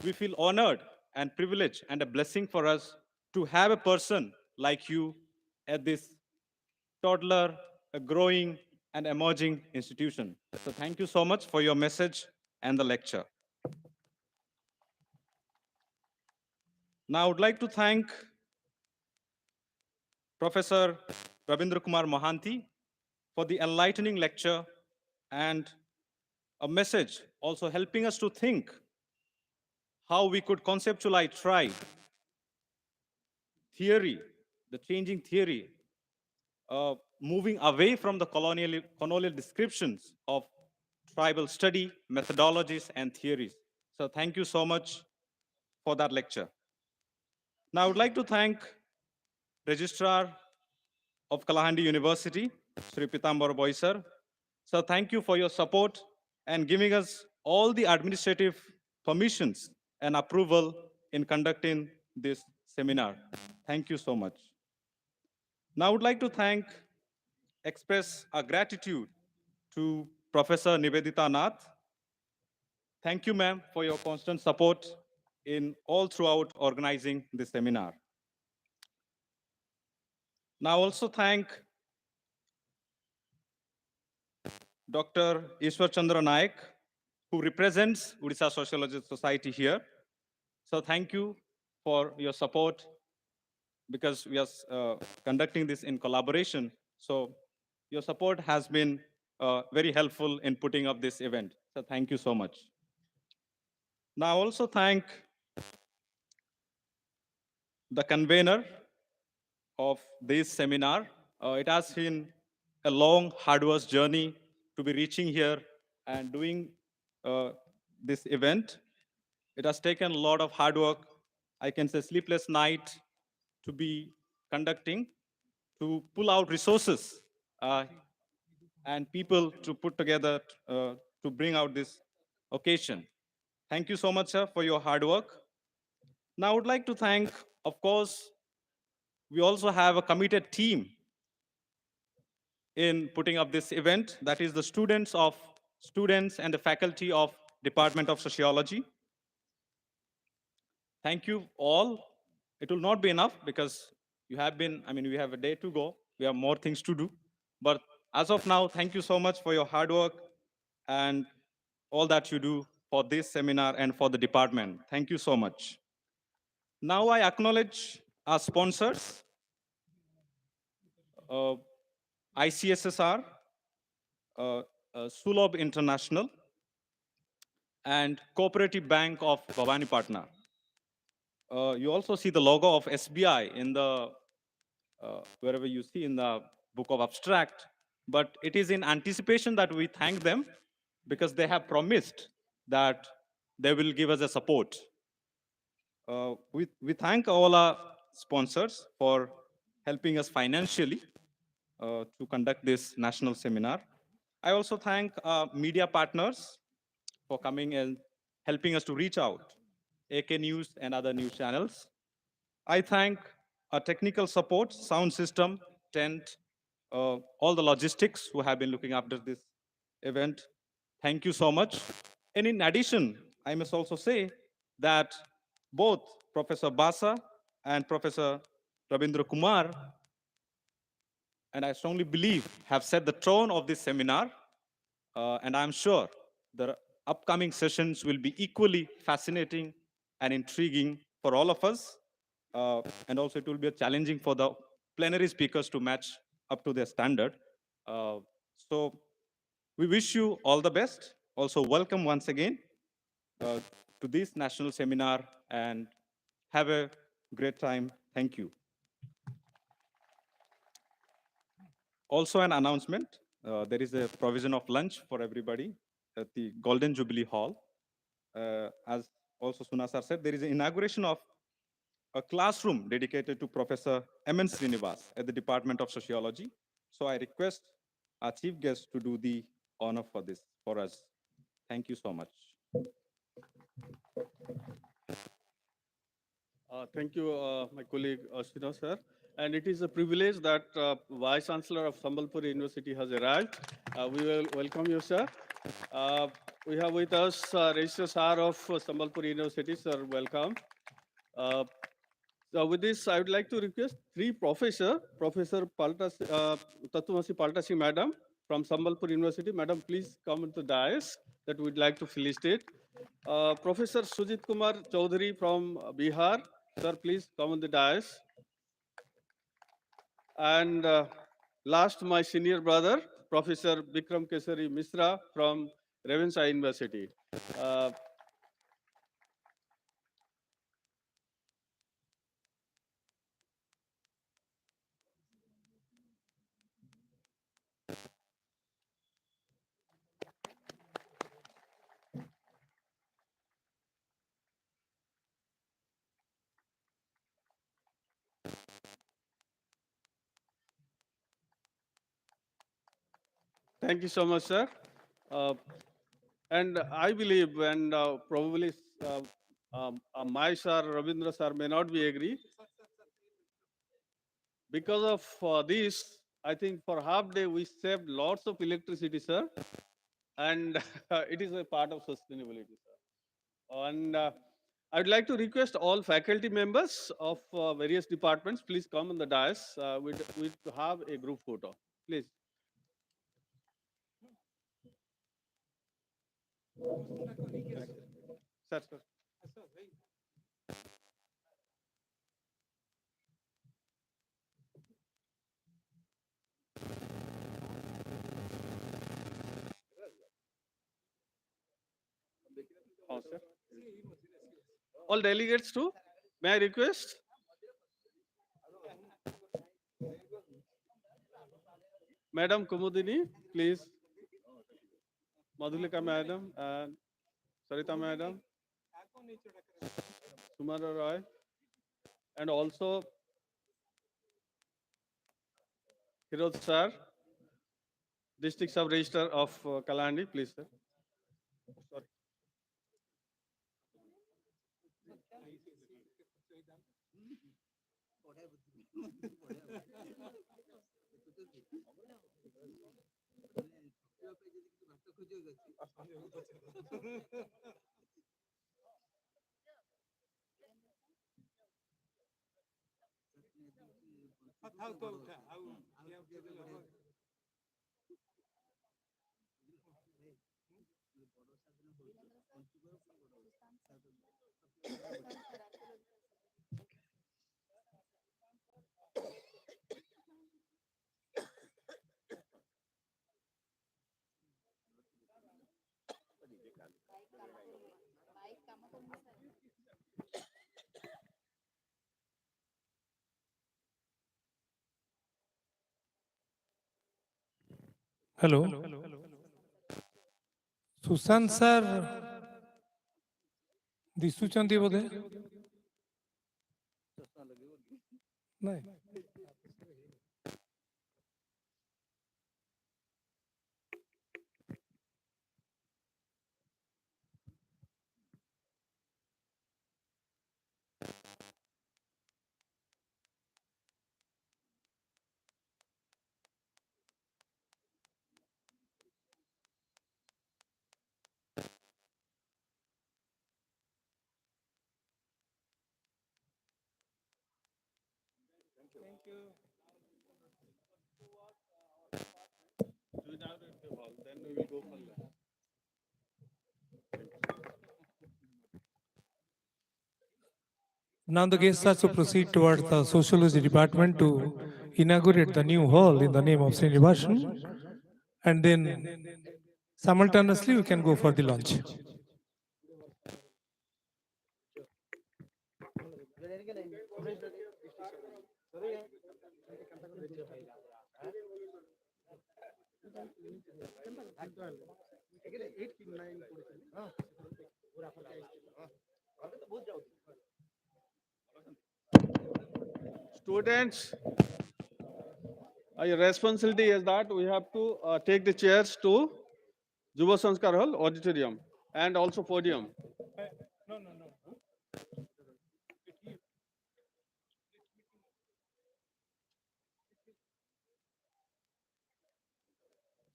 we feel honored and privileged and a blessing for us to have a person like you at this toddler, a growing and emerging institution. So thank you so much for your message and the lecture. Now I would like to thank Professor Rabindra Kumar Mohanty for the enlightening lecture and a message also helping us to think how we could conceptualize tribe theory, the changing theory, moving away from the colonial descriptions of tribal study, methodologies, and theories. So thank you so much for that lecture. Now I would like to thank Registrar of Kalahandi University, Sri Pitambar Boisar. So thank you for your support and giving us all the administrative permissions and approval in conducting this seminar. Thank you so much. Now I would like to express our gratitude to Professor Nivedita Nath. Thank you, ma'am, for your constant support in all throughout organizing this seminar. Now also thank Dr. Ishwar Chandra Naik, who represents Odisha Sociology Society here. So thank you for your support because we are conducting this in collaboration. So your support has been very helpful in putting up this event. So thank you so much. Now also thank the convener of this seminar. It has been a long, hard work journey to be reaching here and doing this event. It has taken a lot of hard work, I can say sleepless night, to be conducting, to pull out resources and people to put together to bring out this occasion. Thank you so much, sir, for your hard work. Now I would like to thank, of course, we also have a committed team in putting up this event. That is the students and the faculty of Department of Sociology. Thank you all. It will not be enough because we have a day to go. We have more things to do. But as of now, thank you so much for your hard work and all that you do for this seminar and for the department. Thank you so much. Now I acknowledge our sponsors, ICSSR, Sulabh International, and Cooperative Bank of Bhawanipatna. You also see the logo of SBI in the wherever you see in the book of abstract, but it is in anticipation that we thank them because they have promised that they will give us a support. We thank all our sponsors for helping us financially to conduct this national seminar. I also thank our media partners for coming and helping us to reach out. AK News, and other news channels. I thank our technical support, sound system, tent, all the logistics who have been looking after this event. Thank you so much. And in addition, I must also say that both Professor Basa and Professor Rabindra Kumar, and I strongly believe, have set the tone of this seminar. And I'm sure the upcoming sessions will be equally fascinating and intriguing for all of us. And also it will be challenging for the plenary speakers to match up to their standard. So we wish you all the best. Also welcome once again to this national seminar and have a great time. Thank you. Also an announcement, there is a provision of lunch for everybody at the Golden Jubilee Hall. As also Sunasar said, there is an inauguration of a classroom dedicated to Professor M.N. Srinivas at the Department of Sociology. So I request our chief guest to do the honor for this for us. Thank you so much. Thank you, my colleague Ashwina sir. And it is a privilege that Vice Chancellor of Sambalpur University has arrived. We will welcome you, sir. We have with us Registrar Sir of Sambalpur University, sir. Welcome. So with this, I would like to request three professors, Professor Tatumasi Paltasi Madam from Sambalpur University. Madam, please come to the dais that we'd like to felicitate. Professor Sujit Kumar Chaudhary from Bihar. Sir, please come on the dais. And last, my senior brother, Professor Bikram Kesari Misra from Ravenshaw University. Thank you so much, sir. And I believe, and probably my sir, Rabindra sir may not be agree. Because of this, I think for half day we saved lots of electricity, sir. And it is a part of sustainability, sir. And I'd like to request all faculty members of various departments, please come on the dais. We'd have a group photo, please. Sir, sir. Oh, sir. All delegates too, may I request? Madam Kumudini, please. Madhulika Madam and Sarita Madam, Sumara Roy, and also Hirot Sir, District Sub Registrar of Kalahandi, please, sir. Sorry. Hello. Sushant sir ଦିଶୁଛନ୍ତି ବୋଧେ ନାଇଁ Now the guests are to proceed towards the Sociology department to inaugurate the new hall in the name of Srinivashan, and then simultaneously we can go for the launch. Students, your responsibility is that we have to take the chairs to Yuva Sanskar Hall auditorium and also podium.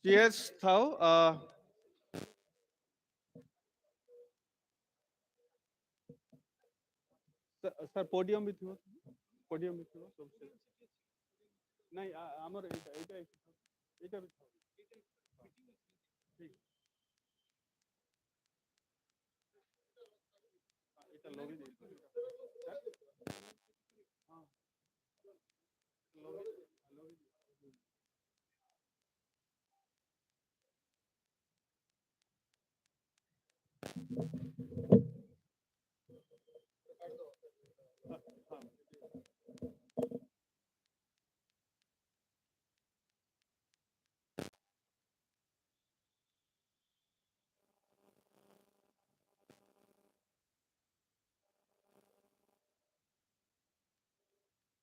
Chairs थाओ sir podium भी थियो podium भी थियो सब से नहीं हमर एटा भी ठीक एटा लॉबी दे हां लॉबी हाँ